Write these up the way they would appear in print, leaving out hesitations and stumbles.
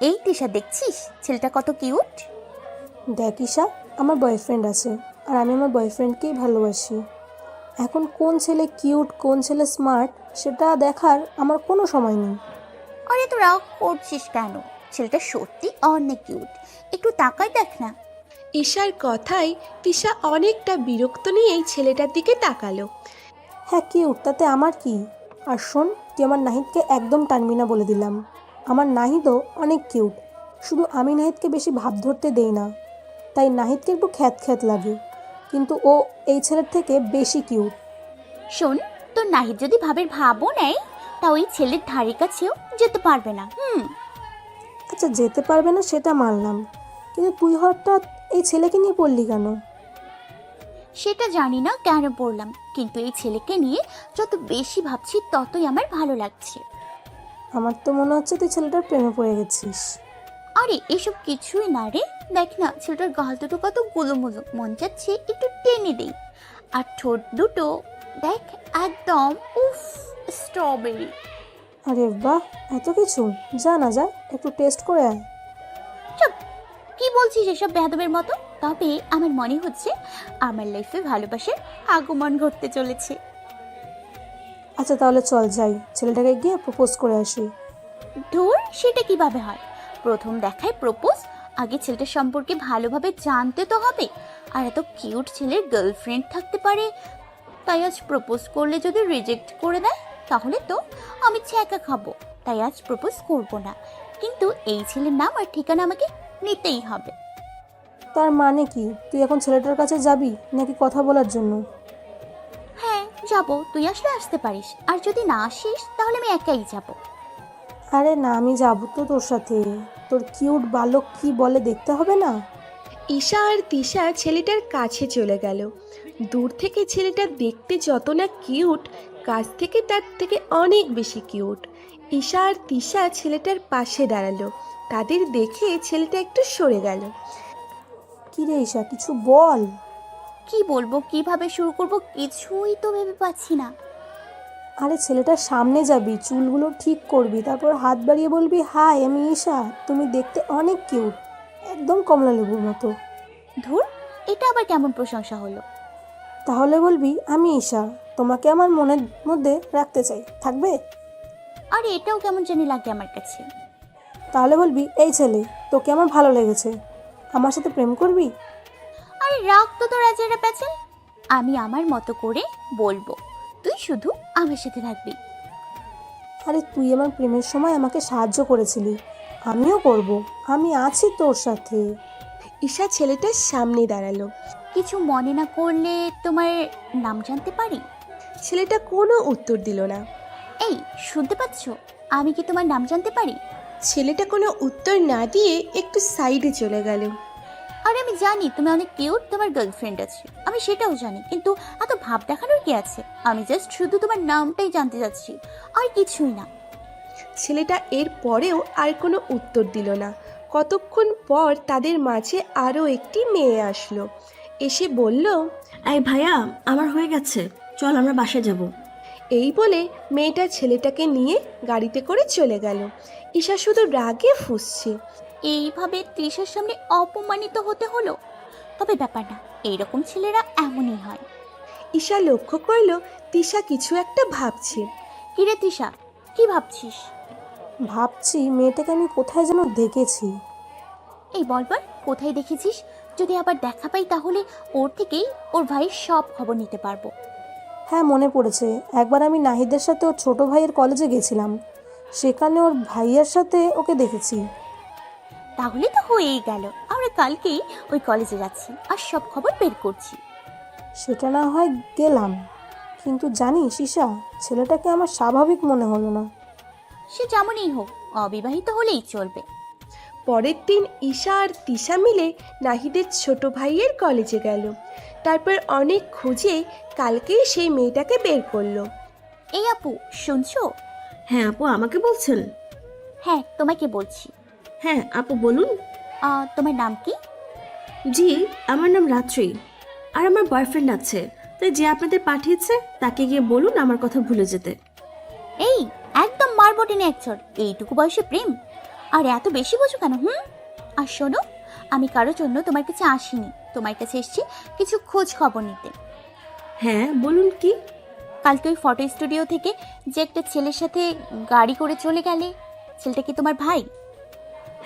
এই তিশা, দেখছিস ছেলেটা কত কিউট? দেখ ঈশা, আমার বয়ফ্রেন্ড আছে আর আমি আমার বয়ফ্রেন্ডকেই ভালোবাসি। এখন কোন ছেলে কিউট কোন ছেলে স্মার্ট সেটা দেখার আমার কোনো সময় নেই। আরে তো রাগ করছিস কেন? ছেলেটা সত্যি অনেক কিউট, একটু তাকাই দেখ না। ঈশার কথায় তিশা অনেকটা বিরক্ত নিয়েই ছেলেটার দিকে তাকালো। হ্যাঁ কিউট, তাতে আমার কি? আর শোন, তুই আমার নাহিদকে একদম টানবি না বলে দিলাম। আমার নাহিদও অনেক কিউট, শুধু আমি নাহিদকে বেশি ভাব ধরতে দেই না, তাই নাহিদকে একটু খ্যাত খ্যাত লাগে, কিন্তু ও এই ছেলের থেকে বেশি কিউট। শোন, তোর নাহিদ যদি ভাবের ভাবও নেয়, তা ওই ছেলের ধারে কাছেও যেতে পারবে না। আচ্ছা, যেতে পারবে না সেটা মানলাম, কিন্তু তুই হঠাৎ এই ছেলেকে নিয়ে পড়লি কেন? সেটা জানি না কেন পড়লাম, কিন্তু এই ছেলেকে নিয়ে যত বেশি ভাবছি ততই আমার ভালো লাগছে। আমার তো মনে হচ্ছে তুই ছেলেটার প্রেমে পড়ে গেছিস। আরে এসব কিছুই না রে, দেখ না ছেলেটার গাল দুটো কত গুলোমুলো, মন চাচ্ছে একটু টেনে দেই। আর ঠোঁট দুটো দেখ, একদম উফ, স্ট্রবেরি। আরে বাহ, এত কিছু! যা না যা, একটু টেস্ট করে আয়। চুপ, কি বলছিস এসব বেয়াদবের মতো? তবে আমার মনে হচ্ছে আমার লাইফে ভালোবাসার আগমন ঘটতে চলেছে। আচ্ছা তাহলে চল যাই, ছেলেটাকে গিয়ে প্রপোজ করে আসি। ধুর, সেটা কিভাবে হয়? প্রথম দেখায় প্রপোজ? আগে ছেলেটার সম্পর্কে ভালোভাবে জানতে তো হবে। আর এত কিউট ছেলের গার্লফ্রেন্ড থাকতে পারে, তাই আজ প্রপোজ করলে যদি রিজেক্ট করে দেয় তাহলে তো আমি ছ্যাঁকা খাবো। তাই আজ প্রপোজ করব না, কিন্তু এই ছেলের নাম আর ঠিকানা আমাকে নিতেই হবে। তার মানে কি, তুই এখন ছেলেটার কাছে যাবি নাকি কথা বলার জন্য? হ্যাঁ যাব, তুই আসলে আসতে পারিস, আর যদি না আসিস তাহলে আমি একাই যাব। আরে না, আমি যাবো তো তোর সাথে। তোর কিউট বালক কি বলে দেখতে হবে না? ঈশা আর তিশা ছেলেটার কাছে চলে গেল। দূর থেকে ছেলেটা দেখতে যত না কিউট, কাছ থেকে তার থেকে অনেক বেশি কিউট। ঈশা আর তিশা ছেলেটার পাশে দাঁড়ালো। তাদের দেখে ছেলেটা একটু সরে গেল। কি রে ঈশা, কিছু বল। কি বলবো, কিভাবে শুরু করব, কিছুই তো ভেবে পাচ্ছি না। আরে ছেলেটার সামনে যাবি, চুলগুলো ঠিক করবি, তারপর হাত বাড়িয়ে বলবি, হাই আমি ঈশা, তুমি দেখতে অনেক কিউট, একদম কমলা লেবুর মতো। ধুর, এটা আবার কেমন প্রশংসা হলো? তাহলে বলবি, আমি ঈশা, তোমাকে আমার মনের মধ্যে রাখতে চাই, থাকবে? আর এটাও কেমন জানি লাগে আমার কাছে। তাহলে বলবি, এই ছেলে, তোকে আমার ভালো লেগেছে, আমার সাথে প্রেম করবি? আরে রাখ তো তোর আজেরা প্যাচেল, আমি আমার মতো করে বলবো, তুই শুধু আমার সাথে থাকবি। আরে তুই আমার প্রেমের সময় আমাকে সাহায্য করেছিলি, আমিও করব, আমি আছি তোর সাথে। ঈশা ছেলেটার সামনে দাঁড়ালো। কিছু মনে না করলে তোমার নাম জানতে পারি? ছেলেটা কোনো উত্তর দিল না। এই, শুনতে পাচ্ছ? আমি কি তোমার নাম জানতে পারি? ছেলেটা কোনো উত্তর না দিয়ে একটু সাইডে চলে গেল। আরে আমি জানি তুমি অনেক কিউট, তোমার গার্লফ্রেন্ড আছে, আমি সেটাও জানি, কিন্তু এত ভাব দেখানোর কি আছে? আমি জাস্ট শুধু তোমার নামটাই জানতে চাচ্ছি, আর কিছুই না। ছেলেটা এর পরেও আর কোনো উত্তর দিল না। কতক্ষণ পর তাদের মাঝে আরও একটি মেয়ে আসলো। এসে বলল, এই ভাইয়া, আমার হয়ে গেছে, চল আমরা বাসায় যাব। এই বলে মেয়েটা ছেলেটাকে নিয়ে গাড়িতে করে চলে গেল। ঈশা শুধু রাগে ফুঁসছে। এইভাবে তৃষার সামনে অপমানিত হতে হলো। তবে ব্যাপার না, এইরকম ছেলেরা এমনই হয়। ঈশা লক্ষ্য করল তিশা কিছু একটা ভাবছে। কিরে তৃষা, কি ভাবছিস? ভাবছি মেয়েটাকে আমি কোথায় যেন দেখেছি। এই বল, কোথায় দেখেছিস? যদি আবার দেখা পাই তাহলে ওর থেকেই ওর ভাইয়ের সব খবর নিতে পারবো। হ্যাঁ মনে পড়েছে, একবার আমি নাহিদের সাথে ওর ছোট ভাইয়ের কলেজে গেছিলাম, সেখানে ওর ভাইয়ার সাথে ওকে দেখেছি। তাহলে তো হয়েই গেল, আমরা কালকেই ওই কলেজে যাচ্ছি আর সব খবর বের করছি। সেটা না হয় গেলাম, কিন্তু জানিস ঈশা, ছেলেটাকে আমার স্বাভাবিক মনে হলো না। সে যেমনই হোক, অবিবাহিত হলেই চলবে। পরের দিন ঈশা আর তিশা মিলে নাহিদের ছোট ভাইয়ের কলেজে গেল। তারপর অনেক খুঁজে কালকেই সেই মেয়েটাকে বের করলো। এই আপু, শুনছো? হ্যাঁ আপু, আমাকে বলছেন? হ্যাঁ, তোমাকে বলছি। হ্যাঁ আপু বলুন। তোমার নাম কি? জি, আমার নাম রাত্রি, আর আমার বয়ফ্রেন্ড আছে, তাই যে আপনাদের পাঠিয়েছে তাকে গিয়ে বলুন আমার কথা ভুলে যেতে। এই, একদম মারবো টেনে এক চড়, এইটুকু বয়সে প্রেম? আর এত বেশি বোঝো কেন? আর শোনো, আমি কারোর জন্য তোমার কাছে আসিনি, তোমার কাছে এসেছি কিছু খোঁজ খবর নিতে। হ্যাঁ বলুন কি? কালকে ওই ফটো স্টুডিও থেকে যে একটা ছেলের সাথে গাড়ি করে চলে গেলে, ছেলেটা কি তোমার ভাই?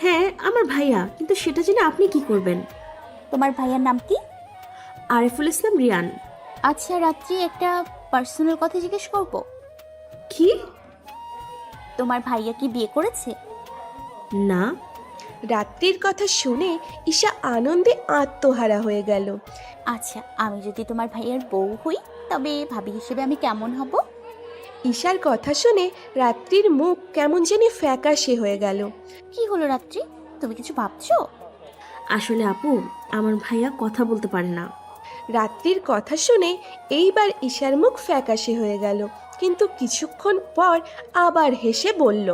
হ্যাঁ আমার ভাইয়া, কিন্তু সেটা জেনে আপনি কি করবেন? তোমার ভাইয়ার নাম কি? আরিফুল ইসলাম রিয়ান। আচ্ছা, রাত্রি একটা পার্সোনাল কথা জিজ্ঞেস করব। কি? তোমার ভাইয়া কি বিয়ে করেছে? না। রাত্রির কথা শুনে ঈশা আনন্দে আত্মহারা হয়ে গেল। আচ্ছা, আমি যদি তোমার ভাইয়ার বউ হই তবে ভাবি হিসেবে আমি কেমন হব? ঈশার কথা শুনে রাত্রির মুখ কেমন জানি ফ্যাকাশে হয়ে গেল। কি হলো রাত্রি, তুমি কিছু ভাবছো? আসলে আপু, আমার ভাইয়া কথা বলতে পারে না। রাত্রির কথা শুনে এইবার ঈশার মুখ ফ্যাকাশে হয়ে গেল, কিন্তু কিছুক্ষণ পর আবার হেসে বলল,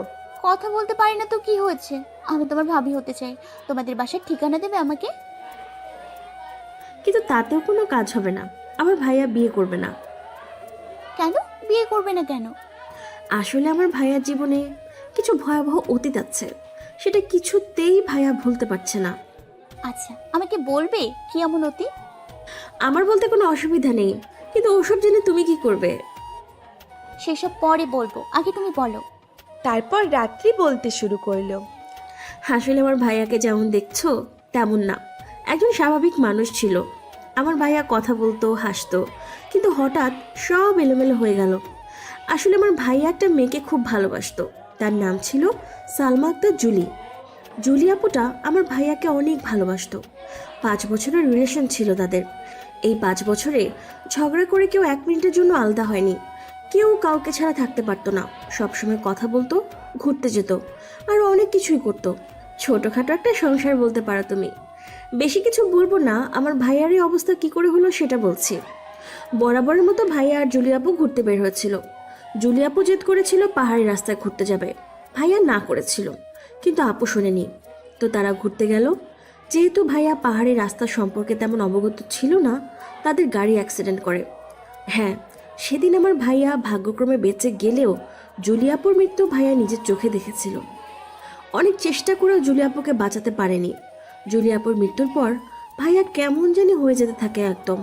কথা বলতে পারি না তো কি হয়েছে? আমি তোমার ভাবি হতে চাই, তোমাদের বাসার ঠিকানা দেবে আমাকে? কিন্তু তাতেও কোনো কাজ হবে না, আমার ভাইয়া বিয়ে করবে না। কেন বিয়ে করবে না কেন? আসলে আমার ভাইয়ার জীবনে কিছু ভয়াবহ অতীত আছে, সেটা কিছুতেই ভাইয়া ভুলতে পারছে না। আচ্ছা, আমাকে বলবে কি এমন অতি? আমার বলতে কোনো অসুবিধা নেই, কিন্তু ওসব জেনে তুমি কি করবে? সেসব পরে বলবো, আগে তুমি বলো। তারপর রাত্রি বলতে শুরু করলো। আসলে আমার ভাইয়াকে যেমন দেখছো তেমন না, একজন স্বাভাবিক মানুষ ছিল। আমার ভাইয়া কথা বলতো, হাসতো, কিন্তু হঠাৎ সব এলোমেলো হয়ে গেল। আসলে আমার ভাইয়া একটা মেয়েকে খুব ভালোবাসতো, তার নাম ছিল সালমা আক্তার জুলি। জুলি আপুটা আমার ভাইয়াকে অনেক ভালোবাসতো। 5 বছরের রিলেশন ছিল তাদের। এই 5 বছরে ঝগড়া করে কেউ 1 মিনিটের জন্য আলাদা হয়নি। কেউ কাউকে ছাড়া থাকতে পারতো না, সবসময় কথা বলতো, ঘুরতে যেত, আর অনেক কিছুই করতো। ছোটোখাটো একটা সংসার বলতে পারো তুমি। বেশি কিছু বলবো না, আমার ভাইয়ার এই অবস্থা কি করে হলো সেটা বলছি। বরাবরের মতো ভাইয়া আর জুলি আপু ঘুরতে বের হয়েছিল। জুলি আপু জেদ করেছিল পাহাড়ি রাস্তায় ঘুরতে যাবে, ভাইয়া না করেছিল, কিন্তু আপু শোনেনি। তো তারা ঘুরতে গেল। যেহেতু ভাইয়া পাহাড়ি রাস্তা সম্পর্কে তেমন অবগত ছিল না, তাদের গাড়ি অ্যাক্সিডেন্ট করে। হ্যাঁ, সেদিন আমার ভাইয়া ভাগ্যক্রমে বেঁচে গেলেও জুলিয়াপুর মৃত্যু ভাইয়া নিজের চোখে দেখেছিল। অনেক চেষ্টা করেও জুলিয়াপুকে বাঁচাতে পারেনি। জুলিয়াপুর মৃত্যুর পর ভাইয়া কেমন জানি হয়ে যেতে থাকে, একদম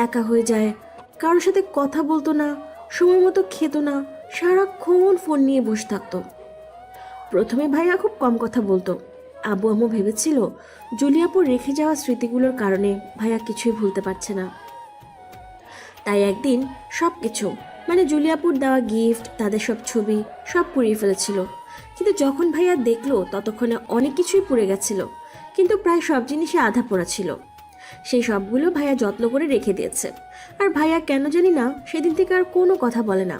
একা হয়ে যায়, কারোর সাথে কথা বলতো না, সময় মতো খেত না, সারাক্ষণ ফোন নিয়ে বসে থাকতো। প্রথমে ভাইয়া খুব কম কথা বলতো। আব্বু আম্মু ভেবেছিল জুলিয়াপুর রেখে যাওয়া স্মৃতিগুলোর কারণে ভাইয়া কিছুই ভুলতে পারছে না। তাই একদিন সব কিছু, মানে জুলিয়াপুর দেওয়া গিফট, তাদের সব ছবি সব পুড়িয়ে ফেলেছিল। কিন্তু যখন ভাইয়া দেখলো ততক্ষণে অনেক কিছুই পুড়ে গেছিল, কিন্তু প্রায় সব জিনিসই আধা পোড়া ছিল। সেই সবগুলো ভাইয়া যত্ন করে রেখে দিয়েছে। আর ভাইয়া কেন জানি না সেদিন থেকে আর কোনো কথা বলে না।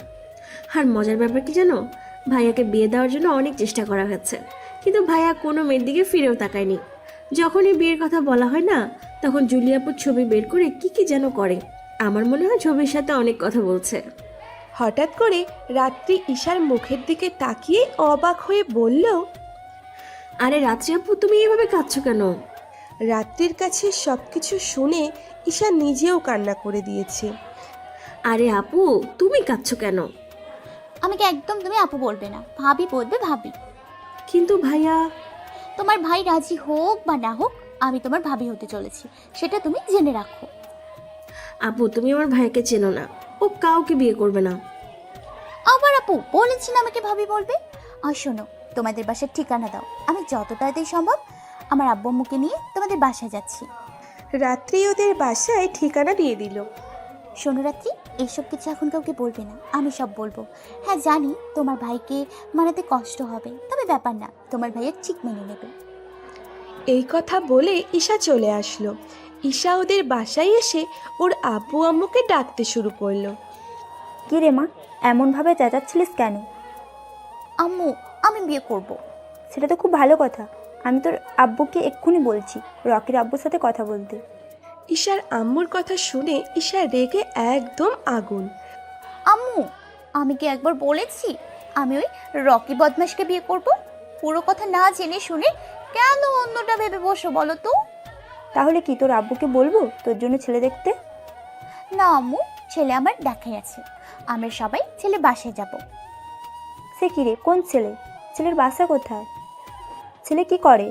আর মজার ব্যাপার কি জানো, ভাইয়াকে বিয়ে দেওয়ার জন্য অনেক চেষ্টা করা হয়েছে, কিন্তু ভাইয়া কোনো মেয়ের দিকে ফিরেও তাকায়নি। যখনই বিয়ের কথা বলা হয় না, তখন জুলিয়াপুর ছবি বের করে কি যেন করে। আমার মনে হয় ছবির সাথে অনেক কথা বলছে। হঠাৎ করে রাত্রি ঈশার মুখের দিকে তাকিয়ে অবাক হয়ে বলল, আরে রাত্রি আপু, তুমি এভাবে কাঁদছো কেন? রাত্রির কাছে সব কিছু শুনে ঈশা নিজেও কান্না করে দিয়েছে। আরে আপু, তুমি কাঁদছো কেন? আমাকে একদম তুমি আপু বলবে না, ভাবি বলবে ভাবি। কিন্তু ভাইয়া। তোমার ভাই রাজি হোক বা না হোক, আমি তোমার ভাবি হতে চলেছি, সেটা তুমি জেনে রাখো। আপু, তুমি আমার ভাইকে চেনো না, ও কাউকে বিয়ে করবে না। আবার আপু বলেছি না আমাকে ভাবি বলবে। আর শোনো, তোমাদের বাসার ঠিকানা দাও, আমি যত তাড়াতাড়ি সম্ভব আমার আব্বু আম্মুকে নিয়ে তোমাদের বাসায় যাচ্ছি। রাত্রি ওদের বাসায় ঠিকানা দিয়ে দিল। শোনো রাত্রি, এইসব কিছু এখন কাউকে বলবে না, আমি সব বলবো। হ্যাঁ জানি তোমার ভাইকে মানাতে কষ্ট হবে, তবে ব্যাপার না, তোমার ভাইয়ের ঠিক মেনে নেবে। এই কথা বলে ঈশা চলে আসলো। ঈশা ওদের বাসায় এসে ওর আব্বু আম্মুকে ডাকতে শুরু করলো। কি রে মা, এমনভাবে চেঁচাচ্ছিলিস কেন? আম্মু, আমি বিয়ে করব। সেটা তো খুব ভালো কথা। আমি তোর আব্বুকে এক্ষুনি বলছি রকির আব্বুর সাথে কথা বলতে। ঈশার আম্মুর কথা শুনে ঈশা রেগে একদম আগুন। আম্মু, আমি কি একবার বলেছি আমি ওই রকি বদমাশকে বিয়ে করব? পুরো কথা না জেনে শুনে কেন অন্যটা ভেবে বসো বলো তো? তাহলে কি তোর আব্বুকে বলবো তোর জন্য ছেলে দেখতে? না আম্মু, ছেলে আমার দেখাই আছে, আমরা সবাই ছেলে বাসায় যাব। সে কি রে, কোন ছেলে? ছেলের বাসা কোথায়? ছেলে কি করে?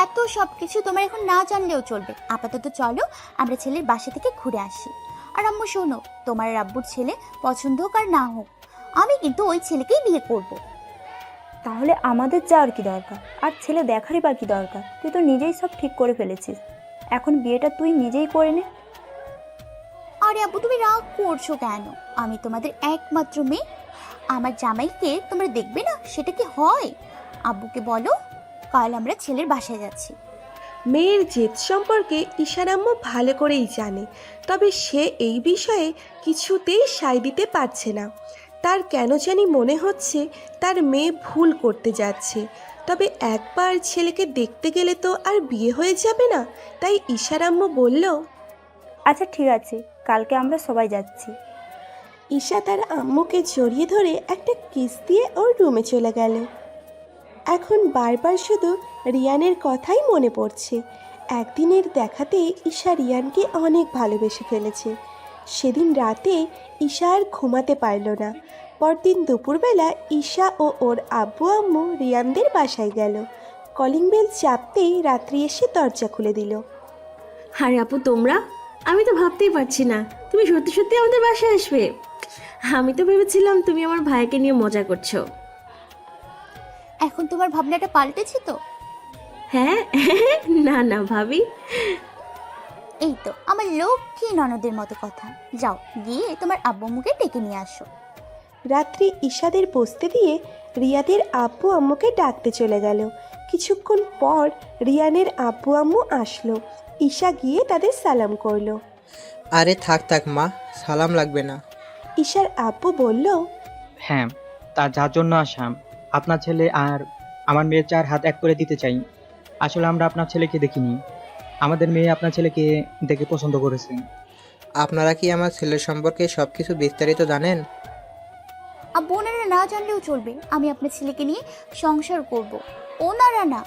এত সব কিছু তোমার এখন না জানলেও চলবে। আপাতত চলো আমরা ছেলের বাসা থেকে ঘুরে আসি। আর আম্মু শোনো, তোমার আব্বুর ছেলে পছন্দ হোক আর না হোক, আমি কিন্তু ওই ছেলেকেই বিয়ে করব। তাহলে আমাদের যাওয়ার কি দরকার? আর ছেলে দেখারই বা কি দরকার? তুই তো নিজেই সব ঠিক করে ফেলেছিস, এখন বিয়েটা তুই নিজেই করে নে। আরে আব্বু, তুমি রাগ করছো কেন? আমি তোমাদের একমাত্র মেয়ে, আমার জামাইকে তোমরা দেখবে না, সেটা কি হয়? আব্বুকে বলো কাল আমরা ছেলের বাসায় যাচ্ছি। মেয়ের জেদ সম্পর্কে ঈশার আম্মু ভালো করেই জানে, তবে সে এই বিষয়ে কিছুতেই সায় দিতে পারছে না। তার কেন জানি মনে হচ্ছে তার মেয়ে ভুল করতে যাচ্ছে, তবে একবার ছেলেকে দেখতে গেলে তো আর বিয়ে হয়ে যাবে না। তাই ঈশার আম্মু বলল, আচ্ছা ঠিক আছে, কালকে আমরা সবাই যাচ্ছি। ঈশা তার আম্মুকে জড়িয়ে ধরে একটা কিস দিয়ে ওর রুমে চলে গেল। এখন বারবার শুধু রিয়ানের কথাই মনে পড়ছে। একদিনের দেখাতে ঈশা রিয়ানকে অনেক ভালোবেসে ফেলেছে। সেদিন রাতে ঈশা আর ঘুমাতে পারল না। পরদিন দুপুরবেলা ঈশা ও ওর আব্বু আম্মু রিয়ানদের বাসায় গেল। কলিং বেল চাপতেই রাত্রি এসে দরজা খুলে দিল। আরে আপু তোমরা, আমি তো ভাবতেই পারছি না তুমি সত্যি সত্যি আমাদের বাসায় আসবে। আমি তো ভেবেছিলাম তুমি আমার ভাইকে নিয়ে মজা করছো। এখন তোমার ভাবনাটা পাল্টেছে তো? হ্যাঁ না না ভাবি। এই তো আমার লক্ষ্মী ননদের মতো কথা। যাও গিয়ে তোমার আব্বু আম্মুকে ডেকে নিয়ে আসো। রাত্রি ঈশাদের বসতে দিয়ে রিয়াদের আব্বু আম্মুকে ডাকতে চলে গেল। কিছুক্ষণ পর রিয়ানের আব্বু আম্মু আসলো। ঈশা গিয়ে তাদের সালাম করলো। আরে থাক থাক মা, সালাম লাগবে না। ঈশার আব্বু বলল, হ্যাঁ, তার যার জন্য আসাম, আপনার ছেলে আর আমার মেয়ের 4 হাত এক করে দিতে চাই। আসলে আমরা আপনার ছেলেকে দেখিনি, আমাদের মেয়ে আপনার ছেলেকে দেখে পছন্দ করেছে। আপনারা কি আমার ছেলের সম্পর্কে সব কিছু বিস্তারিত জানেন? আব্বু, ওনারা না জানলেও চলবে, আমি আপনার ছেলেকে নিয়ে সংসার করব, ওনারা না।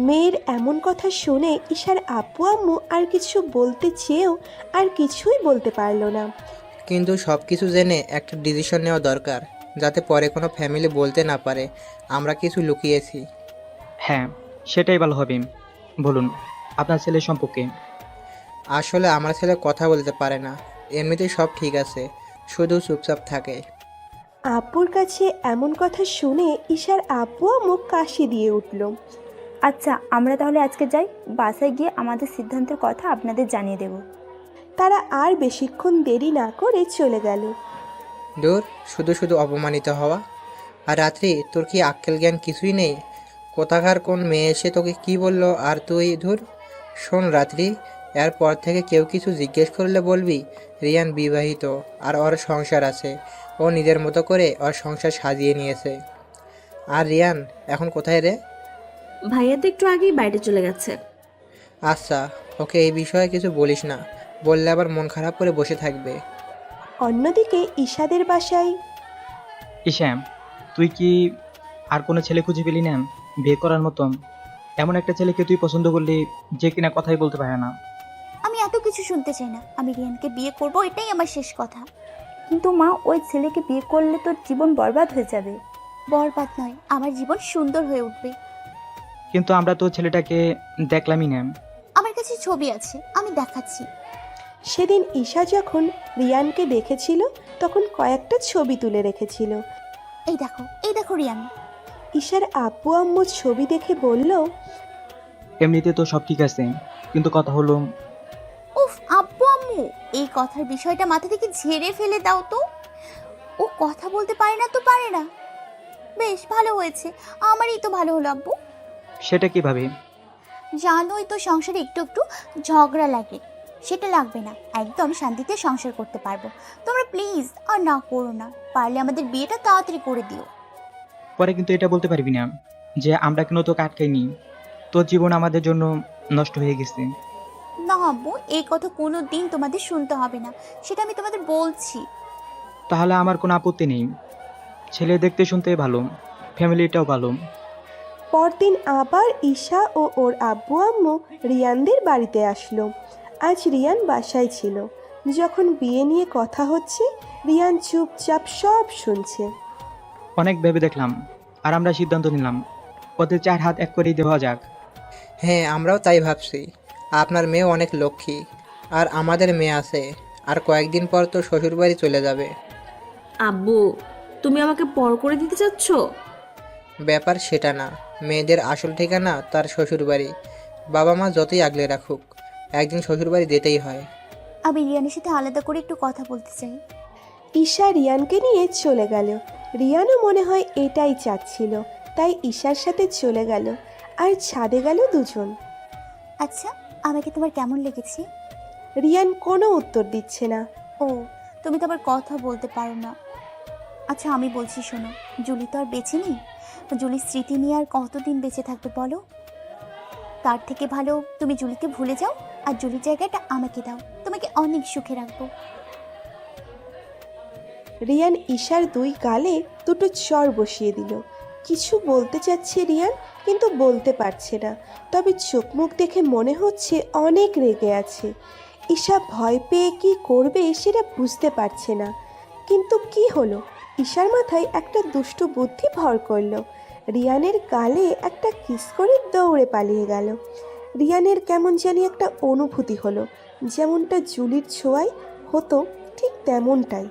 মেয়ের এমন কথা শুনে ঈশার আব্বু আম্মু আর কিছু বলতে চেয়েও আর কিছুই বলতে পারল না। কিন্তু সব কিছু জেনে একটা ডিসিশন নেওয়া দরকার, যাতে পরে কোনো ফ্যামিলি বলতে না পারে আমরা কিছু লুকিয়েছি। হ্যাঁ, সেটাই ভালো হবে। বলুন আপনার ছেলের সম্পর্কে। আসলে আমার ছেলে কথা বলতে পারে না, এমনিতেই সব ঠিক আছে, শুধু চুপচাপ থাকে। আব্বুর কাছে এমন কথা শুনে ঈশার আব্বু আম্মু কাশি দিয়ে উঠল। আচ্ছা আমরা তাহলে আজকে যাই, বাসায় গিয়ে আমাদের সিদ্ধান্তের কথা আপনাদের জানিয়ে দেব। তারা আর বেশিক্ষণ দেরি না করে চলে গেল। দূর, শুধু শুধু অপমানিত হওয়া। আর রাত্রি, তোর কি আক্কেল জ্ঞান কিছুই নেই? কোথাকার কোন মেয়ে এসে তোকে কি বললো আর তুই ধুর। শোন রাত্রি, এরপর থেকে কেউ কিছু জিজ্ঞেস করলে বলবি রিয়ান বিবাহিত আর ওর সংসার আছে, ও নিজের মতো করে ওর সংসার সাজিয়ে নিয়েছে। আর রিয়ান এখন কোথায় রে? ভাইয়া তো একটু আগেই বাইরে চলে গেছে। আচ্ছা, ওকে এই বিষয়ে কিছু বলিস না, বললে আবার মন খারাপ করে বসে থাকবে। অন্যদিকে ঈশাদের বাসায় ঈশাম, তুই কি আর কোনো ছেলে খুঁজে পেলি না বিয়ে করার মতন? এমন একটা ছেলেকে তুই পছন্দ করলি যে কিনা কথাই বলতে পারে না। আমি এত কিছু শুনতে চাই না, আমি রিয়ানকে বিয়ে করব, এটাই আমার শেষ কথা। কিন্তু মা, ওই ছেলেকে বিয়ে করলে তোর জীবন বরবাদ হয়ে যাবে। বরবাদ নয়, আমার জীবন সুন্দর হয়ে উঠবে। কিন্তু আমরা তো ছেলেটাকে দেখলামই না। আমার কাছে ছবি আছে, আমি দেখাচ্ছি। সেদিন ঈশা যখন রিয়ানকে দেখেছিল তখন কয়েকটা ছবি তুলে রেখেছিল। এই দেখো, এই দেখো রিয়ান। ঈশার আব্বু আম্মু ছবি দেখে বলল, এমনিতে তো সব ঠিক আছে, কিন্তু কথা হলো উফ আব্বু আম্মু, এই কথার বিষয়টা মাথা থেকে ঝেড়ে ফেলে দাও তো। ও কথা বলতে পারে না তো পারে না, বেশ ভালো হয়েছে, আমারই তো ভালো হলো আব্বু। সেটা কিভাবে? জানোই তো সংসারে একটু একটু ঝগড়া লাগে, সেটা লাগবে না, একদম শান্তিতে সংসার করতে পারবো। তোমরা প্লিজ আর না করো না, পারলে আমাদের বিয়েটা তাড়াতাড়ি করে দিও। পরে কিন্তু এটা বলতে পারবি না যে আমরা কেন তোকে আটকাইনি, তোর জীবন আমাদের জন্য নষ্ট হয়ে গেছে। না আব্বু, এই কথা কোনো দিন তোমাদের শুনতে হবে না, সেটা আমি তোমাদের বলছি। তাহলে আমার কোনো আপত্তি নেই, ছেলে দেখতে শুনতে ভালো, ফ্যামিলিটাও ভালো। পরদিন আবার ঈশা ও ওর আব্বু আম্মু রিয়ানদের বাড়িতে আসলো। আজ রিয়ান বাসায় ছিল। যখন বিয়ে নিয়ে কথা হচ্ছে রিয়ান চুপচাপ সব শুনছে। অনেক ভেবে দেখলাম আর আমরা সিদ্ধান্ত নিলাম ওদের 4 হাত এক করেই দেওয়া যাক। হ্যাঁ, আমরাও তাই ভাবছি। আপনার মেয়ে অনেক লক্ষ্মী, আর আমাদের মেয়ে আছে। আর কয়েকদিন পর তো শ্বশুরবাড়ি চলে যাবে। আব্বু, তুমি আমাকে পর করে দিতে চাচ্ছ? ব্যাপার সেটা না। মেয়েদের আসল ঠিকানা তার শ্বশুরবাড়ি। বাবা মা যতই আগলে রাখুক, একদিন শ্বশুরবাড়ি যেতেই হয়। আমি রিয়ানের সাথে আলাদা করে একটু কথা বলতে চাই। ঈশা রিয়ানকে নিয়ে চলে গেল। রিয়ানও মনে হয় এটাই চাচ্ছিল, তাই ঈশার সাথে চলে গেল। আর ছাদে গেল দুজন। আচ্ছা, আমাকে তোমার কেমন লেগেছে? রিয়ান কোনো উত্তর দিচ্ছে না। ও, তুমি তো আবার কথা বলতে পারো না। আচ্ছা, আমি বলছি শোনো, জুলি তো আর বেঁচে নেই। জুলির স্মৃতি নিয়ে আর কতদিন বেঁচে থাকবে বলো? তার থেকে ভালো তুমি জুলিকে ভুলে যাও, আর জুলির জায়গাটা আমাকে দাও। তোমাকে অনেক সুখে রাখবো। রিয়ান ঈশার 2 গালে দুটো চড় বসিয়ে দিল। কিছু বলতে চাচ্ছে রিয়ান, কিন্তু বলতে পারছে না। তবে চোখ মুখ দেখে মনে হচ্ছে অনেক রেগে আছে। ঈশা ভয় পেয়ে কি করবে সেটা বুঝতে পারছে না। কিন্তু কি হলো? ঈশার মাথায় একটা দুষ্টু বুদ্ধি ভর করলো। রিয়ানের গালে একটা কিস করে দৌড়ে পালিয়ে গেল। রিয়ানের কেমন জানি একটা অনুভূতি হলো, যেমনটা জুলির ছোঁয়ায় হতো ঠিক তেমনটাই।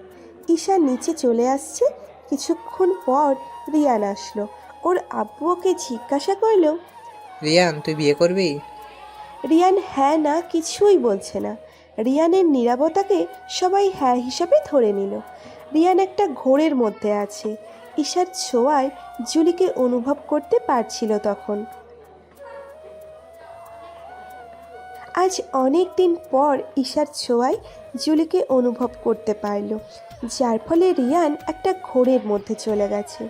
ঈশা নিচে চলে আসছে। কিছুক্ষণ পর রিয়ান আসলো। ওর আব্বু ওকে জিজ্ঞাসা করলো। রিয়ান, তুই বিয়ে করবি? রিয়ান হ্যাঁ না কিছুই বলছে না। রিয়ানের নীরবতাকে সবাই হ্যাঁ হিসাবে ধরে নিল। রিয়ান একটা ঘোরের মধ্যে আছে। ঈশার ছোঁয়ায় জুলিকে অনুভব করতে পারছিল তখন। আজ অনেক দিন পর ঈশার ছোঁয়ায় জুলিকে অনুভব করতে পারল, যার ফলে রিয়ান একটা ঘোরের মধ্যে চলে গেছে।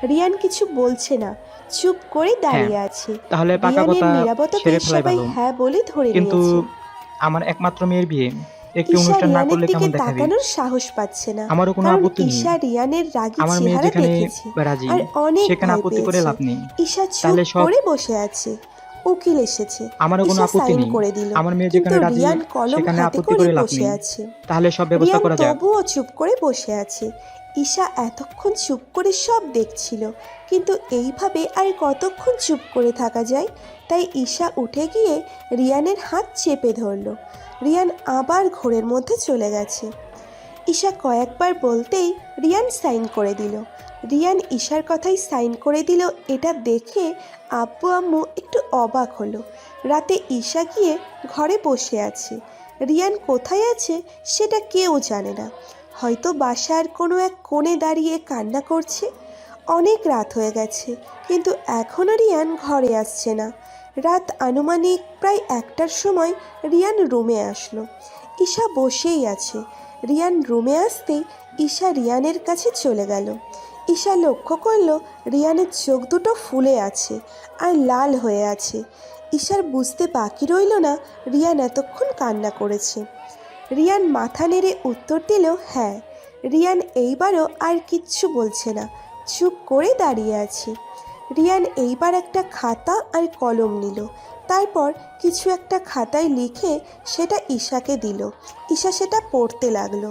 রিয়ান কিছু বলছে না, চুপ করে দাঁড়িয়ে আছে। তাহলে পাকা রিয়ানের কথা নীরবতাকে ছেড়ে ফেলাই সবাই ভালো। হ্যাঁ বলে ধরে কিন্তু নিয়েছে। আমার একমাত্র মেয়ের বিয়ে একটি ঈশা অনুষ্ঠান না রিয়ানের করলে দিকে কেমন দেখাবে? তাকানোর সাহস পাচ্ছে না, আমারও কোনো কারণ আপত্তি নেই। ঈশা রিয়ানের রাগী আমার মেয়ে চেহারা যেখানে দেখেছে রাজি, আর অনেক সেখানে ভয় আপত্তি করে পেয়েছে। লাভ নেই। ঈশা চুপ তাহলে সব করে বসে আছে। উকিল এসেছে। আমারও কোনো ঈশা আপত্তি সাইন নেই। করে দিল, আমার মেয়ে কিন্তু যেখানে রাজি, রিয়ান কলম সেখানে হাতে আপত্তি করে করে লাভ বসে নেই। আছে। তাহলে সব ব্যবস্থা রিয়ান করা যাক। তবুও চুপ করে বসে আছে। ঈশা এতক্ষণ চুপ করে সব দেখছিল, কিন্তু এইভাবে আর কতক্ষণ চুপ করে থাকা যায়? তাই ঈশা উঠে গিয়ে রিয়ানের হাত চেপে ধরল। রিয়ান আবার ঘোরের মধ্যে চলে গেছে। ঈশা কয়েকবার বলতেই রিয়ান সাইন করে দিল। রিয়ান ঈশার কথাই সাইন করে দিল, এটা দেখে আব্বু আম্মু একটু অবাক হলো। রাতে ঈশা গিয়ে ঘরে বসে আছে। রিয়ান কোথায় আছে সেটা কেউ জানে না। হয়তো বাসার কোনো এক কোণে দাঁড়িয়ে কান্না করছে। অনেক রাত হয়ে গেছে, কিন্তু এখনও রিয়ান ঘরে আসছে না। রাত আনুমানিক প্রায় 1টার সময় রিয়ান রুমে আসলো। ঈশা বসেই আছে। রিয়ান রুমে আসতেই ঈশা রিয়ানের কাছে চলে গেল। ঈশা লক্ষ্য করল রিয়ানের চোখ দুটো ফুলে আছে আর লাল হয়ে আছে। ঈশার বুঝতে বাকি রইল না রিয়ান এতক্ষণ কান্না করেছে। রিয়ান মাথা নেড়ে উত্তর দিল হ্যাঁ। রিয়ান এইবারও আর কিচ্ছু বলছে না, চুপ করে দাঁড়িয়ে আছে। রিয়ান এইবার একটা খাতা আর কলম নিল। তারপর কিছু একটা খাতায় লিখে সেটা ঈশাকে দিল। ঈশা সেটা পড়তে লাগলো।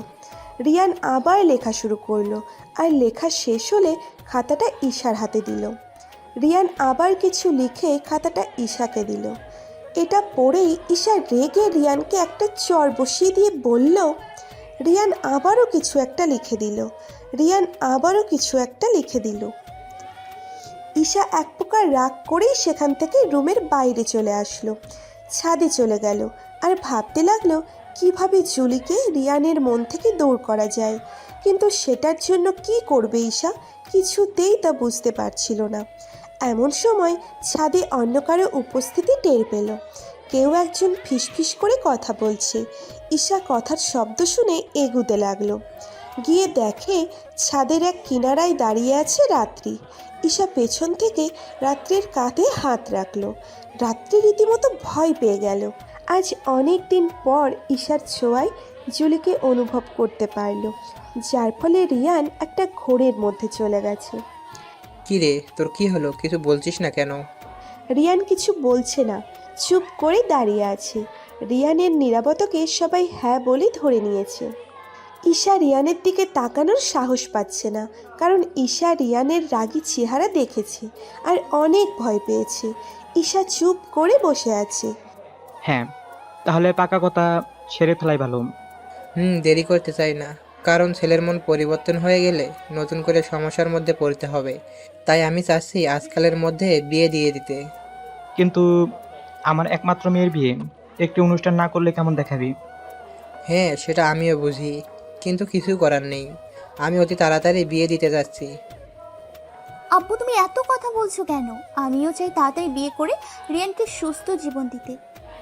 রিয়ান আবার লেখা শুরু করলো, আর লেখা শেষ হলে খাতাটা ঈশার হাতে দিল। রিয়ান আবার কিছু লিখে খাতাটা ঈশাকে দিল। এটা পড়েই ঈশা রেগে রিয়ানকে একটা চড় বসিয়ে দিয়ে বলল। রিয়ান আবারও কিছু একটা লিখে দিল। রিয়ান আবারও কিছু একটা লিখে দিল। ঈশা এক প্রকার রাগ করেই সেখান থেকে রুমের বাইরে চলে আসলো। ছাদে চলে গেল আর ভাবতে লাগলো কিভাবে জুলিকে রিয়ানের মন থেকে দূর করা যায়। কিন্তু সেটার জন্য কি করবে ঈশা, কিছুতেই তা বুঝতে পারছিল না। এমন সময় ছাদে অন্য কারো উপস্থিতি টের পেল। কেউ একজন ফিসফিস করে কথা বলছে। ঈশা কথার শব্দ শুনে এগুতে লাগলো। গিয়ে দেখে ছাদের এক কিনারায় দাঁড়িয়ে আছে রাত্রি। ঈশা পেছন থেকে রাত্রির কাঁধে হাত রাখলো। রাত্রি রীতিমতো ভয় পেয়ে গেল। আজ অনেক দিন পর ঈশার ছোঁয়ায় জুলিকে অনুভব করতে পারল, যার ফলে রিয়ান একটা ঘোরের মধ্যে চলে গেছে। কি রে, তোর কি হলো? কিছু বলছিস না কেন? রিয়ান কিছু বলছে না, চুপ করে দাঁড়িয়ে আছে। রিয়ানের নীরবতাকে সবাই হ্যাঁ বলে ধরে নিয়েছে। ঈশা রিয়ানের দিকে তাকানোর সাহস পাচ্ছে না, কারণ ঈশা রিয়ানের রাগী চেহারা দেখেছে আর অনেক ভয় পেয়েছে। ঈশা চুপ করে বসে আছে। হ্যাঁ, তাহলে পাকা কথা সেরে ফেলাই ভালো। দেরি করতে চাই না, কারণ ছেলের মন পরিবর্তন হয়ে গেলে নতুন করে সমস্যার মধ্যে পড়তে হবে। তাই আমি চাচ্ছি আজকালের মধ্যে বিয়ে দিয়ে দিতে। কিন্তু আমার একমাত্র মেয়ের বিয়ে একটি অনুষ্ঠান না করলে কেমন দেখাবি? হ্যাঁ, সেটা আমিও বুঝি, কিন্তু কিছু করার নেই। আমি অতি তাড়াতাড়ি বিয়ে দিতে যাচ্ছি। আব্বু তুমি এত কথা বলছো কেন? আমিও চাই তাড়াতাড়ি বিয়ে করে রিয়ানকে সুস্থ জীবন দিতে।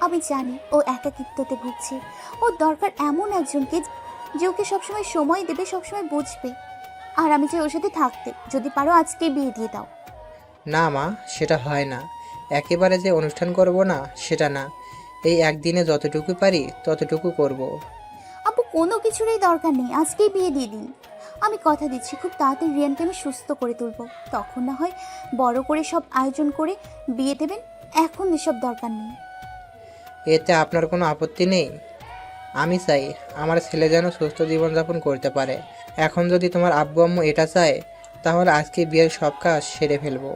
আমি জানি ও একাকিত্বতে ভুগছে। ওর দরকার এমন একজনকে যে ওকে সবসময় সময় দেবে, সবসময় বুঝবে। আর আমি চাই ওর সাথে থাকতে। যদি পারো আজকে বিয়ে দিয়ে দাও। না মা, সেটা হয় না। একেবারে যে অনুষ্ঠান করব না সেটা না, এই একদিনে যতটুকু পারি ততটুকু করব। আব্বু কোনো কিছুরই দরকার নেই, আজকেই বিয়ে দিয়ে দিন। আমি কথা দিচ্ছি খুব তাড়াতাড়ি রিয়ানকে আমি সুস্থ করে তুলবো। তখন না হয় বড় করে সব আয়োজন করে বিয়ে দেবেন। এখন এসব দরকার নেই। এতে আপনার কোনো আপত্তি নেই? আমি চাই আমার ছেলে যেন সুস্থ জীবনযাপন করতে পারে। এখন যদি তোমার আব্বু আম্মু এটা চায়, তাহলে আজকে বিয়ের সব কাজ সেরে ফেলবো।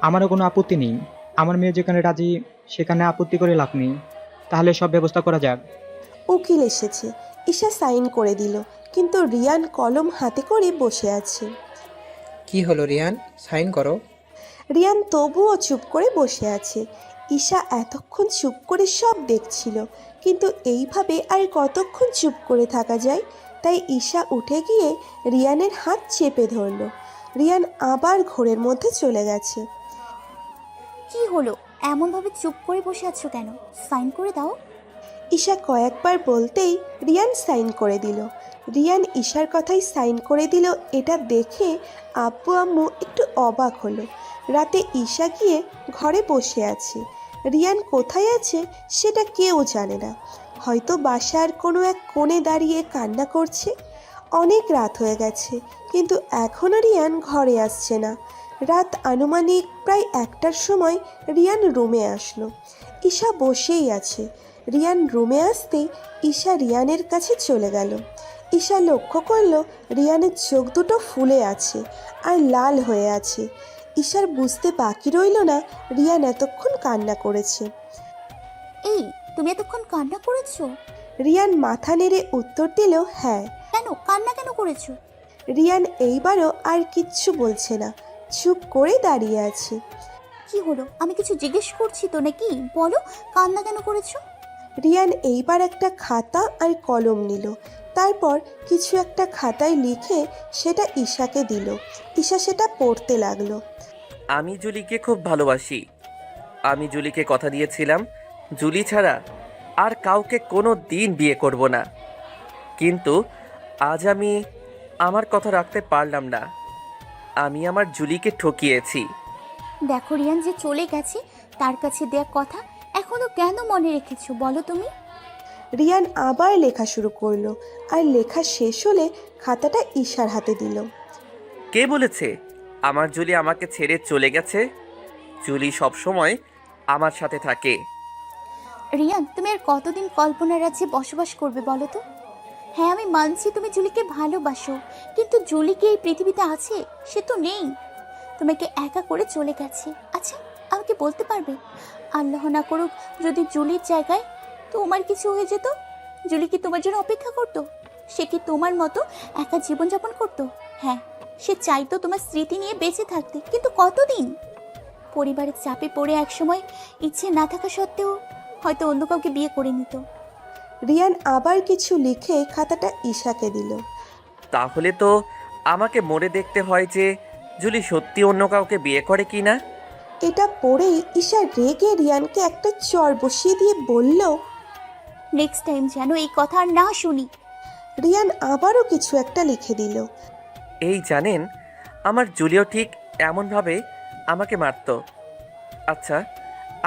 আমারও কোনো আপত্তি নেই। আমার মেয়ে যেখানে রাজি সেখানে আপত্তি করে লাভ নেই। তাহলে সব ব্যবস্থা করা যাক। উকিল এসেছে। ঈশা সাইন করে দিল, কিন্তু রিয়ান কলম হাতে করে বসে আছে। কি হলো রিয়ান, সাইন করো। রিয়ান তবুও চুপ করে বসে আছে। ঈশা এতক্ষণ চুপ করে সব দেখছিল, কিন্তু এইভাবে আর কতক্ষণ চুপ করে থাকা যায়। তাই ঈশা উঠে গিয়ে রিয়ানের হাত চেপে ধরল। রিয়ান আবার ঘোরের মধ্যে চলে গেছে। কি হলো? এমনভাবে চুপ করে বসে আছো কেন? সাইন করে দাও। ঈশা কয়েকবার বলতেই রিয়ান সাইন করে দিল। রিয়ান ঈশার কথাই সাইন করে দিল, এটা দেখে আব্বু আম্মু একটু অবাক হলো। রাতে ঈশা গিয়ে ঘরে বসে আছে। রিয়ান কোথায় আছে সেটা কেউ জানে না। হয়তো বাসার কোনো এক কোণে দাঁড়িয়ে কান্না করছে। অনেক রাত হয়ে গেছে, কিন্তু এখনও রিয়ান ঘরে আসছে না। রাত আনুমানিক প্রায় 1টার সময় রিয়ান রুমে আসলো। ঈশা বসেই আছে। রিয়ান রুমে আসতেই ঈশা রিয়ানের কাছে চলে গেল। ঈশা লক্ষ্য করল রিয়ানের চোখ দুটো ফুলে আছে আর লাল হয়ে আছে। ঈশার বুঝতে বাকি রইল না রিয়ান এতক্ষণ কান্না করেছে। এই তুমি এতক্ষণ কান্না করেছো? রিয়ান মাথা নেড়ে উত্তর দিল, হ্যাঁ। কেন কান্না কেন করেছো? রিয়ান এইবারও আর কিচ্ছু বলছে না, চুপ করে দাঁড়িয়ে আছে। কি হলো? আমি কিছু জিজ্ঞেস করছি তো নাকি? বলো, কান্না কেন করেছো? রিয়ান এইবার একটা খাতা আর কলম নিল। তারপর কিছু একটা খাতায় লিখে সেটা ঈশাকে দিল। ঈশা সেটা পড়তে লাগলো। আমি জুলিকে খুব ভালোবাসি। আমি জুলিকে কথা দিয়েছিলাম জুলি ছাড়া আর কাউকে কোনো দিন বিয়ে করব না। কিন্তু আজ আমি আমার কথা রাখতে পারলাম না। আমি আমার জুলিকে ঠকিয়েছি। দেখো রিয়ান যে চলে গেছে, তার কাছে দেয়া কথা এখনো কেন মনে রেখেছো বলো তুমি? রিয়ান আবার লেখা শুরু করলো, আর লেখা শেষ হলে খাতাটা ঈশার হাতে দিল। কে বলেছে আমার জুলি আমাকে ছেড়ে চলে গেছে? জুলি সবসময় আমার সাথে থাকে। রিয়ান তুমি আর কতদিন কল্পনা রাজ্যে বসবাস করবে বলো তো? হ্যাঁ আমি মানছি তুমি জুলিকে ভালোবাসো, কিন্তু জুলি কি এই পৃথিবীতে আছে? সে তো নেই, তোমাকে একা করে চলে গেছে। আচ্ছা আমাকে বলতে পারবে, আল্লাহ না করুক যদি জুলির জায়গায় তোমার কিছু হয়ে যেত, জুলি কি তোমার জন্য অপেক্ষা করতো? সে কি তোমার মতো একা জীবনযাপন করতো? হ্যাঁ, সে চাইতো তোমার স্মৃতি নিয়ে বেঁচে থাকতে, কিন্তু কতদিন? পরিবারের চাপে পড়ে একসময় ইচ্ছে না থাকা সত্ত্বেও হয়তো অন্য কাউকে বিয়ে করে নিত। রিয়ান আবার কিছু লিখে খাতাটা ঈশাকে দিল। তাহলে তো আমাকে মরে দেখতে হয় যে জুলি সত্যি অন্য কাউকে বিয়ে করে কি না। এটা পড়েই ঈশা রেগে রিয়ানকে একটা চর বসিয়ে দিয়ে বলল, নেক্সট টাইম যেন এই কথা আর না শুনি। রিয়ান আবারও কিছু একটা লিখে দিল। এই জানেন, আমার জুলিও ঠিক এমনভাবে আমাকে মারতো। আচ্ছা,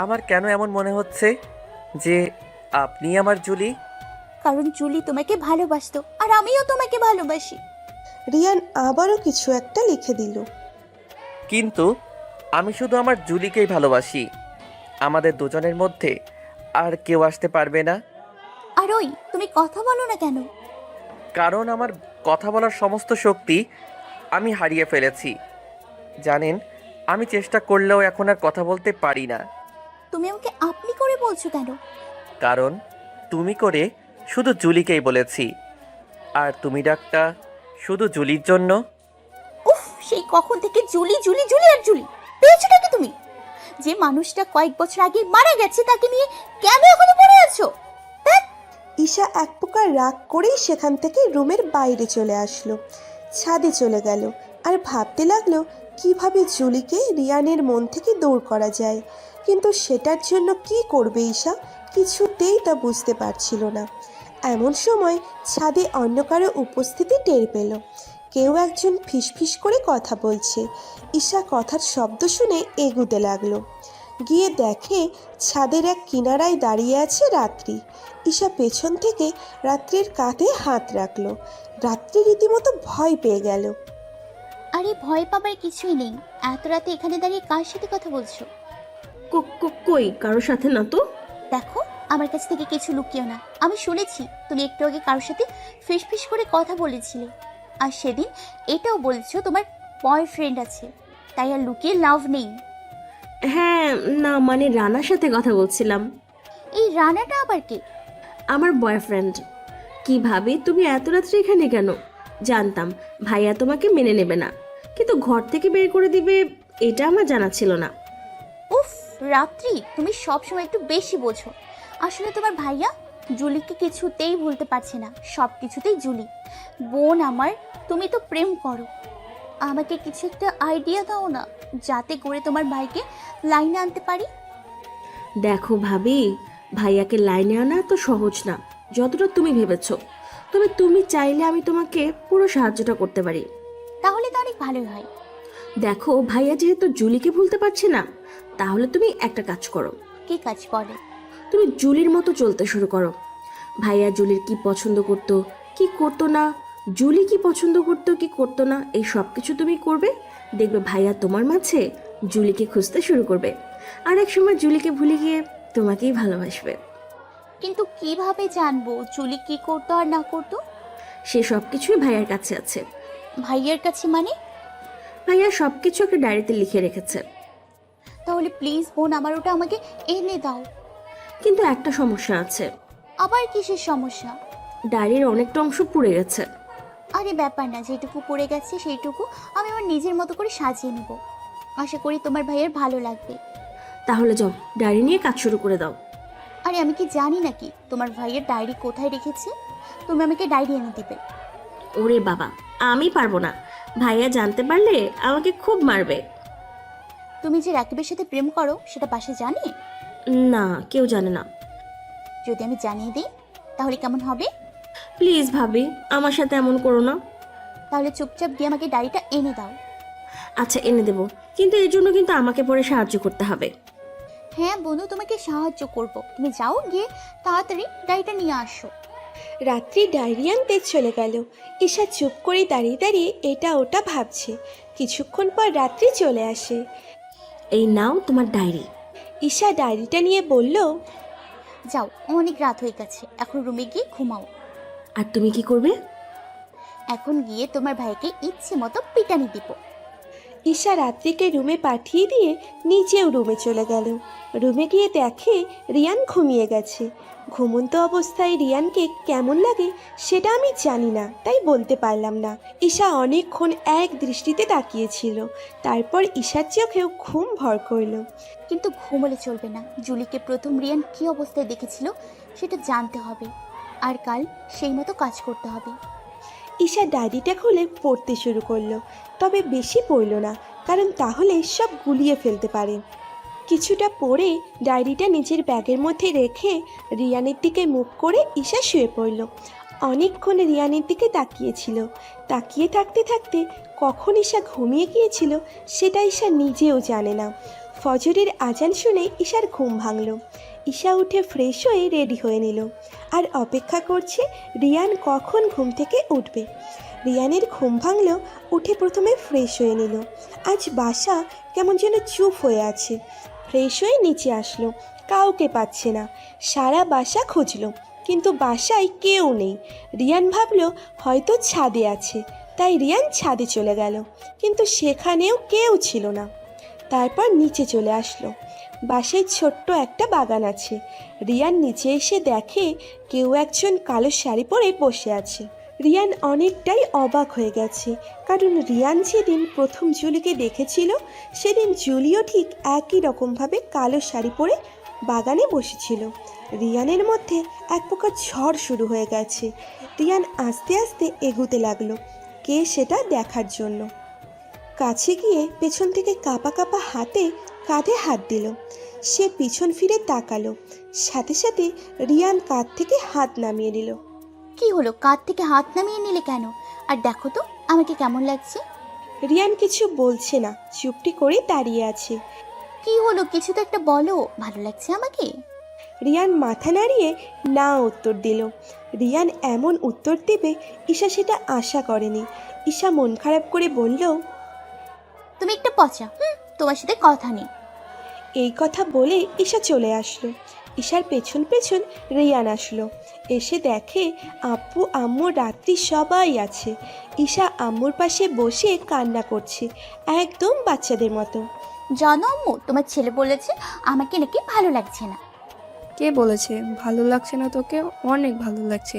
আমার কেন এমন মনে হচ্ছে যে আপনি আমার জুলি? কারণ জুলি তোমাকে ভালোবাসতো আর আমিও তোমাকে ভালোবাসি। রিয়ান আবারও কিছু একটা লিখে দিল। কিন্তু আমি শুধু আমার জুলিকেই ভালোবাসি। আমাদের দুজনের মধ্যে আর কেউ আসতে পারবে না। আর ওই তুমি কথা বলো না কেন? কারণ আমার কথা বলার সমস্ত শক্তি আমি হারিয়ে ফেলেছি। জানেন, আমি চেষ্টা করলেও এখন আর কথা বলতে পারি না। তুমি আমাকে আপনি করে বলছো কেন? কারণ তুমি করে শুধু জুলিকেই বলেছি, আর তুমি ডাকটা শুধু জুলির জন্য। উফ, সেই কখন থেকে জুলি জুলি জুলি আর জুলি পেয়েছোটা কি তুমি? যে মানুষটা কয়েক বছর আগে মারা গেছে তাকে নিয়ে কেন এখনো পড়ে আছো? ঈশা এক প্রকার রাগ করেই সেখান থেকে রুমের বাইরে চলে আসলো, ছাদে চলে গেল আর ভাবতে লাগলো কিভাবে জুলিকে রিয়ানের মন থেকে দূর করা যায়। কিন্তু সেটার জন্য কি করবে ঈশা, কিছুতেই তা বুঝতে পারছিল না। এমন সময় ছাদে অন্য কারো উপস্থিতি টের পেল। কেউ একজন ফিসফিস করে কথা বলছে। ঈশা কথার শব্দ শুনে এগুতে লাগলো। গিয়ে দেখে ছাদের এক কিনারায় দাঁড়িয়ে আছে রাত্রি। ঈশা পেছন থেকে রাত্রির কাঁধে হাত রাখলো। রাত্রি রীতিমতো ভয় পেয়ে গেল। আরে ভয় পাবার কিছুই নেই। এত রাতে এখানে দাঁড়িয়ে কার সাথে কথা বলছো? কই কারোর সাথে না তো। দেখো, আমার কাছ থেকে কিছু লুকিও না। আমি শুনেছি তুমি একটু আগে কারোর সাথে ফিসফিস করে কথা বলেছিলে, আর সেদিন এটাও বলেছো তোমার বয়ফ্রেন্ড আছে, তাই আর লুকিয়ে লাভ নেই। হ্যাঁ, না মানে রানার সাথে কথা বলছিলাম। এই রানাটা আবার কে? আমার বয়ফ্রেন্ড। কিভাবে তুমি এত রাত্রে এখানে কেন? জানতাম ভাইয়া তোমাকে মেনে নেবে না, কিন্তু ঘর থেকে বের করে দিবে এটা আমার জানা ছিল না। উফ রাত্রি, তুমি সবসময় একটু বেশি বোঝো। আসলে তোমার ভাইয়া জুলিকে কিছুতেই ভুলতে পারছে না। সব কিছুতেই জুলি বোন আমার। তুমি তো প্রেম করো, আমাকে কিছু একটা আইডিয়া দাও না, যাতে করে তোমার ভাইকে লাইনে আনতে পারি। দেখো ভাবি, ভাইয়াকে লাইনে আনা তো সহজ না যতটা তুমি ভেবেছ। তবে তুমি চাইলে আমি তোমাকে পুরো সাহায্যটা করতে পারি। তাহলে তো অনেক ভালোই হয়। দেখো, ভাইয়া যেহেতু জুলিকে ভুলতে পারছে না, তাহলে তুমি একটা কাজ করো। কি কাজ বলে? তুমি জুলির মতো চলতে শুরু করো। ভাইয়া জুলির কি পছন্দ করতো কি করতো না, জুলি কি পছন্দ করতো কি করতো না, এই সব কিছু তুমি করবে। দেখবে ভাইয়া তোমার মাঝে জুলিকে খুঁজতে শুরু করবে, আর এক সময় জুলিকে ভুলে গিয়ে তোমাকেই ভালোবাসবে। কিন্তু কিভাবে জানবো জুলি কি করতো আর না করতো? সে সব কিছুই ভাইয়ার কাছে আছে। ভাইয়ের কাছে মানে? ভাইয়া সব কিছু একটা ডায়েরিতে লিখে রেখেছে। তাহলে প্লিজ বোন, আমার ওটা আমাকে এনে দাও। কিন্তু একটা সমস্যা আছে। আবার কিসের সমস্যা? ডায়েরির অনেকটা অংশ পুড়ে গেছে। আরে ব্যাপার না, যেটুকু পড়ে গেছে সেইটুকু আমি আমার নিজের মতো করে সাজিয়ে নেব। আশা করি তোমার ভাইয়ের ভালো লাগবে। তাহলে যাও, ডায়েরি নিয়ে কাজ শুরু করে দাও। আরে আমি কি জানি নাকি তোমার ভাইয়ের ডায়েরি কোথায় রেখেছে? তুমি আমাকে ডায়েরি এনে দিবে। ওরে বাবা, আমি পারবো না। ভাইয়া জানতে পারলে আমাকে খুব মারবে। তুমি যে রাকিবের সাথে প্রেম করো সেটা বাসায় জানে? না, কেউ জানে না। যদি আমি জানিয়ে দিই তাহলে কেমন হবে? প্লিজ ভাবি, আমার সাথে এমন করো না। তাহলে চুপচাপ গিয়ে আমাকে ডায়েরিটা এনে দাও। আচ্ছা, এনে দেবো, কিন্তু এর জন্য কিন্তু আমাকে পরে সাহায্য করতে হবে। হ্যাঁ বন্ধু, তোমাকে সাহায্য করব। তুমি যাও, গিয়ে তাড়াতাড়ি ডায়েরিটা নিয়ে আসো। রাত্রি ডায়েরি আনতে চলে গেল। ঈশা চুপ করে দাঁড়িয়ে দাঁড়িয়ে এটা ওটা ভাবছে। কিছুক্ষণ পর রাত্রি চলে আসে। এই নাও তোমার ডায়েরি। ঈশা ডায়েরিটা নিয়ে বলল, যাও, অনেক রাত হয়ে গেছে, এখন রুমে গিয়ে ঘুমাও। আর তুমি কি করবে? এখন গিয়ে তোমার ভাইকে ইচ্ছে মতো পিটানি দিব। ঈশা রাত্রিকে রুমে পাঠিয়ে দিয়ে নিজেও রুমে চলে গেল। রুমে গিয়ে দেখে রিয়ান ঘুমিয়ে গেছে। ঘুমন্ত অবস্থায় রিয়ানকে কেমন লাগে সেটা আমি জানি না, তাই বলতে পারলাম না। ঈশা অনেকক্ষণ এক দৃষ্টিতে তাকিয়েছিল। তারপর ঈশার চোখেও ঘুম ভর করল। কিন্তু ঘুমোলে চলবে না। জুলিকে প্রথম রিয়ান কী অবস্থায় দেখেছিল সেটা জানতে হবে, আর কাল সেই মতো কাজ করতে হবে। ঈশা ডায়েরিটা খুলে পড়তে শুরু করলো, তবে বেশি পড়ল না, কারণ তাহলে সব গুলিয়ে ফেলতে পারে। কিছুটা পড়ে ডায়েরিটা নিজের ব্যাগের মধ্যে রেখে রিয়ানের দিকে মুখ করে ঈশা শুয়ে পড়ল। অনেকক্ষণ রিয়ানের দিকে তাকিয়েছিল। তাকিয়ে থাকতে থাকতে কখন ঈশা ঘুমিয়ে গিয়েছিল সেটা ঈশা নিজেও জানে না। ফজরের আজান শুনে ঈশার ঘুম ভাঙল। ঈশা উঠে ফ্রেশ হয়ে রেডি হয়ে নিল, আর অপেক্ষা করছে রিয়ান কখন ঘুম থেকে উঠবে। রিয়ানের ঘুম ভাঙল, উঠে প্রথমে ফ্রেশ হয়ে নিল। আজ বাসা কেমন যেন চুপ হয়ে আছে। ফ্রেশ হয়ে নিচে আসলো, কাউকে পাচ্ছে না। সারা বাসা খুঁজলো, কিন্তু বাসায় কেউ নেই। রিয়ান ভাবলো হয়তো ছাদে আছে, তাই রিয়ান ছাদে চলে গেল, কিন্তু সেখানেও কেউ ছিল না। তারপর নিচে চলে আসলো। বাসায় ছোট্ট একটা বাগান আছে। রিয়ান নিচে এসে দেখে কেউ একজন কালো শাড়ি পরে বসে আছে। রিয়ান অনেকটাই অবাক হয়ে গেছে, কারণ রিয়ান যেদিন প্রথম জুলিকে দেখেছিল সেদিন জুলিও ঠিক একই রকমভাবে কালো শাড়ি পরে বাগানে বসেছিল। রিয়ানের মধ্যে এক প্রকার ঝড় শুরু হয়ে গেছে। রিয়ান আস্তে আস্তে এগুতে লাগলো কে সেটা দেখার জন্য। কাছে গিয়ে পেছন থেকে কাঁপা কাঁপা হাতে কাঁধে হাত দিল। সে পিছন ফিরে তাকালো, সাথে সাথে রিয়ান কাঁধ থেকে হাত নামিয়ে নিল। কি হলো, কাঁধ থেকে হাত নামিয়ে নিলে কেন? আর দেখো তো আমাকে কেমন লাগছে। রিয়ান কিছু বলছে না, চুপটি করে দাঁড়িয়ে আছে। কি হলো, কিছু তো একটা বলো, ভালো লাগছে আমাকে? রিয়ান মাথা নাড়িয়ে না উত্তর দিল। রিয়ান এমন উত্তর দেবে ঈশা সেটা আশা করেনি। ঈশা মন খারাপ করে বলল, তুমি একটা পচা, তোমার সাথে কথা নেই। এই কথা বলে ঈশা চলে আসলো। ঈশার পেছন পেছন রিয়ান আসলো। এসে দেখে আব্বু আম্মু রাত্রি সবাই আছে। ঈশা আম্মুর পাশে বসে কান্না করছে, একদম বাচ্চাদের মতো। জানো আম্মু, তোমার ছেলে বলেছে আমাকে নাকি ভালো লাগছে না। কে বলেছে ভালো লাগছে না তোকে? অনেক ভালো লাগছে,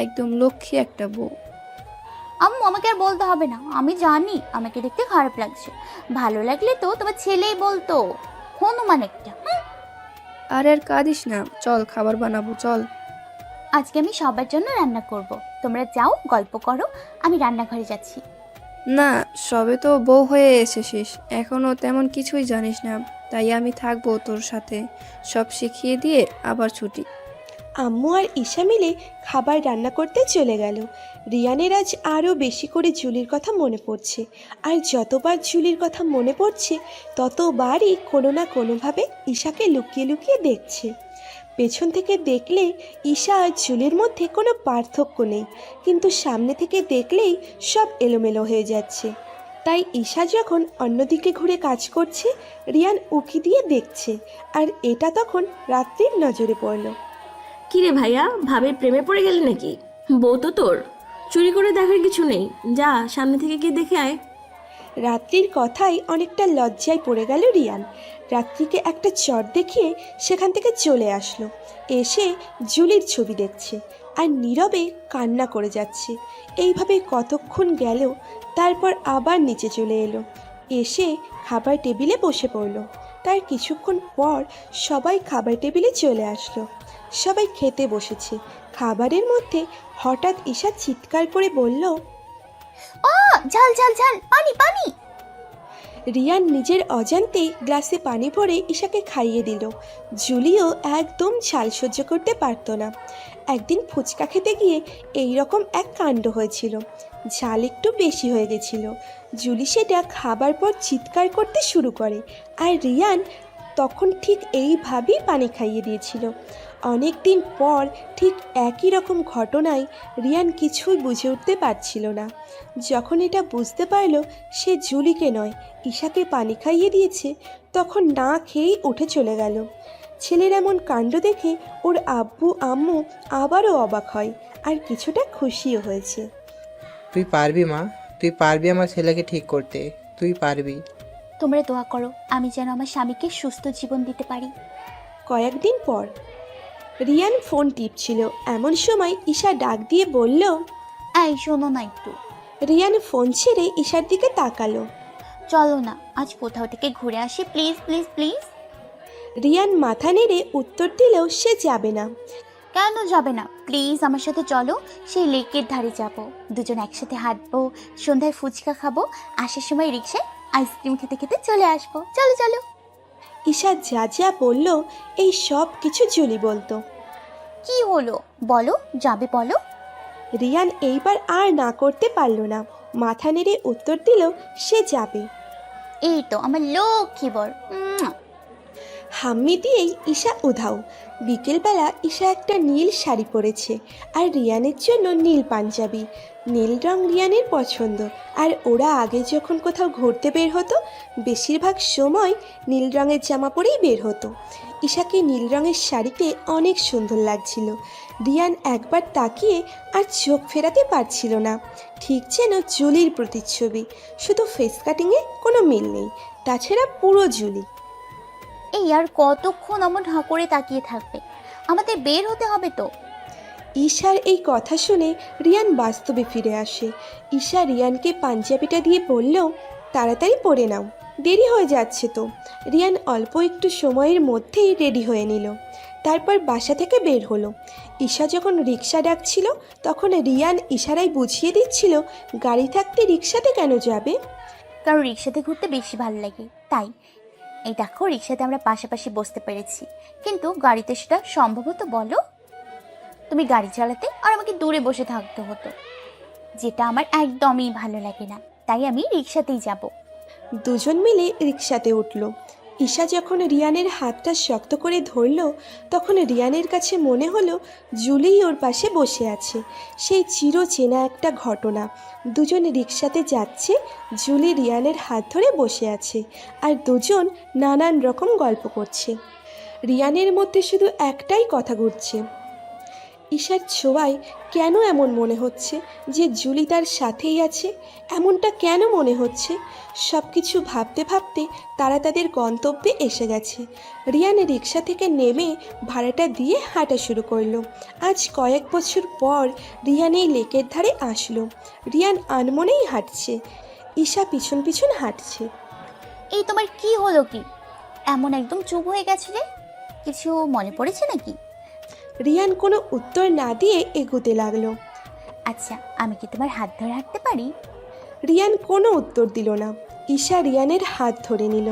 একদম লক্ষ্মী একটা বউ। আম্মু আমাকে আর বলতে হবে না, আমি জানি আমাকে দেখতে খারাপ লাগছে। ভালো লাগলে তো তোমার ছেলেই বলতো, হনুমান একটা। আর কাঁদিস না, চল খাবার বানাবো, চল। আজকে আমি সবার জন্য রান্না করব, তোমরা যাও গল্প করো, আমি রান্নাঘরে যাচ্ছি। না, সবে তো বউ হয়ে এসেছিস, এখনো তেমন কিছুই জানিস না, তাই আমি থাকবো তোর সাথে, সব শিখিয়ে দিয়ে আবার ছুটি। আম্মু আর ঈশা মিলে খাবার রান্না করতে চলে গেল। রিয়ানের আজ আরও বেশি করে জুলির কথা মনে পড়ছে, আর যতবার জুলির কথা মনে পড়ছে ততবারই কোনো না কোনোভাবে ঈশাকে লুকিয়ে লুকিয়ে দেখছে। পেছন থেকে দেখলে ঈশা আর জুলির মধ্যে কোনো পার্থক্য নেই, কিন্তু সামনে থেকে দেখলেই সব এলোমেলো হয়ে যাচ্ছে। তাই ঈশা যখন অন্যদিকে ঘুরে কাজ করছে, রিয়ান উকি দিয়ে দেখছে, আর এটা তখন রাত্রির নজরে পড়ল। কিরে ভাইয়া, ভাবের প্রেমে পড়ে গেলি নাকি? বউ তো তোর, চুরি করে দেখার কিছু নেই, যা সামনে থেকে গিয়ে দেখে আয়। রাত্রির কথাই অনেকটা লজ্জায় পড়ে গেল রিয়ান। রাত্রিকে একটা চট দেখিয়ে সেখান থেকে চলে আসলো। এসে জুলির ছবি দেখছে আর নীরবে কান্না করে যাচ্ছে। এইভাবে কতক্ষণ গেল, তারপর আবার নিচে চলে এলো। এসে খাবার টেবিলে বসে পড়ল। তার কিছুক্ষণ পর সবাই খাবার টেবিলে চলে আসলো। সবাই খেতে বসেছে। খাবারের মধ্যে হঠাৎ ঈশা চিৎকার করে বলল, ঝাল ঝাল ঝাল, পানি পানি। রিয়ান নিজের অজান্তেই গ্লাসে পানি ভরে ঈশাকে খাইয়ে দিল। জুলিও একদম ঝাল সহ্য করতে পারত না। একদিন ফুচকা খেতে গিয়ে এই রকম এক কাণ্ড হয়েছিল, ঝাল একটু বেশি হয়ে গেছিল। জুলি সেটা খাবার পর চিৎকার করতে শুরু করে, আর রিয়ান তখন ঠিক এইভাবেই পানি খাইয়ে দিয়েছিল। অনেক দিন পর ঠিক একই রকম ঘটনায় রিয়ান কিছুই বুঝে উঠতে পারছিল না। যখন এটা বুঝতে পারল সে জুলিকে নয় ঈশাকে পানি খাইয়ে দিয়েছে, তখন না খেয়েই উঠে চলে গেল। ছেলের এমন কাণ্ড দেখে ওর আব্বু আম্মু আবারও অবাক হয়, আর কিছুটা খুশিও হয়েছে। তুই পারবি মা, তুই পারবি আমার ছেলেকে ঠিক করতে, তুই পারবি। তোমরা দোয়া করো আমি যেন আমার স্বামীকে সুস্থ জীবন দিতে পারি। কয়েকদিন পর রিয়ান ফোন টিপছিল, এমন সময় ঈশা ডাক দিয়ে বলল, এই শোনো না একটু। রিয়ান ফোন ছেড়ে ঈশার দিকে তাকালো। চলো না আজ কোথাও থেকে ঘুরে আসি, প্লিজ প্লিজ প্লিজ। রিয়ান মাথা নেড়ে উত্তর দিলেও সে যাবে না। কেন যাবে না? প্লিজ আমার সাথে চলো, সেই লেকের ধারে যাব, দুজন একসাথে হাঁটবো, সন্ধ্যায় ফুচকা খাবো, আসার সময় রিক্সায় আইসক্রিম খেতে খেতে চলে আসবো, চলো চলো। ঈশা যা যা বলল এই সব কিছু জুলি বলতো। কি হলো বলো, যাবে বলো। রিয়ান এইবার আর না করতে পারল না, মাথা নেড়ে উত্তর দিল সে যাবে। এই তো আমার লক্ষ্মী বর। হাম্মি দিয়েই ঈশা উধাও। বিকেলবেলা ঈশা একটা নীল শাড়ি পরেছে আর রিয়ানের জন্য নীল পাঞ্জাবি। নীল রং রিয়ানের পছন্দ, আর ওরা আগে যখন কোথাও ঘুরতে বের হতো বেশিরভাগ সময় নীল রঙের জামা পরেই বের হতো। ঈশাকে নীল রঙের শাড়িতে অনেক সুন্দর লাগছিল। রিয়ান একবার তাকিয়ে আর চোখ ফেরাতে পারছিল না। ঠিক যেন জুলির প্রতিচ্ছবি, শুধু ফেস কাটিংয়ে কোনো মিল নেই, তাছাড়া পুরো জুলি। এই আর কতক্ষণ অমন হাঁ করে তাকিয়ে থাকবে? আমাদের বের হতে হবে তো। ঈশার এই কথা শুনে রিয়ান বাস্তবে ফিরে আসে। ঈশা রিয়ানকে পাঞ্জাবিটা দিয়ে বলল, তাড়াতাড়ি পরে নাও, দেরি হয়ে যাচ্ছে তো। রিয়ান অল্প একটু সময়ের মধ্যেই রেডি হয়ে নিল। তারপর বাসা থেকে বের হলো। ঈশা যখন রিক্সা ডাকছিল তখন রিয়ান ইশারায় বুঝিয়ে দিচ্ছিল গাড়ি থাকতে রিক্সাতে কেন যাবে। কারণ রিক্সাতে ঘুরতে বেশি ভালো লাগে, তাই। এই দেখো, রিক্সাতে আমরা পাশাপাশি বসতে পেরেছি, কিন্তু গাড়িতে সেটা সম্ভব হতো বলো? তুমি গাড়ি চালাতে আর আমাকে দূরে বসে থাকতে হতো, যেটা আমার একদমই ভালো লাগে না। তাই আমি রিক্সাতেই যাব। দুজন মিলে রিক্সাতে উঠল। ঈশা যখন রিয়ানের হাতটা শক্ত করে ধরল তখন রিয়ানের কাছে মনে হলো জুলিই ওর পাশে বসে আছে। সেই চিরচেনা একটা ঘটনা। দুজন রিক্সাতে যাচ্ছে, জুলি রিয়ানের হাত ধরে বসে আছে, আর দুজন নানান রকম গল্প করছে। রিয়ানের মধ্যে শুধু একটাই কথা ঘুরছে, ঈশার ছোঁয়ায় কেন এমন মনে হচ্ছে যে জুলি তার সাথেই আছে? এমনটা কেন মনে হচ্ছে? সব কিছু ভাবতে ভাবতে তারা তাদের গন্তব্যে এসে গেছে। রিয়ান রিক্সা থেকে নেমে ভাড়াটা দিয়ে হাঁটা শুরু করলো। আজ কয়েক বছর পর রিয়ান এই লেকের ধারে আসলো। রিয়ান আনমনেই হাঁটছে, ঈশা পিছন পিছন হাঁটছে। এই তোমার কি হলো? কি এমন একদম চুপ হয়ে গেছে রে? কিছু মনে পড়েছে নাকি? রিয়ান কোনো উত্তর না দিয়ে এগোতে লাগলো। আচ্ছা, আমি কি তোমার হাত ধরে হাঁটতে পারি? রিয়ান কোনো উত্তর দিল না। ঈশা রিয়ানের হাত ধরে নিল।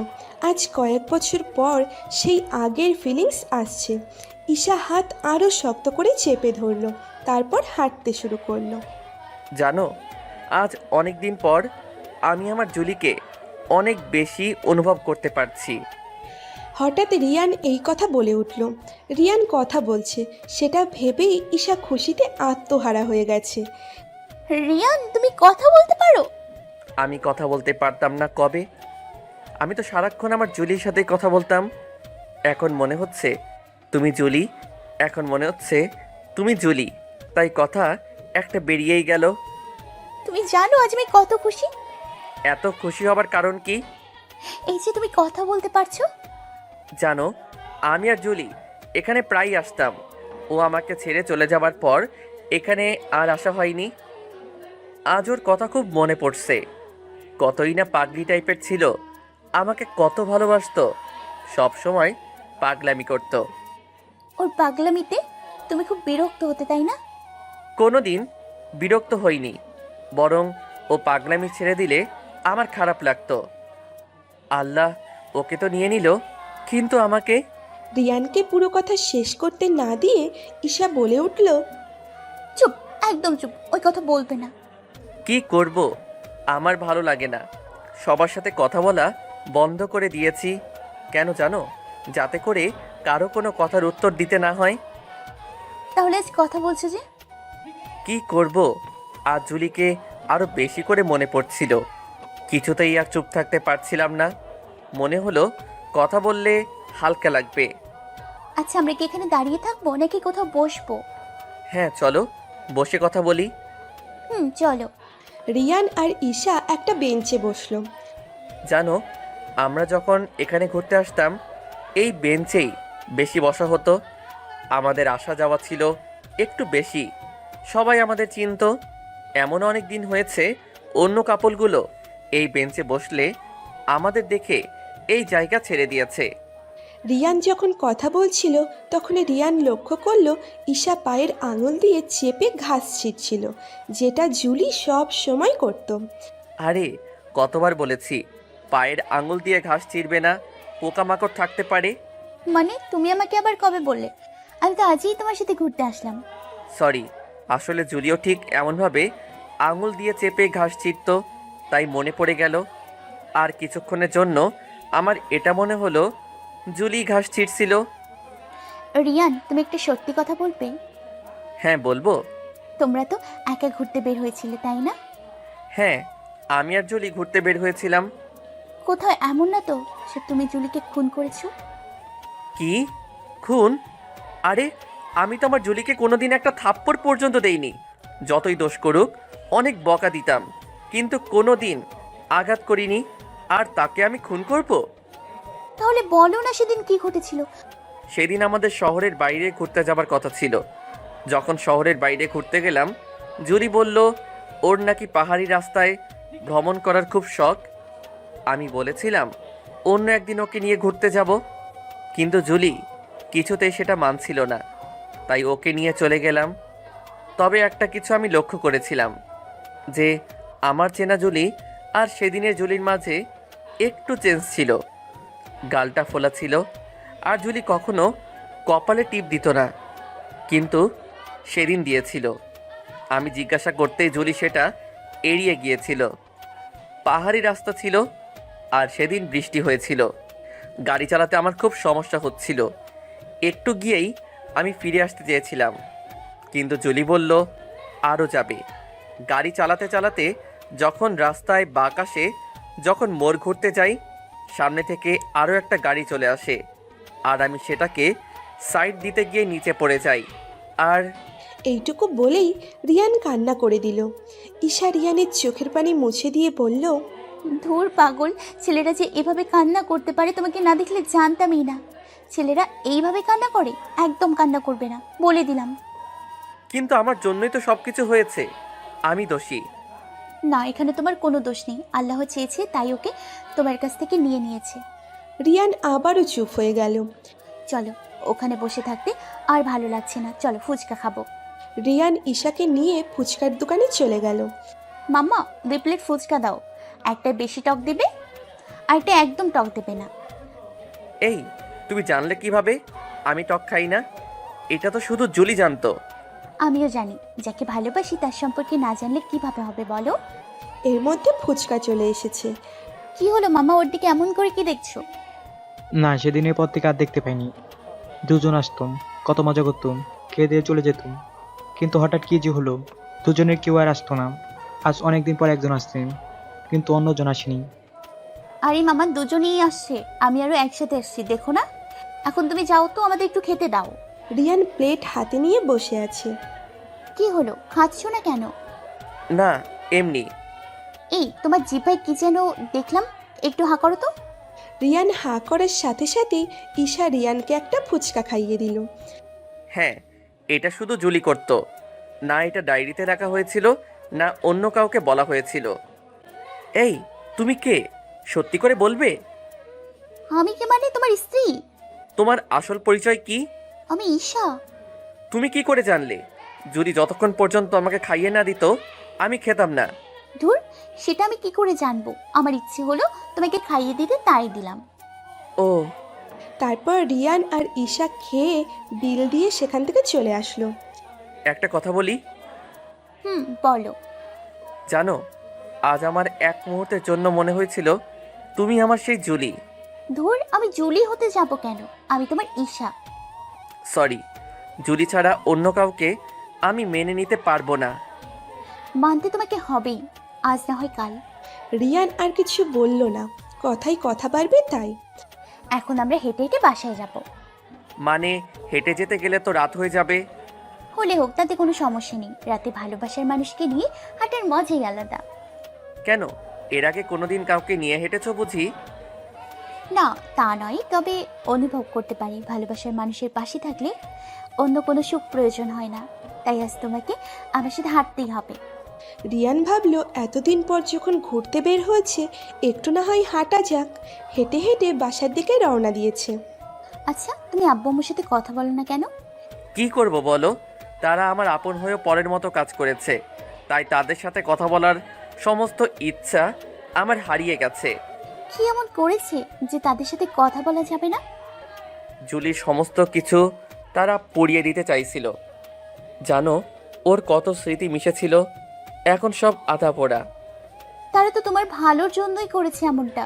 আজ কয়েক বছর পর সেই আগের ফিলিংস আসছে। ঈশা হাত আরও শক্ত করে চেপে ধরল, তারপর হাঁটতে শুরু করলো। জানো, আজ অনেক দিন পর আমি আমার জুলিকে অনেক বেশি অনুভব করতে পারছি। হঠাৎ রিয়ান এই কথা বলে উঠল। রিয়ান কথা বলছে সেটা ভেবেই ঈশা খুশিতে আত্মহারা হয়ে গেছে। রিয়ান, তুমি কথা বলতে পারো? আমি কথা বলতে পারতাম না কবে? আমি তো সারাক্ষণ আমার জুলির সাথে কথা বলতাম। এখন মনে হচ্ছে তুমি জুলি, এখন মনে হচ্ছে তুমি জুলি, তাই কথা একটা বেরিয়েই গেল। তুমি জানো আজ আমি কত খুশি? এত খুশি হবার কারণ কি? এই যে তুমি কথা বলতে পারছো। জানো, আমি আর জুলি এখানে প্রায়ই আসতাম। ও আমাকে ছেড়ে চলে যাবার পর এখানে আর আসা হয়নি। আজ ওর কথা খুব মনে পড়ছে। কতই না পাগলি টাইপের ছিল, আমাকে কত ভালোবাসতো, সব সময় পাগলামি করতো। ওর পাগলামিতে তুমি খুব বিরক্ত হতে, তাই না? কোনো দিন বিরক্ত হইনি, বরং ও পাগলামি ছেড়ে দিলে আমার খারাপ লাগতো। আল্লাহ ওকে তো নিয়ে নিল, কিন্তু আমাকে। রিয়ানকে পুরো কথা শেষ করতে না দিয়ে ঈশা বলে উঠল, চুপ, একদম চুপ, ওই কথা বলবে না। কি করব, আমার ভালো লাগে না। সবার সাথে কথা বলা বন্ধ করে দিয়েছি। কেন জানো? যাতে করে কারো কোনো কথার উত্তর দিতে না হয়। তাহলে আজ কথা বলছো যে? কি করব, আজ জুলিকে আরো বেশি করে মনে পড়ছিল। কিছুতেই আর চুপ থাকতে পারছিলাম না। মনে হলো কথা বললে হালকা লাগবে। আচ্ছা, আমরা কি এখানে দাঁড়িয়ে থাকবো নাকি কোথাও বসবো? হ্যাঁ চলো, বসে কথা বলি। চলো। রিয়ান আর ঈশা একটা বেঞ্চে বসলো। জানো, আমরা যখন এখানে ঘুরতে আসতাম এই বেঞ্চেই বেশি বসা হতো। আমাদের আসা যাওয়া ছিল একটু বেশি, সবাই আমাদের চিনতো। এমন অনেক দিন হয়েছে অন্য কাপলগুলো এই বেঞ্চে বসলে আমাদের দেখে এই জায়গা ছেড়ে দিয়েছে। রিয়ান যখন কথা বলছিল তখন রিয়ান লক্ষ্য করলো ঈশা পায়ের আঙুল দিয়ে চেপে ঘাস ছিঁড়ছিল, যেটা জুলি সব সময় করত। আরে কতবার বলেছি পায়ের আঙুল দিয়ে ঘাস ছিঁড়বে না, পোকামাকড় থাকতে পারে। মানে তুমি আমাকে আবার কবে বললে? আমি তো আজই তোমার সাথে ঘুরতে আসলাম। সরি, আসলে জুলিও ঠিক এমনভাবে আঙুল দিয়ে চেপে ঘাস ছিঁড়ত, তাই মনে পড়ে গেল। আর কিছুক্ষণের জন্য আমার এটা মনে হলো জুলি ঘাস ছিঁড়ছিল। রিয়ান, তুমি একটা সত্যি কথা বলবে? হ্যাঁ বলবো। তোমরা তো একা ঘুরতে বের হয়েছিলে, তাই না? হ্যাঁ, আমি আর জুলি ঘুরতে বের হয়েছিলাম। কোথাও এমন না তো সে তুমি জুলিকে খুন করেছো? কি খুন? আরে আমি তো আমার জুলিকে কোনোদিন একটা থাপ্পড় পর্যন্ত দেইনি। যতই দোষ করুক অনেক বকা দিতাম, কিন্তু কোনো দিন আঘাত করিনি। আর তাকে আমি খুন করব? তাহলে বলো না সেদিন কি ঘটেছিল। সেদিন আমাদের শহরের বাইরে ঘুরতে যাবার কথা ছিল। যখন শহরের বাইরে ঘুরতে গেলাম, জুলি বলল ওর নাকি পাহাড়ি রাস্তায় ভ্রমণ করার খুব শখ। আমি বলেছিলাম অন্য একদিন ওকে নিয়ে ঘুরতে যাব, কিন্তু জুলি কিছুতেই সেটা মানছিল না। তাই ওকে নিয়ে চলে গেলাম। তবে একটা কিছু আমি লক্ষ্য করেছিলাম যে আমার চেনা জুলি আর সেদিনের জুলির মাঝে একটু চেঞ্জ ছিল। গালটা ফোলা ছিল, আর জুলি কখনো কপালে টিপ দিত না, কিন্তু সেদিন দিয়েছিল। আমি জিজ্ঞাসা করতেই জুলি সেটা এড়িয়ে গিয়েছিল। পাহাড়ি রাস্তা ছিল, আর সেদিন বৃষ্টি হয়েছিল। গাড়ি চালাতে আমার খুব সমস্যা হচ্ছিল। একটু গিয়েই আমি ফিরে আসতে চেয়েছিলাম, কিন্তু জুলি বলল আরও যাবে। গাড়ি চালাতে চালাতে যখন রাস্তায় বাঁক আসে, যখন মোড় ঘুরতে যাই, সামনে থেকে আরও একটা গাড়ি চলে আসে, আর আমি সেটাকে সাইড দিতে গিয়ে নিচে পড়ে যাই। আর এইটুকু বলেই রিয়ান কান্না করে দিল। ঈশা রিয়ানের চোখের পানি মুছে দিয়ে বলল, ধুর পাগল, ছেলেরা যে এভাবে কান্না করতে পারে তোমাকে না দেখলে জানতামই না। ছেলেরা এইভাবে কান্না করে? একদম কান্না করবে না, বলে দিলাম। কিন্তু আমার জন্যই তো সব কিছু হয়েছে, আমি দোষী। না, এখানে তোমার কোনো দোষ নেই। আল্লাহ চেয়েছে তাই ওকে তোমার কাছ থেকে নিয়ে নিয়েছে। রিয়ান আবারও চুপ হয়ে গেল। চলো, ওখানে বসে থাকতে আর ভালো লাগছে না, চলো ফুচকা খাবো। রিয়ান ঈশাকে নিয়ে ফুচকার দোকানে চলে গেল। মাম্মা 2 প্লেট ফুচকা দাও, একটা বেশি টক দেবে আর একটা একদম টক দেবে না। এই তুমি জানলে কিভাবে আমি টক খাই না? এটা তো শুধু জুলি জানতো। আমিও জানি, যাকে ভালোবাসি তার সম্পর্কে না জানলে কিভাবে হবে বলো। এর মধ্যে ফুচকা চলে এসেছে। কি হলো মামা, ওর দিকে এমন করে কি দেখছো? না, সেদিনের পর থেকে আর দেখতে পাইনি। দুজন আসতাম, কত মজা করতাম, খেয়ে দিয়ে চলে যেতাম। কিন্তু হঠাৎ কি যে হলো, দুজনের কেউ আর আসতো না। আজ অনেকদিন পর একজন আসতেন, কিন্তু অন্যজন আসেনি। আরে মামা, দুজনেই আসছে, আমি আরো একসাথে আসছি, দেখো না। এখন তুমি যাও তো, আমাদের একটু খেতে দাও। রিয়ান প্লেট হাতে নিয়ে বসে আছে। কি হলো, খাচ্ছ না কেন? না, এমনি। এই তোমার জিভায় কি যেন দেখলাম, একটু হা করো তো। রিয়ান হাঁ করার সাথে সাথেই ঈশা রিয়ানকে একটা ফুচকা খাইয়ে দিল। হ্যাঁ, এটা শুধু জুলি করতো না। এটা ডায়েরিতে রাখা হয়েছিল, না অন্য কাউকে বলা হয়েছিল। এই তুমি কে, সত্যি করে বলবে? আমি কে মানে? তোমার স্ত্রী। তোমার আসল পরিচয় কি? আমি ঈশা। তুমি কি করে জানলে? জুলি যতক্ষণ পর্যন্ত আমাকে খাইয়ে না দিত আমি খেতাম না। ধুর, সেটা আমি কি করে জানবো? আমার ইচ্ছে হলো তোমাকে খাইয়ে দিতে, তাই দিলাম। ও, তারপর রিয়ান আর ঈশা খেয়ে বিল দিয়ে সেখান থেকে চলে আসলো। একটা কথা বলি? বলো। জানো, আজ আমার এক মুহূর্তের জন্য মনে হয়েছিল তুমি আমার সেই জুলি। ধুর, আমি জুলি হতে যাব কেন? আমি তোমার ঈশা। সরি, জুলি ছাড়া অন্য কাউকে আমি মেনে নিতে পারবো না। মানতে তোমাকে হবেই, আজ না হয় কাল। রিয়ান আর কিছু বলল না, কথাই কথা বাড়বে তাই। এখন আমরা হেঁটে হেঁটে বাসায় যাব। মানে হেঁটে যেতে গেলে তো রাত হয়ে যাবে। হলে হোক, তাতে কোনো সমস্যা নেই। রাতে ভালোবাসার মানুষকে নিয়ে হাঁটার মজাই আলাদা। কেন, এর আগে কোনোদিন কাউকে নিয়ে হেঁটেছো বুঝি? না, তা নয়, তবে অনুভব করতে পারি ভালোবাসার মানুষের পাশে থাকলে অন্য কোনো সুখ প্রয়োজন হয় না। তাই আজ তোমাকে আমার সাথে হাঁটতেই হবে। রিয়ান ভাবল এতদিন পর যখন ঘুরতে বের হয়েছে, একটু না হয় হাঁটা যাক। হেঁটে হেঁটে বাসার দিকে রওনা দিয়েছে। আচ্ছা, তুমি আব্বু আম্মুর সাথে কথা বলো না কেন? কি করব বলো, তারা আমার আপন হয়েও পরের মতো কাজ করেছে, তাই তাদের সাথে কথা বলার সমস্ত ইচ্ছা আমার হারিয়ে গেছে। কি এমন করেছে যে তাদের সাথে কথা বলা যাবে না? জুলির সমস্ত কিছু তারা পুড়িয়ে দিতে চাইছিল। জানো, ওর কত স্মৃতি মিশেছিল, এখন সব আধা পোড়া। তারা তো তোমার ভালোর জন্যই করেছে এমনটা।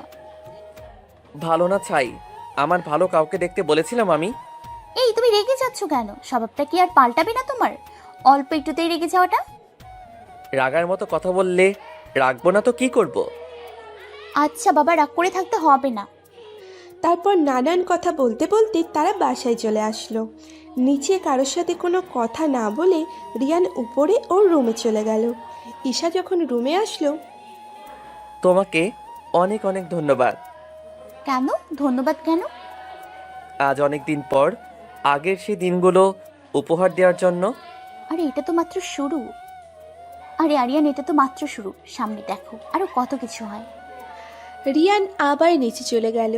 ভালো না ছাই, আমার ভালো কাউকে দেখতে বলেছিলাম আমি? এই তুমি রেগে যাচ্ছ কেন? স্বভাবটা কি আর পাল্টাবে না তোমার? অল্প একটুতেই রেগে যাওয়াটা। রাগার মতো কথা বললে রাখবো না তো কি করব? আচ্ছা বাবা, রাগ করে থাকতে হবে না। তারপর নানান কথা বলতে বলতে তারা বাসায় চলে আসলো। নিচে কারোর সাথে কোনো কথা না বলে রিয়ান উপরে ওর রুমে চলে গেল। ঈশা যখন রুমে আসলো, তোমাকে অনেক অনেক ধন্যবাদ। কেন ধন্যবাদ কেন? আজ অনেক দিন পর আগের সেই দিনগুলো উপহার দেওয়ার জন্য। আরে এটা তো মাত্র শুরু। আরে আরিয়ান, এটা তো মাত্র শুরু, সামনে দেখো আরো কত কিছু হয়। রিয়ান আবার নিচে চলে গেল।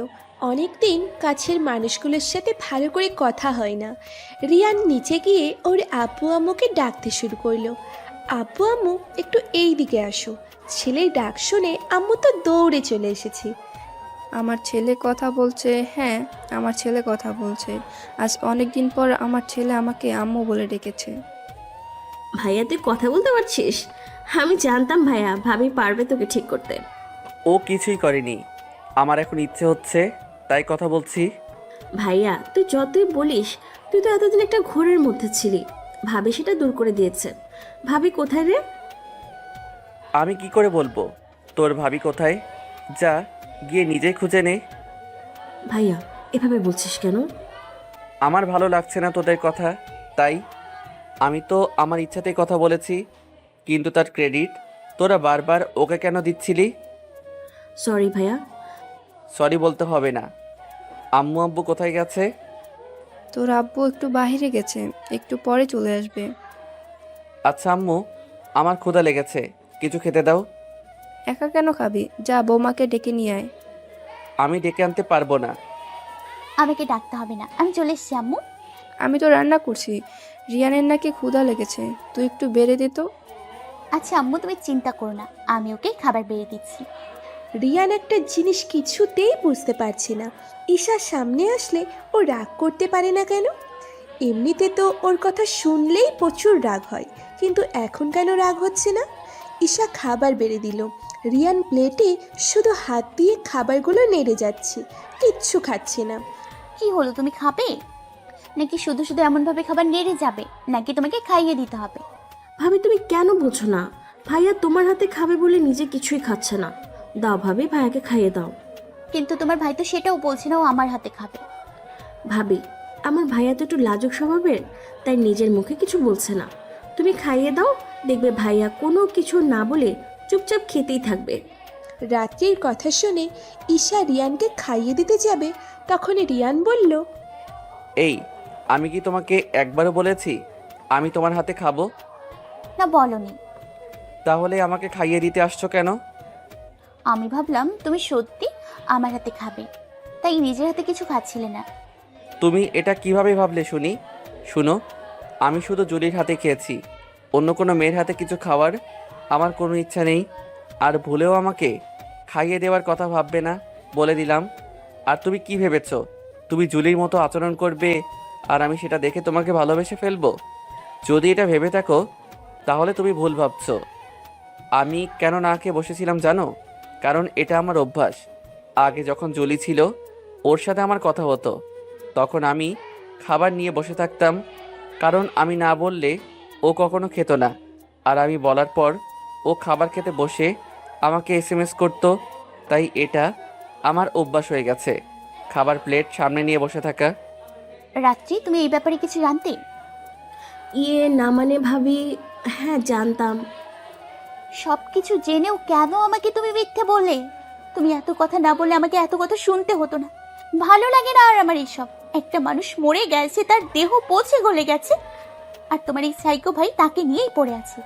অনেক দিন কাছের মানুষগুলোর সাথে ভালো করে কথা হয় না। রিয়ান নিচে গিয়ে ওর আব্বু আম্মুকে ডাকতে শুরু করলো। আব্বু আম্মু, একটু এই দিকে আসো। ছেলের ডাক শুনে আম্মু তো দৌড়ে চলে এসেছে। আমার ছেলে কথা বলছে। হ্যাঁ, আমার ছেলে কথা বলছে। আজ অনেক দিন পর আমার ছেলে আমাকে আম্মু বলে ডেকেছে। ভাইয়া তুই কথা বলতে পারছিস? আমি জানতাম ভাইয়া ভাবি পারবে তোকে ঠিক করতে। ও কিছুই করেনি, আমার এখন ইচ্ছে হচ্ছে তাই কথা বলছি। ভাইয়া তুই যতই বলিস, তুই তো এতদিন একটা ঘোরের মধ্যে ছিলি, ভাবি সেটা দূর করে দিয়েছে। ভাবি কোথায় রে? আমি কি করে বলবো তোর ভাবি কোথায়? যা গিয়ে নিজেই খুঁজে নে। ভাইয়া এভাবে বলছিস কেন? আমার ভালো লাগছে না তোদের কথা, তাই আমি তো আমার ইচ্ছাতেই কথা বলেছি, কিন্তু তার ক্রেডিট তোরা বারবার ওকে কেন দিচ্ছিলি? সরি ভাইয়া। সরি বলতে হবে না। আম্মু আব্বু কোথায় গেছে? তোর আব্বু একটু বাইরে গেছে, একটু পরে চলে আসবে। আচ্ছা আম্মু, আমার ক্ষুধা লেগেছে, কিছু খেতে দাও। একা কেন খাবি? যা বৌমাকে ডেকে নিয়ে আয়। আমি ডেকে আনতে পারবো না। আমাকে ডাকতে হবে না, আমি চলে এসেছি আম্মু। আমি তো রান্না করছি। রিয়ানের নাকি ক্ষুধা লেগেছে, তুই একটু বেড়ে দে তো। আচ্ছা আম্মু, তুমি চিন্তা করো না, আমি ওকে খাবার বেড়ে দিচ্ছি। রিয়ান একটা জিনিস কিছুতেই বুঝতে পারছে না। ঈশা সামনে আসলে ও রাগ করতে পারে না কেন? এমনিতে তো ওর কথা শুনলেই প্রচুর রাগ হয়, কিন্তু এখন কেন রাগ হচ্ছে না? ঈশা খাবার বেড়ে দিল। রিয়ান প্লেটে শুধু হাত দিয়ে খাবারগুলো নেড়ে যাচ্ছে, কিচ্ছু খাচ্ছে না। কি হলো, তুমি খাবে নাকি শুধু শুধু এমনভাবে খাবার নেড়ে যাবে, নাকি তোমাকে খাইয়ে দিতে হবে? ভাবি তুমি কেন বোঝো না? ভাইয়া তোমার হাতে খাবে বলে নিজে কিছুই খাচ্ছে না। দাও ভাবি, ভাইয়াকে খাইয়ে দাও। কিন্তু তোমার ভাই তো সেটাও বলছে না ও আমার হাতে খাবে। ভাবি আমার ভাইয়া তো একটু লাজুক স্বভাবের, তাই নিজের মুখে কিছু বলছে না। তুমি খাইয়ে দাও, দেখবে ভাইয়া কোনো কিছু না বলে চুপচাপ খেতেই থাকবে। রাত্রির কথা শুনে ঈশা রিয়ানকে খাইয়ে দিতে যাবে, তখন রিয়ান বলল, এই, আমি কি তোমাকে একবারও বলেছি আমি তোমার হাতে খাবো? না বলনি। তাহলে আমাকে খাইয়ে দিতে আসছো কেন? আমি ভাবলাম তুমি সত্যি আমার হাতে খাবে, তাই নিজের হাতে কিছু খাচ্ছিলে না। তুমি এটা কিভাবে ভাবলে শুনি? শুনো, আমি শুধু জুলির হাতে খেয়েছি, অন্য কোনো মেয়ের হাতে কিছু খাওয়ার আমার কোনো ইচ্ছা নেই। আর ভুলেও আমাকে খাইয়ে দেওয়ার কথা ভাববে না, বলে দিলাম। আর তুমি কি ভেবেছো তুমি জুলির মতো আচরণ করবে আর আমি সেটা দেখে তোমাকে ভালোবেসে ফেলবো? যদি এটা ভেবে থাকো তাহলে তুমি ভুল ভাবছো। আমি কেন না খেয়ে বসেছিলাম জানো? কারণ এটা আমার অভ্যাস। আগে যখন জুলি ছিল ওর সাথে আমার কথা হতো, তখন আমি খাবার নিয়ে বসে থাকতাম, কারণ আমি না বললে ও কখনো খেত না। আর আমি বলার পর ও খাবার খেতে বসে আমাকে SMS করতো। তাই এটা আমার অভ্যাস হয়ে গেছে, খাবার প্লেট সামনে নিয়ে বসে থাকা। রাত্রি, তুমি এই ব্যাপারে কিছু জানতে? না মানে ভাবি, হ্যাঁ জানতাম। সব কিছু জেনেও কেন আমাকে তুমি মিথ্যে বললে? তুমি এত কথা না বললে আমাকে এত কথা শুনতে হতো না। ভালো লাগে না আর আমার এইসব। একটা মানুষ মরে গেছে, তার দেহ পচে গলে গেছে, আর তোমার এই সাইকো ভাই তাকে নিয়েই পড়ে আছে।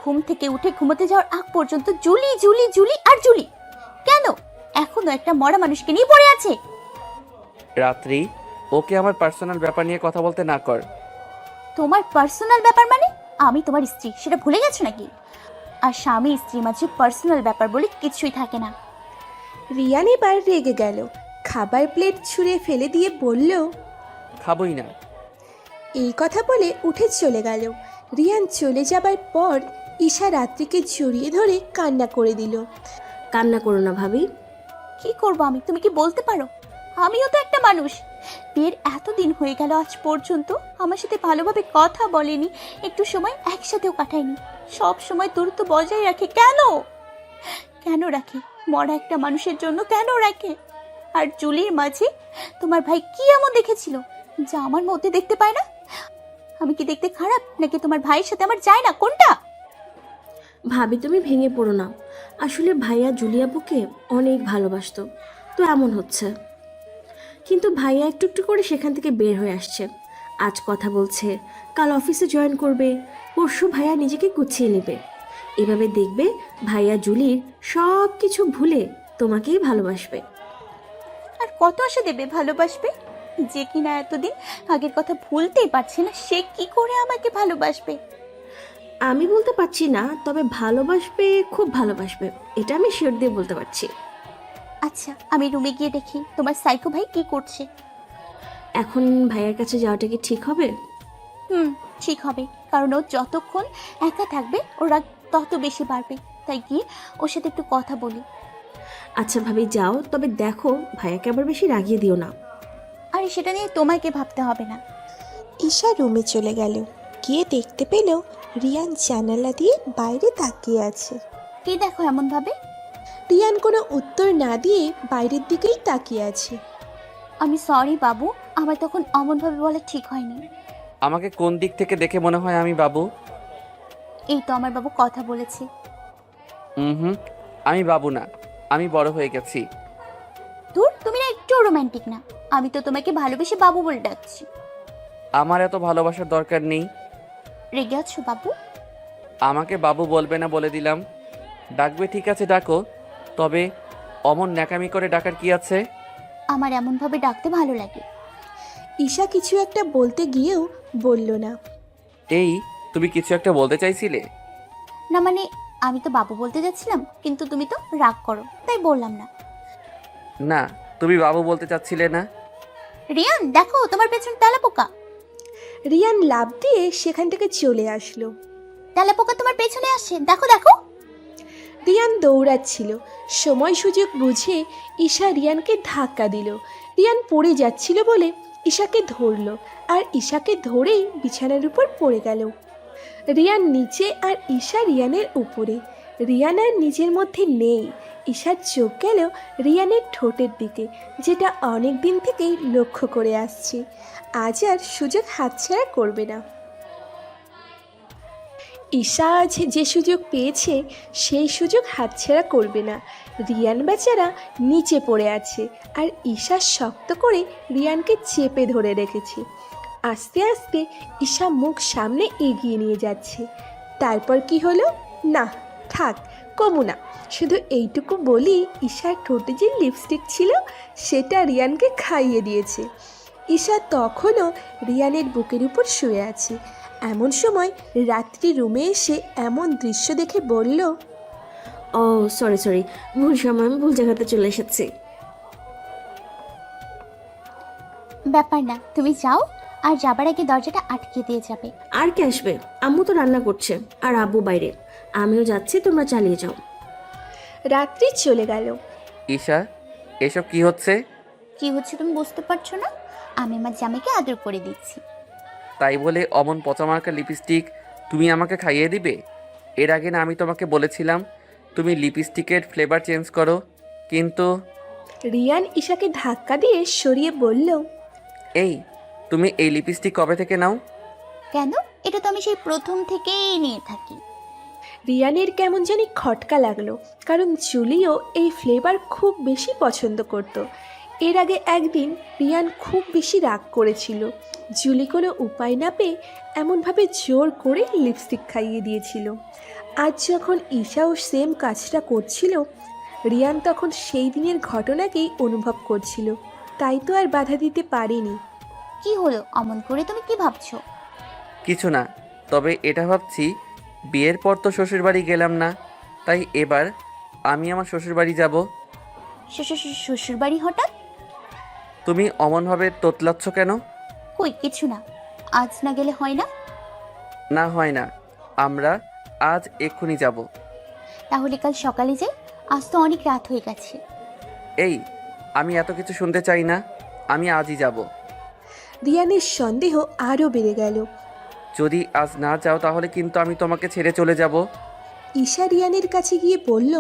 ঘুম থেকে উঠে ঘুমোতে যাওয়ার আগ পর্যন্ত জুলি জুলি জুলি আর জুলি। কেন এখনো একটা মরা মানুষকে নিয়ে পড়ে আছে? রাত্রি, ওকে আমার পার্সোনাল ব্যাপার নিয়ে কথা বলতে না কর। তোমার পার্সোনাল ব্যাপার মানে? আমি তোমার স্ত্রী, সেটা ভুলে গেছো নাকি? আর স্বামী স্ত্রী মাঝে পার্সোনাল ব্যাপার বলে কিছুই থাকে না। রিয়ান এবার রেগে গেল, খাবার প্লেট ছুঁড়ে ফেলে দিয়ে বলল, খাবই না। এই কথা বলে উঠে চলে গেল। রিয়ান চলে যাবার পর ঈশা রাত্রিকে জড়িয়ে ধরে কান্না করে দিল। কান্না করো না ভাবি। কি করবো আমি, তুমি কি বলতে পারো? আমিও তো একটা মানুষ। বিয়ের এতদিন হয়ে গেল, আজ পর্যন্ত আমার সাথে ভালোভাবে কথা বলেনি, একটু সময় একসাথেও কাটায়নি। সব সময় দূরত্ব বজায় রাখে। কেন কেন রাখে? মরা একটা মানুষের জন্য কেন রাখে? আর জুলির মাঝে তোমার ভাই কি এমন দেখেছিল যা আমার মধ্যে দেখতে পায় না? আমি কি দেখতে খারাপ, নাকি তোমার ভাইয়ের সাথে আমার যায় না, কোনটা? ভাবি তুমি ভেঙে পড়ো না, আসলে ভাইয়া জুলিয়াপুকে অনেক ভালোবাসতো, তো এমন হচ্ছে। কিন্তু ভাইয়া একটু একটু করে সেখান থেকে বের হয়ে আসছে। আজ কথা বলছে, কাল অফিসে জয়েন করবে, পরশু ভাইয়া নিজেকে গুছিয়ে নেবে। এভাবে দেখবে ভাইয়া জুলির সব কিছু ভুলে তোমাকেই ভালোবাসবে। আর কত আশা দেবে ভালোবাসবে? যে কিনা এতদিন আগের কথা ভুলতেই পারছে না, সে কি করে আমাকে ভালোবাসবে? আমি বলতে পারছি না, তবে ভালোবাসবে, খুব ভালোবাসবে, এটা আমি শিওর দিয়ে বলতে পারছি। আচ্ছা, আমি রুমে গিয়ে দেখি তোমার সাইকো ভাই কি করছে। এখন ভাইয়ার কাছে যাওয়াটা কি ঠিক হবে? ঠিক হবে, কারণ ও যতক্ষণ একা থাকবে ওরা তত বেশি বাড়বে। তাই গিয়ে ওর সাথে একটু কথা বলি। আচ্ছা ভাবি যাও, তবে দেখো ভাইয়াকে আবার বেশি রাগিয়ে দিও না। আরে সেটা নিয়ে তোমাকে ভাবতে হবে না। ঈশা রুমে চলে গেল। গিয়ে দেখতে পেল রিয়ান জানালা দিয়ে বাইরে তাকিয়ে আছে। কি দেখো এমন ভাবে? রিয়ান কোনো উত্তর না দিয়ে বাইরের দিকেই তাকিয়ে আছে। আমি সরি বাবু, আমার তখন অমন ভাবে বলা ঠিক হয়নি। আমাকে কোন দিক থেকে দেখে মনে হয় আমি বাবু? এই তো আমার বাবু কথা বলেছে। হুম, আমি বাবু না, আমি বড় হয়ে গেছি। দূর, তুমি না একটু রোমান্টিক না। আমি তো তোমাকে ভালোবেসে বাবু বলে ডাকছি। আমার এত ভালোবাসার দরকার নেই। রেগে আছো বাবু? আমাকে বাবু বলবে না বলে দিলাম। ডাকবে ঠিক আছে ডাকো, তবে অমন ন্যাকামি করে ডাকার কি আছে? আমার এমন ভাবে ডাকতে ভালো লাগে। ঈশা কিছু একটা বলতে গিয়েও বলল না। এই, তুমি কিছু একটা বলতে চাইছিলে? না মানে, আমি তো বাবু বলতে যাচ্ছিলাম, কিন্তু তুমি তো রাগ করো, তাই বললাম না। না, তুমি বাবু বলতে চাচ্ছিলে না। রিয়ান দেখো, তোমার পেছনে তেলাপোকা। রিয়ান লাফ দিয়ে সেখান থেকে চলে আসলো। তেলাপোকা তোমার পেছনে আসছে, দেখো দেখো। রিয়ান দৌড়াচ্ছিল। সময় সুযোগ বুঝে ঈশা রিয়ানকে ধাক্কা দিল। রিয়ান পড়ে যাচ্ছিল বলে ঈশাকে ধরলো, আর ঈশাকে ধরেই বিছানার উপর পড়ে গেল। রিয়ান নিচে আর ঈশা রিয়ানের উপরে। রিয়ান আর নিজের মধ্যে নেই। ঈশার চোখ গেল রিয়ানের ঠোঁটের দিকে, যেটা অনেক দিন থেকেই লক্ষ্য করে আসছে। আজ আর সুযোগ হাতছাড়া করবে না। ঈশা আজ যে সুযোগ পেয়েছে সেই সুযোগ হাতছাড়া করবে না। রিয়ান বেচারা নিচে পড়ে আছে, আর ঈশা শক্ত করে রিয়ানকে চেপে ধরে রেখেছে। আস্তে আস্তে ঈশা মুখ সামনে এগিয়ে নিয়ে যাচ্ছে। তারপর কি হলো? না থাক, কমু না, শুধু এইটুকু বলি, ঈশার ঠোঁটে যে লিপস্টিক ছিল সেটা রিয়ানকে খাইয়ে দিয়েছে। ঈশা তখনও রিয়ানের বুকের উপর শুয়ে আছে। এমন সময় রাত্রি রুমে এসে এমন দৃশ্য দেখে বলল, ও সরি, ভুল সময়, আমি ভুল জায়গাতে চলে এসেছি। ব্যাপার না, তুমি যাও, আর যাবার আগে দরজাটা আটকে দিয়ে যাবে। আর কে আসবে? আম্মু তো রান্না করছে, আর আব্বু বাইরে। আমিও যাচ্ছি, তোমরা চালিয়ে যাও। রাত্রি চলে গেল। ঈশা, এসব কি হচ্ছে? কি হচ্ছে তুমি বুঝতে পারছো না? আমি আমার জামাইকে আদর করে দিচ্ছি। তাই বলে অমন পচামার্কা লিপস্টিক তুমি আমাকে খাইয়ে দিবে? এর আগে না আমি তোমাকে বলেছিলাম তুমি লিপস্টিকের ফ্লেভার চেঞ্জ করো? কিন্তু রিয়ান ঈশাকে ধাক্কা দিয়ে সরিয়ে বলল, এই, তুমি এই লিপস্টিক কবে থেকে নাও? কেন? এটা তো আমি সেই প্রথম থেকেই নিয়ে থাকি। রিয়ানের কেমন জানি খটকা লাগলো, কারণ জুলিও এই ফ্লেভার খুব বেশি পছন্দ করত। এর আগে একদিন রিয়ান খুব বেশি রাগ করেছিল। জুলি কোনো উপায় না পেয়ে এমনভাবে জোর করে লিপস্টিক খাইয়ে দিয়েছিল। আজ যখন ঈশাও সেম কাজটা করছিল, রিয়ান তখন সেই দিনের ঘটনাকেই অনুভব করছিল, তাই তো আর বাধা দিতে পারেনি। কি হলো অমন করে, তুমি কি ভাবছো? কিছু না, তবে এটা ভাবছি বিয়ের পর তো শ্বশুরবাড়ি গেলাম না, তাই এবার আমি আমার শ্বশুরবাড়ি যাব। শ্বশুর বাড়ি হঠাৎ? তুমি অমনভাবে তোতলাচ্ছ কেন? কই কিছু না, আজ না গেলে হয় না? না হয় না, আমরা আজ এক্ষুনি যাব। তাহলে কাল সকালে যাই, আজ তো অনেক রাত হয়ে গেছে। এই, আমি এত কিছু শুনতে চাই না, আমি আজই যাব। রিয়ানের সন্দেহ আরও বেড়ে গেল। যদি আজ না যাও তাহলে কিন্তু আমি তোমাকে ছেড়ে চলে যাব। ঈশা রিয়ানের কাছে গিয়ে বলল,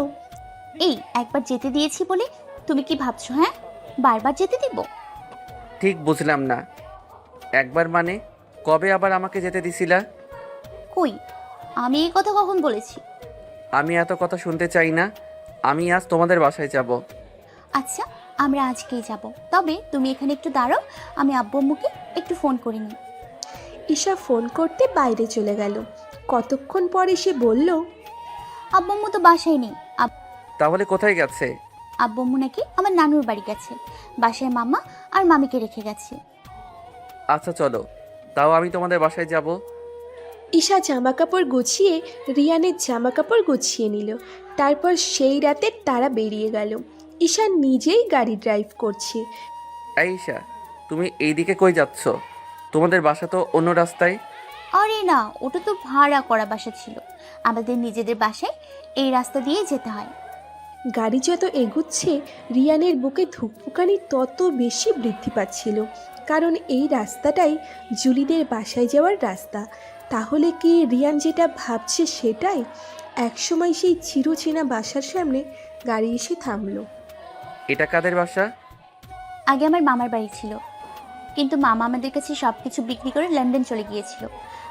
এই একবার যেতে দিয়েছি বলে তুমি কি ভাবছো? হ্যাঁ, বারবার যেতে দিব? ঠিক বুঝলাম না। একবার মানে কবে আবার আমাকে যেতে দিছিলা? কই, আমি এই কথা কখন বলেছি? আমি এত কথা শুনতে চাই না। আমি আজ তোমাদের বাসায় যাব। আচ্ছা, আমরা আজকেই যাব। তবে তুমি এখানে একটু দাঁড়াও, আমি আব্বু আম্মুকে একটু ফোন করে নিই। ঈশা ফোন করতে বাইরে চলে গেল। কতক্ষণ পরে সে বলল, আব্বু আম্মু তো বাসায় নেই। তাহলে কোথায় গেছে? আব্বু আম্মু নাকি আমার নানুর বাড়ি গেছে, বাসায় মামা আর মামিকে রেখে গেছে। আচ্ছা চলো, তাও আমি তোমাদের বাসায় যাব। ঈশা জামা কাপড় গুছিয়ে রিয়ানের জামা কাপড় গুছিয়ে নিল। তারপর সেই রাতে তারা বেরিয়ে গেল। ঈশা নিজেই গাড়ি ড্রাইভ করছে। আয়েশা, তুমি এইদিকে কই যাচ্ছ? তোমাদের বাসা তো অন্য রাস্তায়। আরে না, ওটা তো ভাড়া করা বাসা ছিল। আমাদের নিজেদের বাসায় এই রাস্তা দিয়ে যেতে হয়। গাড়ি যত এগুচ্ছে রিয়ানের বুকে ধুকপুকানি তত বেশি বৃদ্ধি পাচ্ছিল, কারণ এই রাস্তাটাই জুলিদের বাসায় যাওয়ার রাস্তা। তাহলে কি রিয়ান যেটা ভাবছে সেটাই? একসময় সেই চিরচেনা বাসার সামনে গাড়ি এসে থামলো। এটা কাদের বাসা? আগে আমার মামার বাড়ি ছিল, কিন্তু মামা আমাদের কাছে সব কিছু বিক্রি করে লন্ডন চলে গিয়েছিল।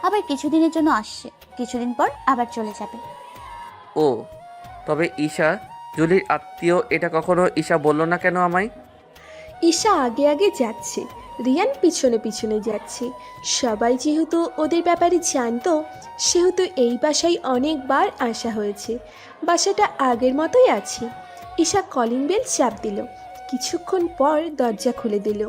আবার কিছুদিনের জন্য আসছে, কিছুদিন পর আবার চলে যাবে। ও, তবে ঈশা জুলির আত্মীয়, এটা কখনো ঈশা বলল না কেন আমায়? ঈশা আগে আগে যাচ্ছে, রিয়ান পিছনে পিছনে যাচ্ছে। সবাই যেহেতু ওদের ব্যাপারে জানতো, সেহেতু এই বাসায় অনেকবার আসা হয়েছে। বাসাটা আগের মতোই আছে। ঈশা কলিং বেল চাপ দিল। কিছুক্ষণ পর দরজা খুলে দিল।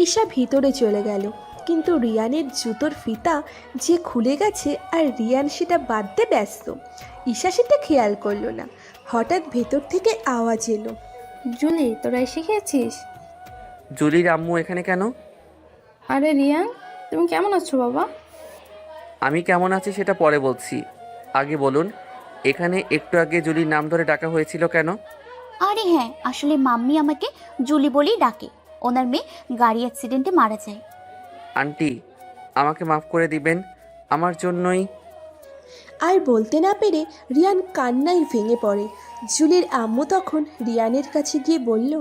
ঈশা ভিতরে চলে গেল, কিন্তু রিয়ানের জুতোর ফিতা যে খুলে গেছে আর রিয়ান সেটা বাঁধতে ব্যস্ত। ঈশা সেটা খেয়াল করলো না। হঠাৎ ভেতর থেকে আওয়াজ এলো, জুলি, তোরা এসে গেছিস? জুলির আম্মু এখানে কেন? আরে রিয়ান, তুমি কেমন আছো বাবা? আমি কেমন আছি সেটা পরে বলছি। আগে বলুন, এখানে একটু আগে জুলির নাম ধরে ডাকা হয়েছিল কেন? আরে হ্যাঁ, আসলে মাম্মি আমাকে জুলি বলেই ডাকে। ওনার মেয়ে গাড়ি অ্যাক্সিডেন্টে মারা যায়। আন্টি, আমাকে মাফ করে দিবেন, আমার জন্যই। আর বলতে না পেরে রিয়ান কান্নায় ভেঙে পড়ে। জুলির আম্মু তখন রিয়ানের কাছে গিয়ে বলল,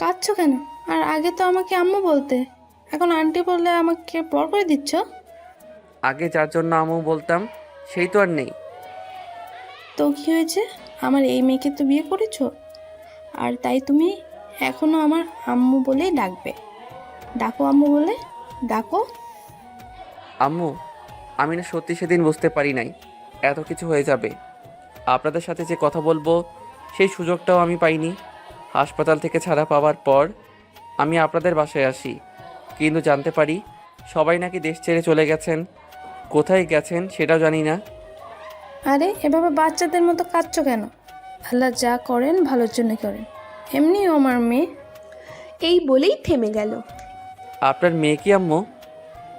কাঁদছো কেন? আর আগে তো আমাকে আম্মু বলতে, এখন আন্টি বললে আমাকে পর করে দিচ্ছ। আগে যার জন্য আম্মু বলতাম সেই তো আর নেই। তো কি হয়েছে? আমার এই মেয়েকে তো বিয়ে করেছো, আর তাই তুমি এখনো আমার আম্মু বলেই ডাকবে। ডাকো আম্মু বলে, ডাকো। আম্মু, আমি না সত্যি সেদিন বুঝতে পারি নাই এত কিছু হয়ে যাবে। আপনাদের সাথে যে কথা বলবো সেই সুযোগটাও আমি পাইনি। হাসপাতাল থেকে ছাড়া পাওয়ার পর আমি আপনাদের বাসায় আসি, কিন্তু জানতে পারি সবাই নাকি দেশ ছেড়ে চলে গেছেন। কোথায় গেছেন সেটাও জানি না। আরে এভাবে বাচ্চাদের মতো কাঁদছো কেন? আল্লাহ যা করেন ভালোর জন্য করেন, এমনিও আমার মেয়ে। এই বলেই থেমে গেল। আপনার মেয়ে কি আম্মু?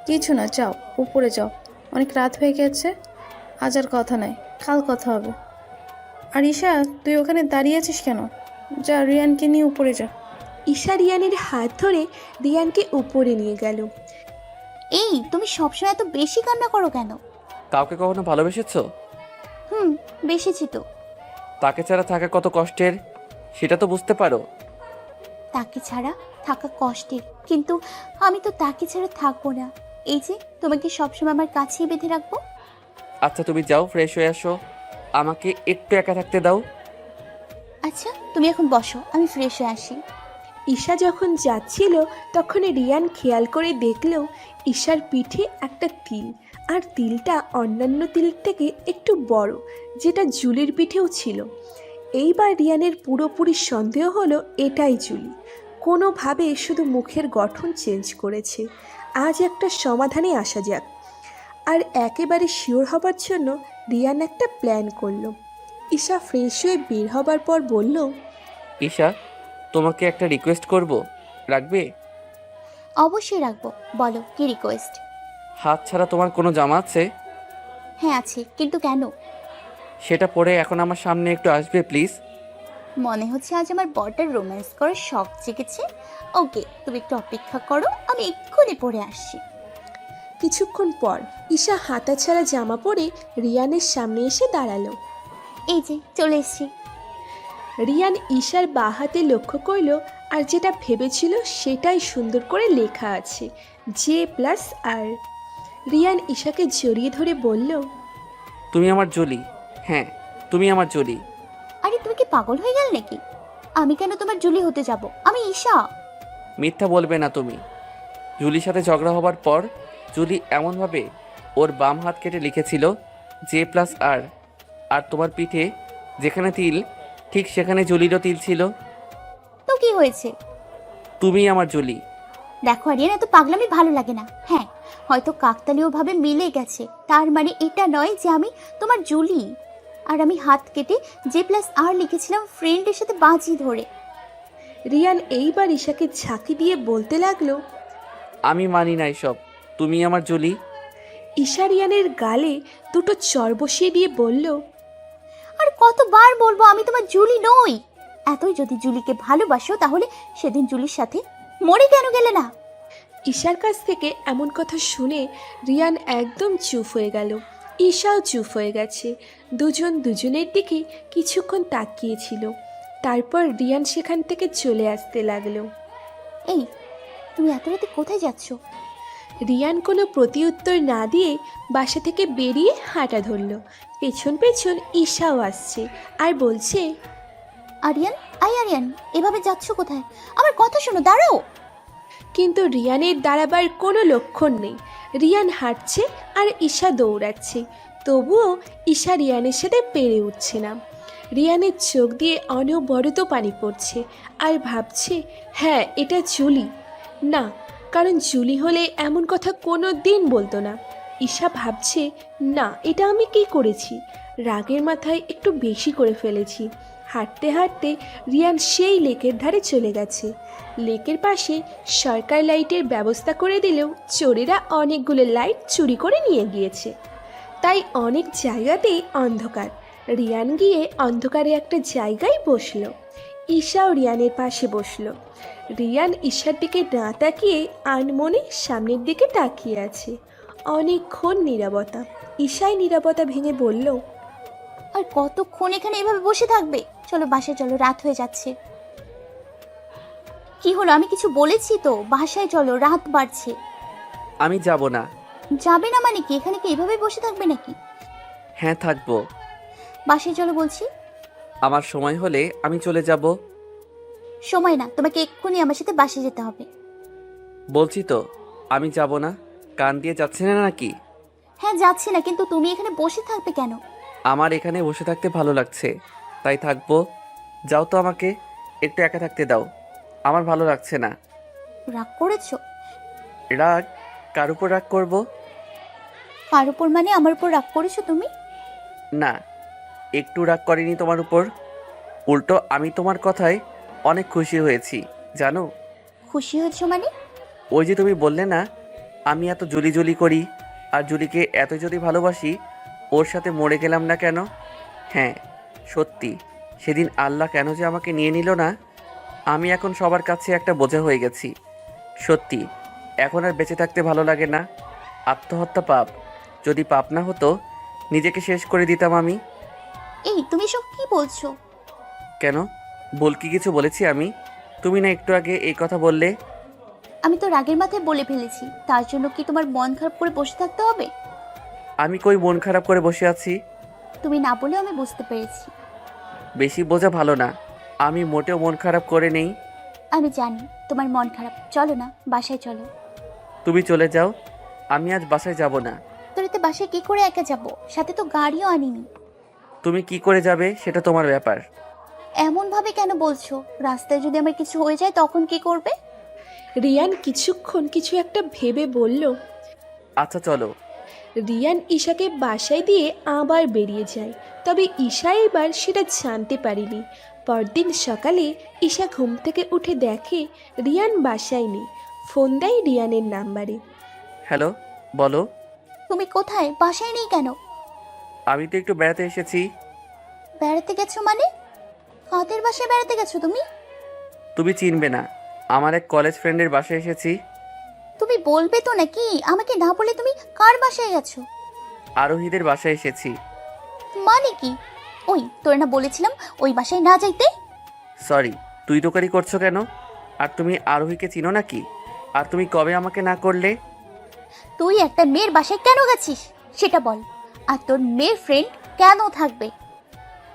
কিছু না, যাও উপরে যাও, অনেক রাত হয়ে গেছে। আজ আর কথা নাই, কাল কথা হবে। আর ঈশা, তুই ওখানে দাঁড়িয়ে আছিস কেন? যা রিয়ানকে নিয়ে উপরে যা। ঈশা রিয়ানের হাত ধরে রিয়ানকে উপরে নিয়ে গেল। এই, তুমি সবসময় এত বেশি কান্না করো কেন? কাউকে কখনো ভালোবেসেছো? বেশিছি তো। তাকে ছাড়া থাকা কত কষ্টের সেটা তো বুঝতে পারো। তাকে ছাড়া থাকা কষ্টের, কিন্তু আমি তো তাকে ছাড়া থাকবো না। এই যে তোমাকে সবসময় আমার কাছেই বেঁধে রাখবো। আচ্ছা তুমি যাও, ফ্রেশ হয়ে আসো, আমাকে একটু একা থাকতে দাও। আচ্ছা, তুমি এখন বসো, আমি ফ্রেশ হয়ে আসি। ঈশা যখন যাচ্ছিল তখন রিয়ান খেয়াল করে দেখল ঈশার পিঠে একটা তিল, আর তিলটা অন্যান্য তিলের থেকে একটু বড়, যেটা জুলির পিঠেও ছিল। এইবার রিয়ানের পুরোপুরি সন্দেহ হলো এটাই জুলি। কোনোভাবে শুধু মুখের গঠন চেঞ্জ করেছে। আজ একটা সমাধানে আসা যাক। আর একেবারে শিওর হবার জন্য রিয়ান একটা প্ল্যান করলো। ঈশা ফ্রেশ হয়ে বের হবার পর বলল, ঈশা, তোমাকে একটা রিকোয়েস্ট করব, রাখবে? অবশ্যই রাখবো, বলো কি রিকোয়েস্ট? হাত ছাড়া তোমার কোনো জামা আছে? হ্যাঁ আছে, কিন্তু কেন? সেটা পরে এখন আমার সামনে একটু আসবে প্লিজ। মনে হচ্ছে আজ আমার বরটার রোম্যান্স করার শখ জেগেছে। ওকে, তুমি একটু অপেক্ষা করো, আমি এক্ষুনি পরে আসছি। কিছুক্ষণ পর ঈশা হাতা ছাড়া জামা পরে রিয়ানের সামনে এসে দাঁড়ালো। এই যে চলে এসছি। রিয়ান ঈশার বাঁ হাতে লক্ষ্য করল, আর যেটা ভেবেছিল সেটাই সুন্দর করে লেখা আছে J+R। রিয়ান ঈশাকে জড়িয়ে ধরে বলল, তুমি আমার জলি। হ্যাঁ, তুমি আমার জলি। আরে তুমি কি পাগল হয়ে গেল নাকি? আমি কেন তোমার জুলি হতে যাব? আমি ঈশা। মিথ্যা বলবে না তুমি। জুলির সাথে ঝগড়া হবার পর জুলি এমনভাবে ওর বাম হাত কেটে লিখেছিল J+R, আর তোমার পিঠে যেখানে তিল ঠিক সেখানে জুলিরও তিল ছিল। তো কি হয়েছে? তুমি আমার জুলি। দেখো আরিয়ান, এত পাগলামি ভালো লাগে না। হ্যাঁ, হয়তো কাকতালীয়ভাবে মিলে গেছে, তার মানে এটা নয় যে আমি তোমার জুলি। আর আমি হাত কেটে J+R লিখেছিলাম ফ্রেন্ডের সাথে বাজি ধরে। রিয়ান এইবার ঈশাকে ঝাঁকি দিয়ে বলতে লাগলো, আমি মানি না এসব। তুমি আমার জুলি। ঈশা রিয়ানের গালে দুটো চর বসিয়ে দিয়ে বলল, আর কতবার বলবো আমি তোমার জুলি নই? এতই যদি জুলিকে ভালোবাসো তাহলে সেদিন জুলির সাথে মরে কেন গেলে না? ঈশার কাছ থেকে এমন কথা শুনে রিয়ান একদম চুপ হয়ে গেল। ঈশাও চুপ হয়ে গেছে। দুজন দুজনের দিকে কিছুক্ষণ তাকিয়েছিল। তারপর রিয়ান সেখান থেকে চলে আসতে লাগলো। এই, তুমি এত রাতে কোথায় যাচ্ছ? রিয়ান কোনো প্রতিউত্তর না দিয়ে বাসা থেকে বেরিয়ে হাঁটা ধরল। পেছন পেছন ঈশাও আসছে আর বলছে, আরিয়ান, আরিয়ান, এভাবে যাচ্ছ কোথায়? আমার কথা শোনো, দাঁড়াও। কিন্তু রিয়ানের দাঁড়াবার কোনো লক্ষণ নেই। রিয়ান হাঁটছে আর ঈশা দৌড়াচ্ছে, তবুও ঈশা রিয়ানের সাথে পেরে উঠছে না। রিয়ানের চোখ দিয়ে অনবরত পানি পড়ছে আর ভাবছে, হ্যাঁ এটা জুলি। না, কারণ জুলি হলে এমন কথা কোনো দিন বলতো না। ঈশা ভাবছে, না এটা আমি কি করেছি, রাগের মাথায় একটু বেশি করে ফেলেছি। হাঁটতে হাঁটতে রিয়ান সেই লেকের ধারে চলে গেছে। লেকের পাশে সরকার লাইটের ব্যবস্থা করে দিলেও চোরেরা অনেকগুলো লাইট চুরি করে নিয়ে গিয়েছে, তাই অনেক জায়গাতেই অন্ধকার। রিয়ান গিয়ে অন্ধকারে একটা জায়গায় বসলো। ঈশাও রিয়ানের পাশে বসলো। রিয়ান ঈশার দিকে না তাকিয়ে আনমনে সামনের দিকে তাকিয়ে আছে। অনেকক্ষণ নীরবতা। ঈশাই নীরবতা ভেঙে বলল, আর কতক্ষণ এখানে এভাবে বসে থাকবে? চলো বাসায় চলো, রাত হয়ে যাচ্ছে। কি হলো? আমি কিছু বলেছি তো? বাসায় চলো, রাত বাড়ছে। আমি যাব না। যাবে না মানে কি? এখানে কি এভাবে বসে থাকবে নাকি? হ্যাঁ থাকবো। বাসায় চলো বলছি। আমার সময় হলে আমি চলে যাব। সময় না, তোমাকে এক্ষুনি আমার সাথে বাসায় যেতে হবে। বলছি তো আমি যাব না। কান দিয়ে যাচ্ছে না নাকি? হ্যাঁ যাচ্ছি না, কিন্তু তুমি এখানে বসে থাকবে কেন? আমার এখানে বসে থাকতে ভালো লাগছে, তাই থাকবো। যাও তো, আমাকে একটু একা থাকতে দাও। আমার ভালো লাগছে না। রাগ করেছো? রাগ? কার উপর রাগ করব? কার উপর মানে? আমার উপর রাগ করেছো তুমি? না, একটু রাগ করিনি তোমার উপর। উল্টো আমি তোমার কথায় অনেক খুশি হয়েছি জানো। খুশি হয়েছো মানে? ওই যে তুমি বললে না আমি এত জুলি জুলি করি, আর জুলিকে এত যদি ভালোবাসি, ওর সাথে মরে গেলাম না কেন? হ্যাঁ সত্যি, সেদিন আল্লাহ কেন যে আমাকে নিয়ে নিল না। আমি এখন সবার কাছে একটা বোঝা হয়ে গেছি। সত্যি এখন আর বেঁচে থাকতে ভালো লাগে না। আত্মহত্যা পাপ, যদি পাপ না হতো নিজেকে শেষ করে দিতাম আমি। এই তুমি সব কি বলছো? কেন? বল কি কিছু বলেছি আমি? তুমি না একটু আগে এই কথা বললে। আমি তো রাগের মাথায় বলে ফেলেছি, তার জন্য কি তোমার মন খারাপ করে বসে থাকতে হবে? আমি কই মন খারাপ করে বসে আছি? তুমি না বলেও আমি বুঝতে পেরেছি। বেশি বোঝা ভালো না। আমি মোটেও মন খারাপ করে নেই। আমি জানি তোমার মন খারাপ। চলো না, বাসায় চলো। তুমি চলে যাও, আমি আজ বাসায় যাব না। তোর এতে বাসায় কি করে একা যাব? সাথে তো গাড়িও আনিনি। তুমি কি করে যাবে সেটা তোমার ব্যাপার। এমন ভাবে কেন বলছো? রাস্তায় যদি আমার কিছু হয়ে যায় তখন কি করবে? রিয়ান কিছুক্ষণ কিছু একটা ভেবে বলল, আচ্ছা চলো। রিয়ান ঈশাকে বাসায় দিয়ে আবার বেরিয়ে যায়। তবে ঈশা এবার সেটা জানতে পারেনি। পরদিন সকালে ঈশা ঘুম থেকে উঠে দেখে রিয়ান বাসায় নেই। ফোন দেয় রিয়ানের নাম্বারে। হ্যালো, বলো। তুমি কোথায়? বাসায় নেই কেন? আমি তো একটু বেড়াতে এসেছি। বেড়াতে গেছো মানে? কাদের বাসায় বেড়াতে গেছো তুমি? তুমি চিনবে না, আমার এক কলেজ ফ্রেন্ডের বাসায় এসেছি। তুমি বলবে তো নাকি? আমাকে না বলে তুমি কার বাসায় গেছো? আরোহীদের বাসায় এসেছি। মানে কি? ওই তোর না বলেছিলাম ওই বাসায় না যাইতে? সরি, তুই তোকারি করছো কেন? আর তুমি আরোহীকে চিনো নাকি? আর তুমি কবে আমাকে না করলে? তুই একটা মেয়ের বাসায় কেন গেছিস সেটা বল। আর তোর মেয়ের ফ্রেন্ড কেন থাকবে?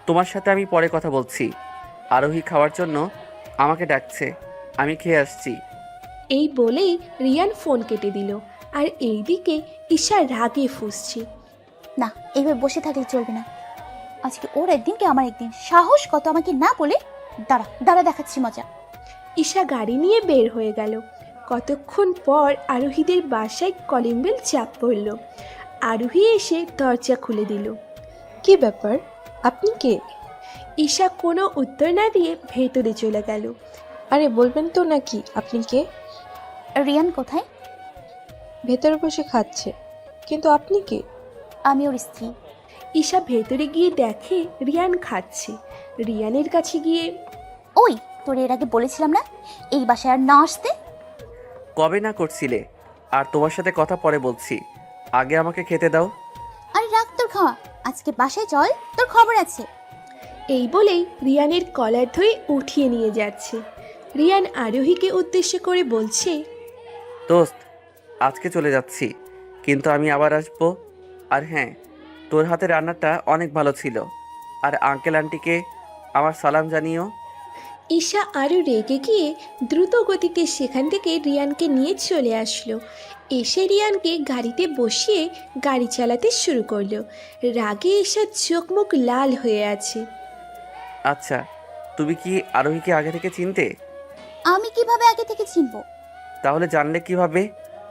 তোমার সাথে আমি পরে কথা বলছি। আরোহী খাওয়ার জন্য আমাকে ডাকছে, আমি খেয়ে আসছি। এই বলেই রিয়ান ফোন কেটে দিল। আর এইদিকে ঈশা রাগে ফুঁসছে। না, এইভাবে বসে থাকলে চলবে না। আজকে ওর একদিন কি আমার একদিন, সাহস কত আমাকে না বলে। দাঁড়া দাঁড়া, দেখাচ্ছি মজা। ঈশা গাড়ি নিয়ে বের হয়ে গেল। কতক্ষণ পর আরোহীদের বাসায় কলিং বেল চাপ পড়ল। আরোহী এসে দরজা খুলে দিল। কি ব্যাপার, আপনি কে? ঈশা কোনো উত্তর না দিয়ে ভেতরে চলে গেল। আরে বলবেন তো নাকি আপনি কে? রিয়ান কোথায়? ভেতরে বসে খাচ্ছে, কিন্তু আপনি কে? আমি ওর স্ত্রী। ঈশা ভেতরে গিয়ে দেখে রিয়ান খাচ্ছে। রিয়ানের কাছে গিয়ে, ওই, তোর এর আগে বলেছিলাম না এই বাসায় আর না আসতে? কবে না করছিলে? আর তোমার সাথে কথা পরে বলছি, আগে আমাকে খেতে দাও। আরে রাখ তোর খাওয়া, আজকে বাসায় চল, তোর খবর আছে। এই বলেই রিয়ানের কলার ধরে উঠিয়ে নিয়ে যাচ্ছে। রিয়ান আরোহীকে উদ্দেশ্য করে বলছে, দোস্ত, আজকে চলে যাচ্ছি, কিন্তু আমি আবার আসবো। আর হ্যাঁ, তোর হাতে রান্নাটা অনেক ভালো ছিল। আর আঙ্কেল আন্টিকে আমার সালাম জানিও। ঈশা আরও রেগে গিয়ে দ্রুত গতিতে সেখান থেকে রিয়ানকে নিয়ে চলে আসলো। এসে রিয়ানকে গাড়িতে বসিয়ে গাড়ি চালাতে শুরু করলো। রাগে ঈশার চোখ মুখ লাল হয়ে আছে। আচ্ছা, তুমি কি আরোহীকে আগে থেকে চিনতে? আমি কিভাবে আগে থেকে চিনবো? তাহলে জানলে কিভাবে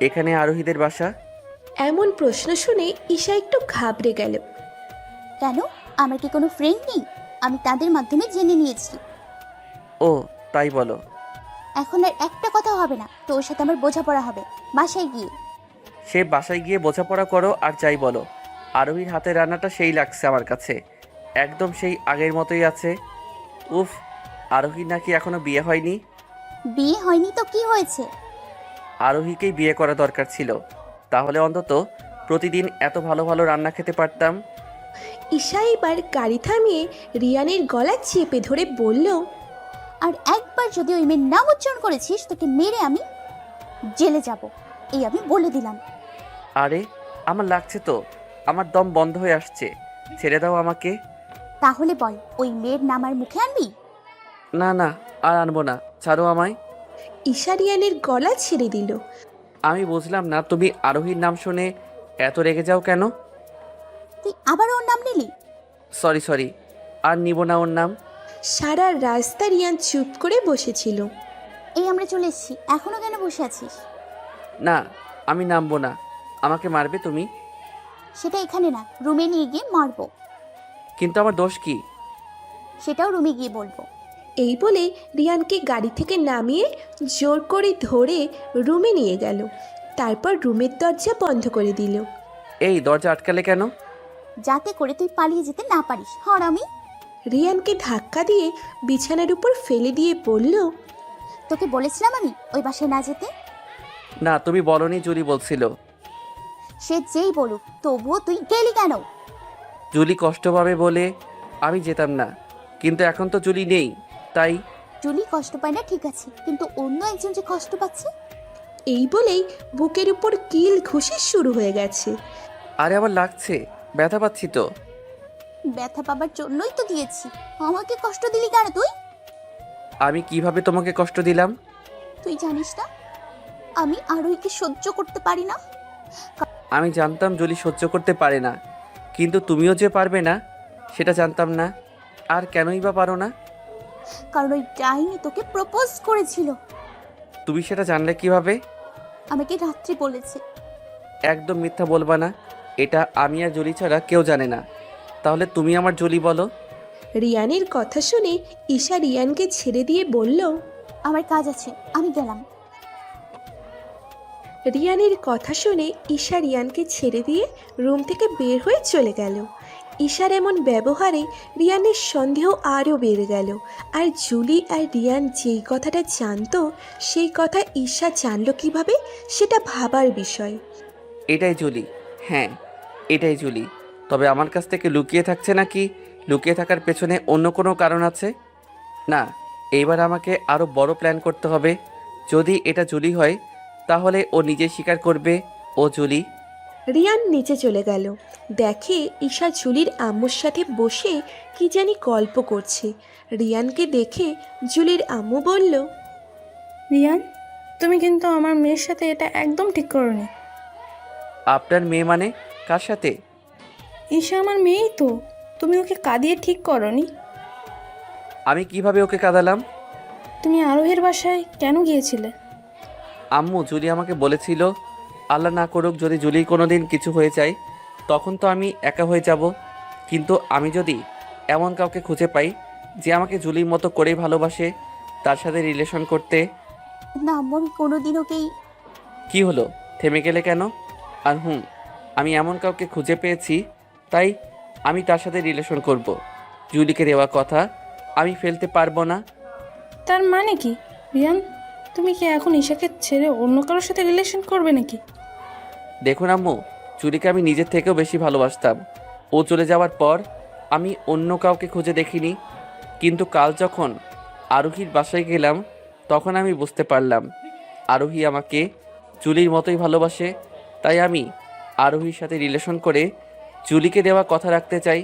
এখানে আরোহীদের বাসা? এমন প্রশ্ন শুনে ঈশা একটু ঘাবড়ে গেল। কেন, আমার কি কোনো ফ্রেন্ড নেই? আমি তাদের মাধ্যমে জেনে নিয়েছি। ও, তাই বলো। এখন আর একটা কথা হবে না, তোর সাথে আমার বোঝাপড়া হবে বাসায় গিয়ে। সে বাসায় গিয়ে বোঝাপড়া করো আর যাই বলো, আরোহীর হাতের রান্নাটা সেই লাগছে আমার কাছে, একদম সেই আগের মতোই আছে। উফ, আরোহীর নাকি এখনো বিয়ে হয়নি। বিয়ে হয়নি তো কি হয়েছে? আরোহীকেই বিয়ে করা দরকার ছিল, তাহলে অন্তত প্রতিদিন এত ভালো ভালো রান্না খেতে পারতাম। ঈশা এবার গাড়ি থামিয়ে রিয়ানের গলা চেপে ধরে বলল, আর একবার যদি ওই মেয়ের নাম উচ্চারণ করেছিস তোকে মেরে আমি জেলে যাব, এই আমি বলে দিলাম। আরে, আমার লাগছে তো, আমার দম বন্ধ হয়ে আসছে, ছেড়ে দাও আমাকে। তাহলে বল, ওই মেয়ের নাম আর মুখে আনবি? না না, আর আনবো না, ছাড়ো আমায়। ঈশা রিয়ানের গলা ছেড়ে দিল। আমি বুঝলাম না, তুমি আরোহীর নাম শুনে এত রেগে যাও কেন? তুই আবার ওর নাম নিলি? সরি সরি, আর নিব না ওর নাম। সারা রাস্তা রিয়ান চুপ করে বসেছিল। এই আমরা চলে এসেছি, এখনো কেন বসে আছিস? না, আমি নামবো না, আমাকে মারবে তুমি। সেটা এখানে না, রুমে নিয়ে গিয়ে মারবো। কিন্তু আমার দোষ কি? সেটাও রুমে গিয়ে বলবো। এই বলে রিয়ানকে গাড়ি থেকে নামিয়ে জোর করে ধরে রুমে নিয়ে গেল। তারপর রুমের দরজা বন্ধ করে দিল। এই দরজা আটকালে কেন? যাতে করে তুই পালিয়ে যেতে না পারিস, হারামি। রিয়ানকে ধাক্কা দিয়ে বিছানার উপর ফেলে দিয়ে বলল, তোকে বলেছিলাম আমি ওই বাসায় না যেতে। না, তুমি বলনি, জুলি বলছিল। সে যেই বলুক, তবুও তুই গেলি কেন? জুলি কষ্ট পাবে বলে আমি যেতাম না, কিন্তু এখন তো জুলি নেই, তাই। জুলি কষ্ট পায় না ঠিক আছে, কিন্তু অন্য একজন যে কষ্ট পাচ্ছে। এই বলেই বুকের উপর কিল ঘুষি শুরু হয়ে গেছে। আরে, আমার লাগছে, ব্যথা পাচ্ছি তো। ব্যথা পাবার জন্যই তো দিয়েছি, আমাকে কষ্ট দিলি কেন তুই? আমি কিভাবে তোমাকে কষ্ট দিলাম? তুই জানিস না আমি আরোহীকে সহ্য করতে পারি না। আমি জানতাম জুলি সহ্য করতে পারে না, কিন্তু তুমিও যে পারবে না সেটা জানতাম না। আর কেনই বা পারো না? কারণ ওই ডাইনি তোকে প্রপোজ করেছিল। তুমি সেটা জানলে কিভাবে? আমাকে রাত্রি বলেছে। একদম মিথ্যা বলবা না, এটা আমি আর জুলি ছাড়া কেউ জানে না। তাহলে তুমি আমার জুলি বলো। রিয়ানের কথা শুনে ঈশা রিয়ানকে ছেড়ে দিয়ে বলল, আমার কাজ আছে, আমি গেলাম। রিয়ানের কথা শুনে ঈশা রিয়ানকে ছেড়ে দিয়ে রুম থেকে বের হয়ে চলে গেল। ঈশার এমন ব্যবহারে রিয়ানের সন্দেহ আরও বেড়ে গেল। আর জুলি আর রিয়ান যেই কথাটা জানতো সেই কথা ঈশা জানলো কিভাবে, সেটা ভাবার বিষয়। এটাই জুলি, হ্যাঁ এটাই জুলি। তবে আমার কাছ থেকে লুকিয়ে থাকছে নাকি লুকিয়ে থাকার পেছনে অন্য কোনো কারণ আছে? না, এইবার আমাকে আরও বড় প্ল্যান করতে হবে। যদি এটা জুলি হয় তাহলে ও নিজে স্বীকার করবে ও জুলি। রিয়ান নিচে চলে গেল। দেখে ঈশা জুলির আম্মুর সাথে বসে কি জানি গল্প করছে। রিয়ানকে দেখে জুলির আম্মু বলল, রিয়ান, তুমি কিন্তু আমার মেয়ের সাথে এটা একদম ঠিক করোনি। আপনার মেয়ে মানে কার সাথে? ঈশা আমার মেয়েই তো, তুমি ওকে কাঁদিয়ে ঠিক করোনি। আমি কিভাবে ওকে কাঁদালাম? তুমি আরোহের বাসায় কেন গিয়েছিলে? আম্মু, জুলি আমাকে বলেছিল আল্লাহ না করুক যদি জুলির কোনো দিন কিছু হয়ে যায় তখন তো আমি একা হয়ে যাব। কিন্তু আমি যদি এমন কাউকে খুঁজে পাই যে আমাকে জুলির মতো করেই ভালোবাসে, তার সাথে রিলেশন করতে। না আম্মু, আমি কোনোদিন ওকেই। কি হলো, থেমে গেলে কেন? আর আমি এমন কাউকে খুঁজে পেয়েছি, তাই আমি তার সাথে রিলেশন করব। জুলিকে দেওয়া কথা আমি ফেলতে পারবো না। তার মানে কি রিয়ান, তুমি কি এখন ঈশাকে ছেড়ে অন্য কারোর সাথে রিলেশন করবে নাকি? দেখুন আম্মু, জুলিকে আমি নিজের থেকেও বেশি ভালোবাসতাম। ও চলে যাওয়ার পর আমি অন্য কাউকে খুঁজে দেখিনি। কিন্তু কাল যখন আরোহীর বাসায় গেলাম তখন আমি বুঝতে পারলাম আরোহী আমাকে জুলির মতোই ভালোবাসে। তাই আমি আরোহীর সাথে রিলেশন করে জুলিকে দেওয়া কথা রাখতে চাই।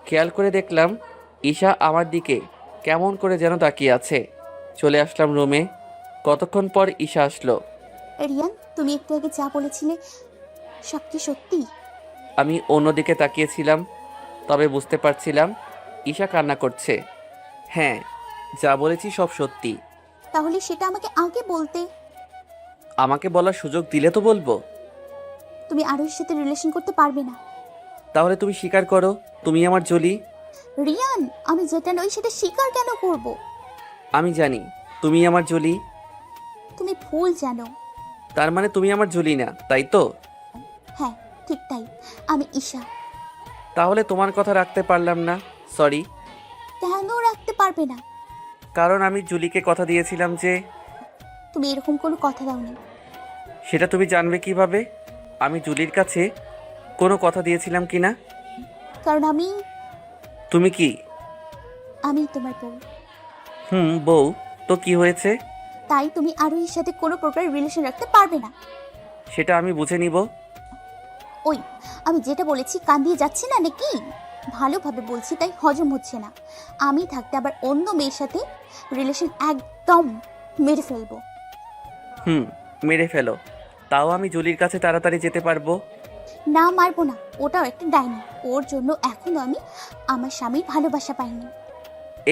খেয়াল করে দেখলাম ঈশা আমার দিকে কেমন করে যেন তাকিয়ে আছে। চলে আসলাম রুমে। কতক্ষণ পর ঈশা আসলো। রিয়ান, তুমি একটু আগে যা বলেছিলে সব কি সত্যি? আমি অন্যদিকে তাকিয়েছিলাম, তবে বুঝতে পারছিলাম ঈশা কান্না করছে। হ্যাঁ, যা বলেছি সব সত্যি। তাহলে সেটা আমাকে আগে বলতে। আমাকে বলার সুযোগ দিলে তো বলবো। তুমি আরোহীর সাথে রিলেশন করতে পারবে না। তাহলে তুমি স্বীকার করো তুমি আমার জুলি। রিয়ান, আমি যেটা নই সেটা স্বীকার কেন করব? আমি জানি তুমি আমার জুলি। তুমি ভুল জানো। তার মানে তুমি আমার জুলি না, তাই তো? হ্যাঁ, ঠিক তাই। আমি ঈশা। তাহলে তোমার কথা রাখতে পারলাম না, সরি। কেন রাখতে পারবে না? কারণ আমি জুলিকে কথা দিয়েছিলাম যে। তুমি এরকম কোনো কথা দাওনি। সেটা তুমি জানবে কিভাবে আমি জুলির কাছে কোনো কথা দিয়েছিলাম কি না? কারণ তুমি কি? আমি তোমার বউ। বউ তো কি হয়েছে? তাই তুমি আরোহীর সাথে কোনো প্রকার রিলেশন রাখতে পারবে না। সেটা আমি বুঝে নিব। ওই, আমি যেটা বলেছি কান দিয়ে যাচ্ছে না নাকি? ভালোভাবে বলছি তাই হজম হচ্ছে না। আমি থাকতে আবার অন্য মেয়ের সাথে রিলেশন একদম মেরে ফেলবো। মেরে ফেলো, তাও আমি জুলির কাছে তাড়াতাড়ি যেতে পারবো। না, মারবো না। ওটাও একটা ডাইনি। ওর জন্য এখনো আমি আমার স্বামীর ভালোবাসা পাইনি।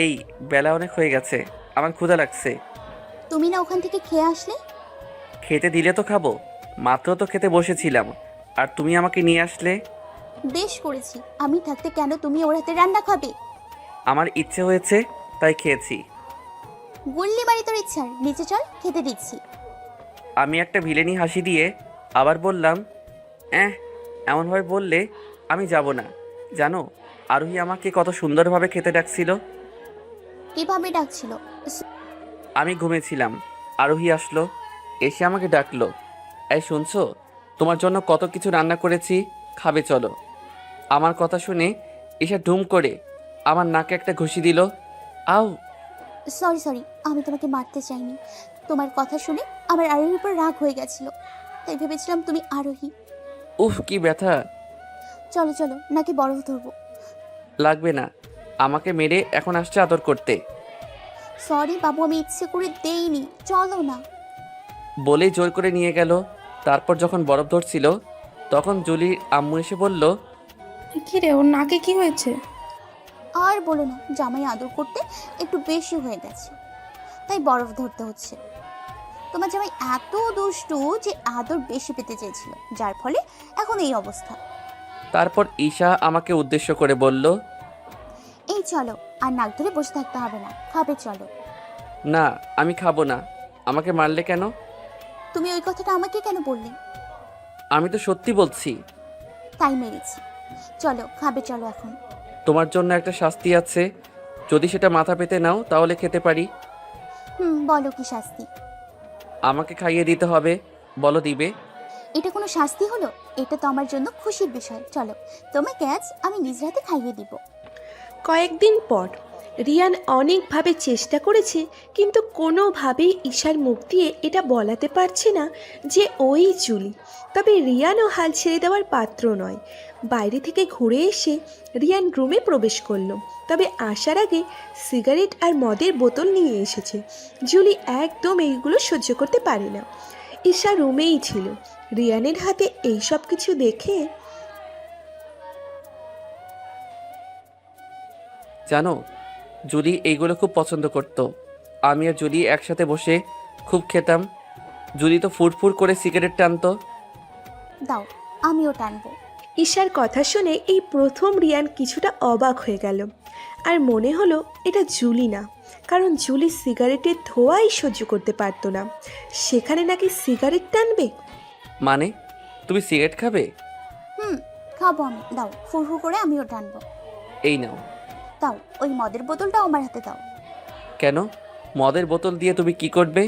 এই বেলা অনেক হয়ে গেছে, আমার ক্ষুধা লাগছে। তুমি না ওখান থেকে খেয়ে আসলে? খেতে দিলে তো খাবো, মাত্র তো খেতে বসেছিলাম আর তুমি আমাকে নিয়ে আসলে। বেশ করেছি। আমি থাকতে কেন তুমি ওর হাতে রান্না খাবে? আমার ইচ্ছে হয়েছে তাই খেয়েছি। গুল্লি মারি তোর ইচ্ছার, নিচে চল, খেতে দিচ্ছি। আমি একটা ভিলেনি হাসি দিয়ে আবার বললাম, এমনভাবে বললে আমি যাব না। জানো আরোহী আমাকে কত সুন্দরভাবে খেতে ডাকছিল। কিভাবে ডাকছিল? আমি ঘুমেছিলাম, আরোহী আসলো, এসে আমাকে ডাকলো, এই শুনছো, তোমার জন্য কত কিছু রান্না করেছি, খাবে চলো। আমার কথা শুনে এসে ঢুম করে আমার নাকে একটা ঘুষি দিল। আউ! সরি, আমি তোমাকে মারতে চাইনি। তোমার কথা শুনে আমার আরোহীর উপর রাগ হয়ে গেছিল, তাই ভেবেছিলাম তুমি আরোহী। উফ, কি ব্যথা! চলো, নাকি বরফ ধরবো? লাগবে না, আমাকে মেরে এখন আসছে আদর করতে। সরি বাবু, আমি ইচ্ছে করে দেইনি, চলো না। বলেই জোর করে নিয়ে গেল। তারপর যখন বরফ ধরছিল তখন জুলির আম্মু এসে বলল, কি রে, ওর নাকে কি হয়েছে? আর বলো না, জামাই আদর করতে একটু বেশি হয়ে গেছে, তাই বরফ ধরতে হচ্ছে। তোমার জামাই এত দুষ্টু যে আদর বেশি পেতে চেয়েছিল, যার ফলে এখন এই অবস্থা। তারপর ঈশা আমাকে উদ্দেশ্য করে বলল, এই চলো, আর নাক ধরে বসে থাকতে হবে না, খাবে চলো। না আমি খাবো না। আমাকে মারলে কেন? তুমি ওই কথাটা আমাকে কেন বললে? আমি তো সত্যি বলছি। তাই মেরেছি। চলো, খাবে চলো এখন। তোমার জন্য একটা শাস্তি আছে, যদি সেটা মাথা পেতে নাও তাহলে খেতে পারি। বলো কি শাস্তি? আমাকে খাইয়ে দিতে হবে। বলো দিবে? এটা কোনো শাস্তি হলো? এটা তো আমার জন্য খুশির বিষয়। চলো, তোমাকে আজ আমি নিজ হাতে খাইয়ে দিব। কয়েকদিন পর রিয়ান অনেকভাবে চেষ্টা করেছে, কিন্তু কোনোভাবেই ঈশার মুখ দিয়ে এটা বলাতে পারছে না যে ওই জুলি। তবে রিয়ানও হাল ছেড়ে দেওয়ার পাত্র নয়। বাইরে থেকে ঘুরে এসে রিয়ান রুমে প্রবেশ করলো, তবে আসার আগে সিগারেট আর মদের বোতল নিয়ে এসেছে। জুলি একদম এইগুলো সহ্য করতে পারে না। ঈশা রুমেই ছিল। রিয়ানের হাতে এই সব কিছু দেখে জানো, জুলি এইগুলো খুব পছন্দ করতো। আমি আর জুলি একসাথে বসে খুব খেতাম। জুলি তো ফুরফুর করে সিগারেট টানতো। দাও, আমিও টানবো। ঈশার কথা শুনে এই প্রথম রিয়ান কিছুটা অবাক হয়ে গেল, আর মনে হলো এটা জুলি না, কারণ জুলি সিগারেটের ধোঁয়াই সহ্য করতে পারতো না, সেখানে নাকি সিগারেট টানবে। মানে তুমি সিগারেট খাবে? খাবো আমি। দাও, ফুরফুর করে আমিও টানবো। এই নাও। দাও, ওই মদের বোতলটাও আমার হাতে দাও। কেন? মদের বোতল দিয়ে তুমি কি করবে?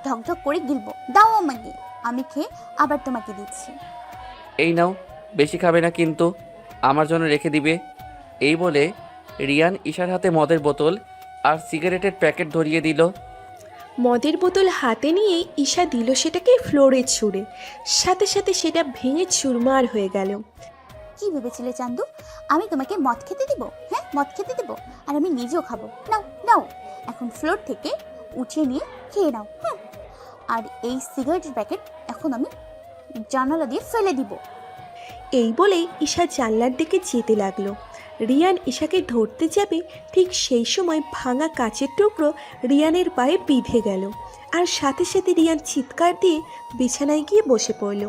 ঢকঢক করে গিলবো। দাও আমাকে, আমি খেয়ে আবার তোমাকে দিচ্ছি। এই নাও, বেশি খাবে না কিন্তু, আমার জন্য রেখে দিবে। এই বলে রিয়ান ঈশার হাতে মদের বোতল আর সিগারেটের প্যাকেট ধরিয়ে দিল। মদের বোতল হাতে নিয়ে ঈশা দিল সেটাকে ফ্লোরে ছুঁড়ে, সাথে সাথে সেটা ভেঙে চুরমার হয়ে গেল। কি ভেবেছিলে চান্দু, আমি তোমাকে মদ খেতে দিব? হ্যাঁ, মদ খেতে দিব, আর আমি নিজেও খাবো। নাও নাও, এখন ফ্লোর থেকে উঠিয়ে নিয়ে খেয়ে নাও। আর এই সিগারেটের প্যাকেট এখন আমি জানালা দিয়ে ফেলে দিব। এই বলেই ঈশা জানলার দিকে যেতে লাগলো। রিয়ান ঈশাকে ধরতে যাবে, ঠিক সেই সময় ভাঙা কাচের টুকরো রিয়ানের পায়ে বিঁধে গেল, আর সাথে সাথে রিয়ান চিৎকার দিয়ে বিছানায় গিয়ে বসে পড়ল।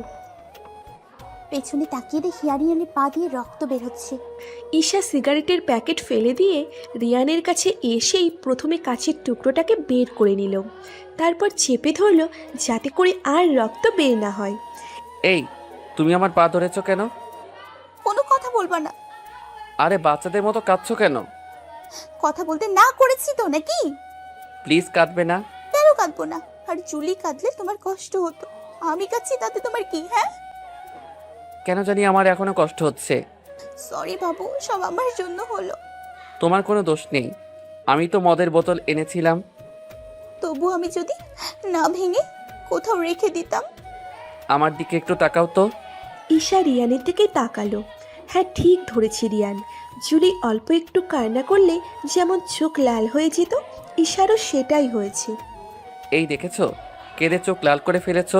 পেছনে তাকিয়ে দেখি আরিয়ানের পা দিয়ে রক্ত বের হচ্ছে। ঈশা সিগারেটের প্যাকেট ফেলে দিয়ে রিয়ানের কাছে এসেই প্রথমে কাচের টুকরোটাকে বের করে নিল, তারপর চেপে ধরল যাতে করে আর রক্ত বের না হয়। এই, তুমি আমার পা ধরেছো কেন? কোনো কথা বলবা না। আরে বাচ্চাদের মতো কাঁদছো কেন? কথা বলতে না করেছি তো নাকি? প্লিজ কাঁদবে না। কেন কাঁদবো না? আর জুলি কাঁদলে তোমার কষ্ট হতো, আমি কাঁদছি তাতে তোমার কি? হ্যাঁ, কেন জানি আমার এখনো কষ্ট হচ্ছে। সরি বাবু, সব আমার জন্য হলো। তোমার কোনো দোষ নেই, আমি তো মদের বোতল এনেছিলাম। তবু আমি যদি না ভেঙে কোথাও রেখে দিতাম। আমার দিকে একটু তাকাও তো। ঈশা রিয়ানের দিকে তাকালো। হ্যাঁ, ঠিক ধরেছি রিয়ান। জুলি অল্প একটু কান্না করলে যেমন চোখ লাল হয়ে যেত, ঈশারও সেটাই হয়েছে। এই দেখেছো, কেঁদে চোখ লাল করে ফেলেছো।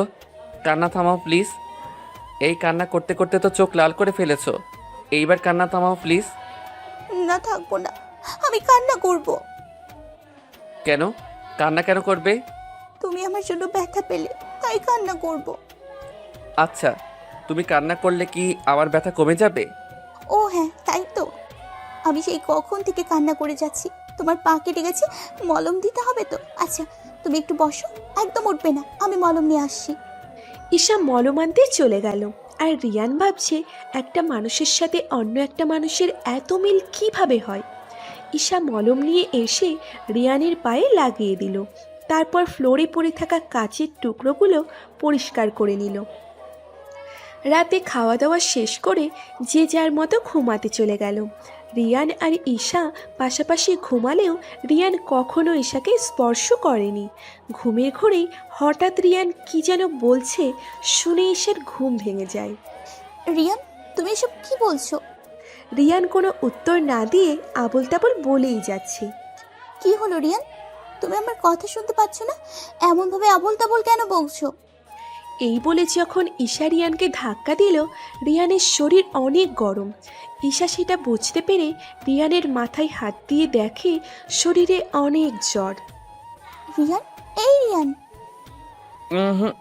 কান্না থামাও প্লিজ। এই কান্না করতে করতে তো চোখ লাল করে ফেলেছো, এইবার কান্না থামাও প্লিজ। না, থাকবো না, আমি কান্না করব। কেন? কান্না কেন করবে? তুমি আমার জন্য ব্যথা পেলে, তাই কান্না করব। আচ্ছা, তুমি কান্না করলে কি আমার ব্যথা কমে যাবে? ও হ্যাঁ, তাই তো। আমি সেই কখন থেকে কান্না করে যাচ্ছি। তোমার পা কেটে গেছে, মলম দিতে হবে তো। আচ্ছা, তুমি একটু বসো, একদম উঠবে না, আমি মলম নিয়ে আসছি। ঈশা মলম আনতে চলে গেল, আর রিয়ান ভাবছে একটা মানুষের সাথে অন্য একটা মানুষের এত মিল কিভাবে হয়। ঈশা মলম নিয়ে এসে রিয়ানের পায়ে লাগিয়ে দিল, তারপর ফ্লোরে পড়ে থাকা কাচের টুকরোগুলো পরিষ্কার করে নিল। রাতে খাওয়া দাওয়া শেষ করে যে যার মতো ঘুমাতে চলে গেল। রিয়ান আর ঈশা পাশাপাশি ঘুমালেও রিয়ান কখনো ঈশাকে স্পর্শ করেনি। ঘুমের ঘোরেই হঠাৎ রিয়ান কি যেন বলছে শুনে ঈশার ঘুম ভেঙে যায়। রিয়ান, তুমি এসব কি বলছো? রিয়ান কোনো উত্তর না দিয়ে আবোল তাবোল বলেই যাচ্ছে। কি হলো রিয়ান, তুমি আমার কথা শুনতে পাচ্ছ না? এমনভাবে আবোল তাবোল কেন বলছো? এই বলে যখন ঈশা রিয়ানকে ধাক্কা দিল, রিয়ানের শরীর অনেক গরম। ঈশা সেটা বুঝতে পেরে রিয়ানের মাথায় হাত দিয়ে দেখে শরীরে অনেক জ্বর। রিয়ান, এই রিয়ান, হুম।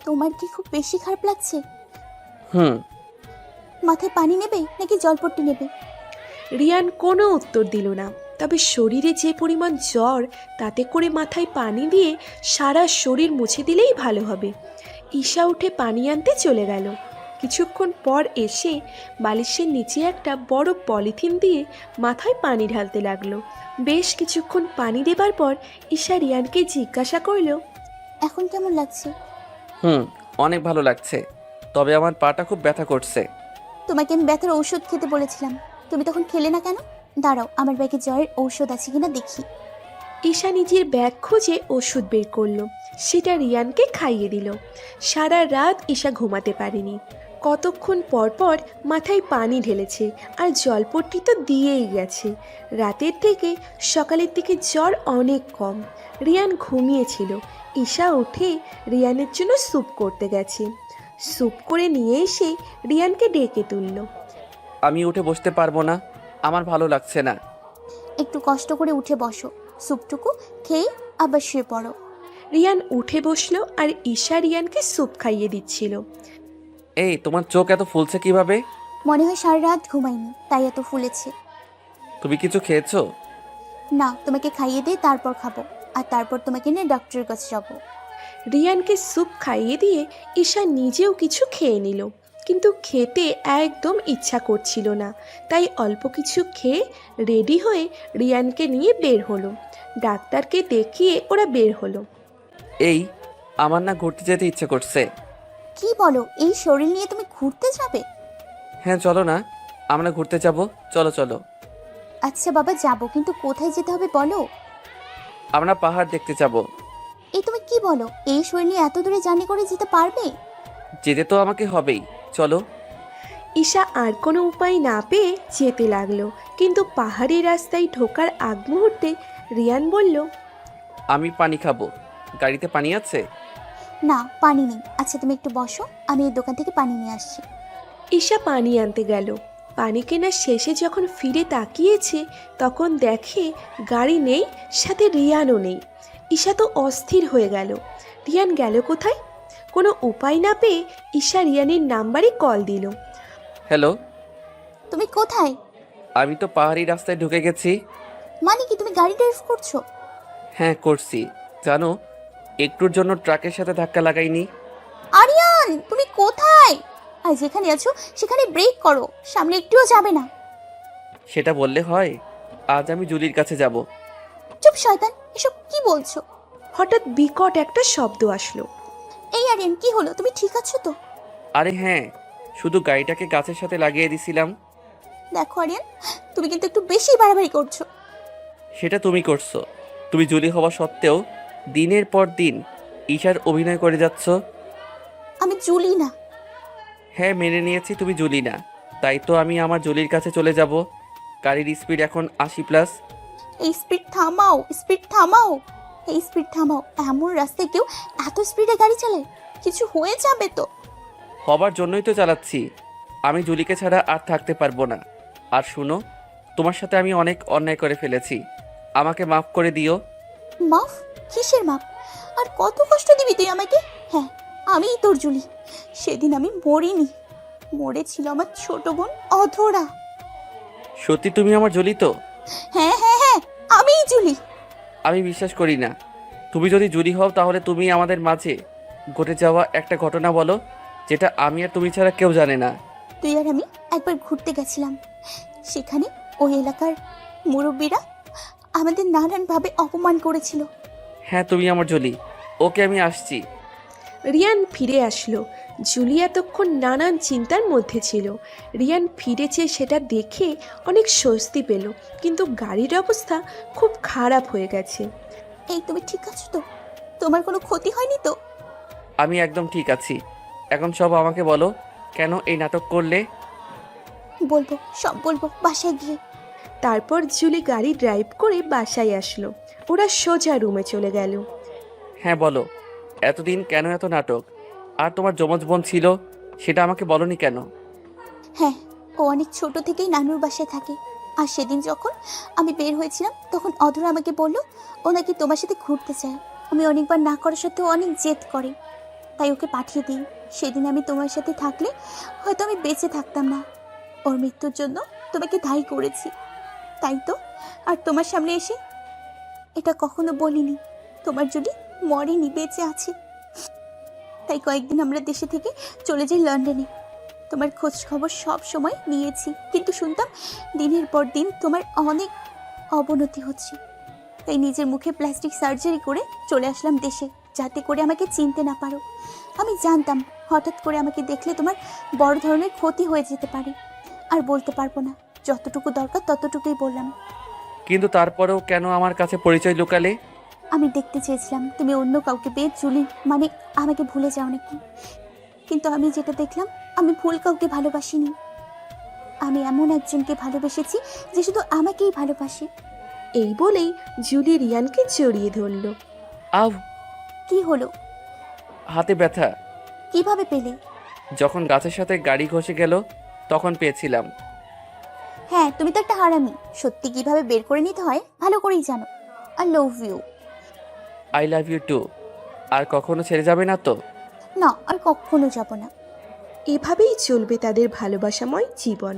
তোমার কি খুব বেশি খারাপ লাগছে? হুম। মাথায় পানি নেবে নাকি জলপট্টি নেবে? রিয়ান কোনো উত্তর দিল না, তবে শরীরে যে পরিমাণ জ্বর, তাতে করে মাথায় পানি দিয়ে সারা শরীর মুছে দিলেই ভালো হবে। ঈশা উঠে পানি আনতে চলে গেল। কিছুক্ষণ পর এসে বালিশের নিচে একটা বড় পলিথিন দিয়ে মাথায় পানি ঢালতে লাগলো। বেশ কিছুক্ষণ পানি দেবার পর ঈশা রিয়ানকে জিজ্ঞাসা করল, এখন কেমন লাগছে? অনেক ভালো লাগছে, তবে আমার পাটা খুব ব্যথা করছে। তোমাকে আমি ব্যথার ঔষধ খেতে বলেছিলাম, তুমি তখন খেলে না কেন? দাঁড়াও, আমার ব্যাগে জ্বরের ঔষধ আছে কিনা দেখি। ঈশা নিজের ব্যাগ খুঁজে ওষুধ বের করলো, সেটা রিয়ানকে খাইয়ে দিল। সারা রাত ঈশা ঘুমাতে পারেনি। কতক্ষণ পর পর মাথায় পানি ঢেলেছে, আর জলপট্টি তো দিয়েই গেছে। রাতের থেকে সকালের দিকে জ্বর অনেক কম। রিয়ান ঘুমিয়েছিল। ঈশা উঠে রিয়ানের জন্য স্যুপ করতে গেছে। স্যুপ করে নিয়ে এসে রিয়ানকে ডেকে তুলল। আমি উঠে বসতে পারবো না, আমার ভালো লাগছে না। একটু কষ্ট করে উঠে বসো, স্যুপটুকু খেয়ে আবার শুয়ে পড়ো। রিয়ান উঠে বসলো, আর ঈশা রিয়ানকে স্যুপ খাইয়ে দিচ্ছিল। এই, তোমার চোখ এত ফুলছে কিভাবে? মনে হয় সারা রাত ঘুমাইনি, তাই এত ফুলেছে। তুমি কিছু খেয়েছো? না, তোমাকে খাইয়ে দিয়ে তারপর খাবো, আর তারপর তোমাকে নিয়ে ডক্টরের কাছে যাবো। রিয়ানকে স্যুপ খাইয়ে দিয়ে ঈশা নিজেও কিছু খেয়ে নিল, কিন্তু খেতে একদম ইচ্ছা করছিল না। তাই অল্প কিছু খেয়ে রেডি হয়ে রিয়ানকে নিয়ে বের হলো। ডাক্তারকে দেখিয়ে ওরা বের হলো। এই, আমার না ঘুরতে যেতে ইচ্ছে করছে। কি বলো, এই শরীর নিয়ে তুমি ঘুরতে যাবে? হ্যাঁ চলো না, আমরা ঘুরতে যাব। চলো চলো। আচ্ছা বাবা, যাবো, কিন্তু কোথায় যেতে হবে বলো। আমরা পাহাড় দেখতে যাব। এই তুমি কি বলো, এই শরীর নিয়ে এত দূরে জার্নি করে যেতে পারবে? যেতে তো আমাকে হবেই, চলো। ঈশা আর কোনো উপায় না পেয়ে যেতে লাগলো, কিন্তু পাহাড়ি রাস্তায় ঢোকার আগ মুহূর্তে রিয়ান বলল, আমি পানি খাবো। গাড়িতে পানি আছে? না, পানি নেই। আচ্ছা তুমি একটু বসো, আমি এই দোকান থেকে পানি নিয়ে আসছি। ঈশা পানি আনতে গেল। পানি কেনার শেষে যখন ফিরে তাকিয়েছে, তখন দেখে গাড়ি নেই, সাথে রিয়ানও নেই। ঈশা তো অস্থির হয়ে গেল। রিয়ান গেল কোথায়? কোনো উপায় না পেয়ে ঈশা রিয়ানের নাম্বারে কল দিল। হ্যালো, তুমি কোথায়? আমি তো পাহাড়ি রাস্তায় ঢুকে গেছি। মানে কি, তুমি গাড়ি ড্রাইভ করছো? হ্যাঁ করছি। জানো, একটুর জন্য ট্রাকের সাথে ধাক্কা লাগাইনি। আরিয়ান, তুমি কোথায়? আর যেখানে আছো সেখানে ব্রেক করো, সামনে একটুও যাবে না। সেটা বললে হয়? আজ আমি জুলির কাছে যাব। চুপ শয়তান, এসব কি বলছো? হঠাৎ বিকট একটা শব্দ আসলো। এই আরিয়ান, কি হলো? তুমি ঠিক আছো তো? আরে হ্যাঁ, শুধু গাড়িটাকে গাছের সাথে লাগিয়ে দিছিলাম। দেখো আরিয়ান, তুমি কিন্তু একটু বেশি বাড়াবাড়ি করছো। সেটা তুমি করছো। তুমি জুলি হওয়া সত্ত্বেও দিনের পর দিন ঈশার অভিনয় করে যাচ্ছ। আমি জুলি না। হ্যাঁ মেনে নিয়েছি তুমি জুলি না, তাই তো আমি আমার জুলির কাছে চলে যাব। গাড়ির স্পিড এখন 80+। এই স্পিড থামাও, স্পিড থামাও, এই স্পিড থামাও। এমন রাস্তায় কেউ এত স্পিডে গাড়ি চালায়? কিছু হয়ে যাবে তো। হবার জন্যই তো চালাচ্ছি। আমি জুলিকে ছাড়া আর থাকতে পারবো না। আর শুনো, তোমার সাথে আমি অনেক অন্যায় করে ফেলেছি, আমাকে মাফ করে দিও। মাফ? কিসের মাফ? আর কত কষ্ট দিবি তুই আমাকে? হ্যাঁ, আমিই তোর জুলি। সেদিন আমি মরিনি, মরেছিল আমার ছোট বোন অধরা। সত্যি তুমি আমার জুলি তো? হ্যাঁ হ্যাঁ হ্যাঁ, আমিই জুলি। আমি বিশ্বাস করি না। তুমি যদি জুলি হও, তাহলে তুমি আমাদের মাঝে ঘটে যাওয়া একটা ঘটনা বলো, যেটা আমি আর তুমি ছাড়া কেউ জানে না। তুই আর আমি একবার ঘুরতে গেছিলাম, সেখানে ওই এলাকার মুরব্বীরা আমাদের নানানভাবে অপমান করেছিল। হ্যাঁ তুমি আমার জুলি। ওকে, আমি আসছি। রিয়ান ফিরে আসলো। জুলি এতক্ষণ নানান চিন্তার মধ্যে ছিল। রিয়ান ফিরেছে সেটা দেখে অনেক স্বস্তি পেল, কিন্তু গাড়ির অবস্থা খুব খারাপ হয়ে গেছে। এই তুমি ঠিক আছো তো? তোমার কোনো ক্ষতি হয়নি তো? আমি একদম ঠিক আছি। এখন সব আমাকে বলো, কেন এই নাটক করলে? বলবো, সব বলবো বাসায় গিয়ে। তারপর জুলি গাড়ি ড্রাইভ করে বাসায় আসলো। ওরা সোজা রুমে চলে গেল। হ্যাঁ বলো, এতদিন কেন এত নাটক? আর তোমার যমজ বোন ছিল, সেটা আমাকে বলনি কেন? হ্যাঁ, ও অনেক ছোট থেকেই নানুর বাসায় থাকে। আর সেদিন যখন আমি বের হয়েছিলাম, তখন অধরা আমাকে বললো ও নাকি তোমার সাথে ঘুরতে চায়। আমি অনেকবার না করা সত্ত্বেও অনেক জেদ করে, তাই ওকে পাঠিয়ে দিই। সেদিন আমি তোমার সাথে থাকলে হয়তো আমি বেঁচে থাকতাম না। ওর মৃত্যুর জন্য তোমাকে দায়ী করেছি, তাই তো। আর তোমার সামনে এসে এটা কখনো বলিনি, তোমার যদি মরেনি, বেঁচে আছে। তাই কয়েকদিন আমরা দেশে থেকে চলে যাই লন্ডনে। তোমার খোঁজ খবর সব সময় নিয়েছি, কিন্তু শুনতাম দিনের পর দিন তোমার অনেক অবনতি হচ্ছে। তাই নিজের মুখে প্লাস্টিক সার্জারি করে চলে আসলাম দেশে, যাতে করে আমাকে চিনতে না পারো। আমি জানতাম হঠাৎ করে আমাকে দেখলে তোমার বড় ধরনের ক্ষতি হয়ে যেতে পারে, আর বলতে পারবো না। যতটুকু দরকার ততটুকুই বললাম। কিন্তু তারপরেও কেন আমার কাছে পরিচয় লুকালে? আমি দেখতে চেয়েছিলাম তুমি অন্য কাউকে পেয়ে জুলি মানে আমাকে ভুলে যাও নাকি, কিন্তু আমি যেটা দেখলাম আমি ভুল কাউকে ভালোবাসিনি। আমি এমন একজনকে ভালোবেসেছি যে শুধু আমাকেই ভালোবাসে। এই বলেই জুলি রিয়ানকে জড়িয়ে ধরল। আউ, কি হলো? হাতে ব্যথা। কিভাবে পেলে? যখন গাছের সাথে গাড়ি ঘষে গেল তখন পেয়েছিলাম। হ্যাঁ, তুমি তো একটা হারামি। সত্যি কিভাবে বের করে নিতে হয় ভালো করেই জানো। I love you. I love you too. আর কখনো ছেড়ে যাবে না তো? না, আর কখনো যাব না। এভাবেই চলবে তাদের ভালোবাসাময় জীবন।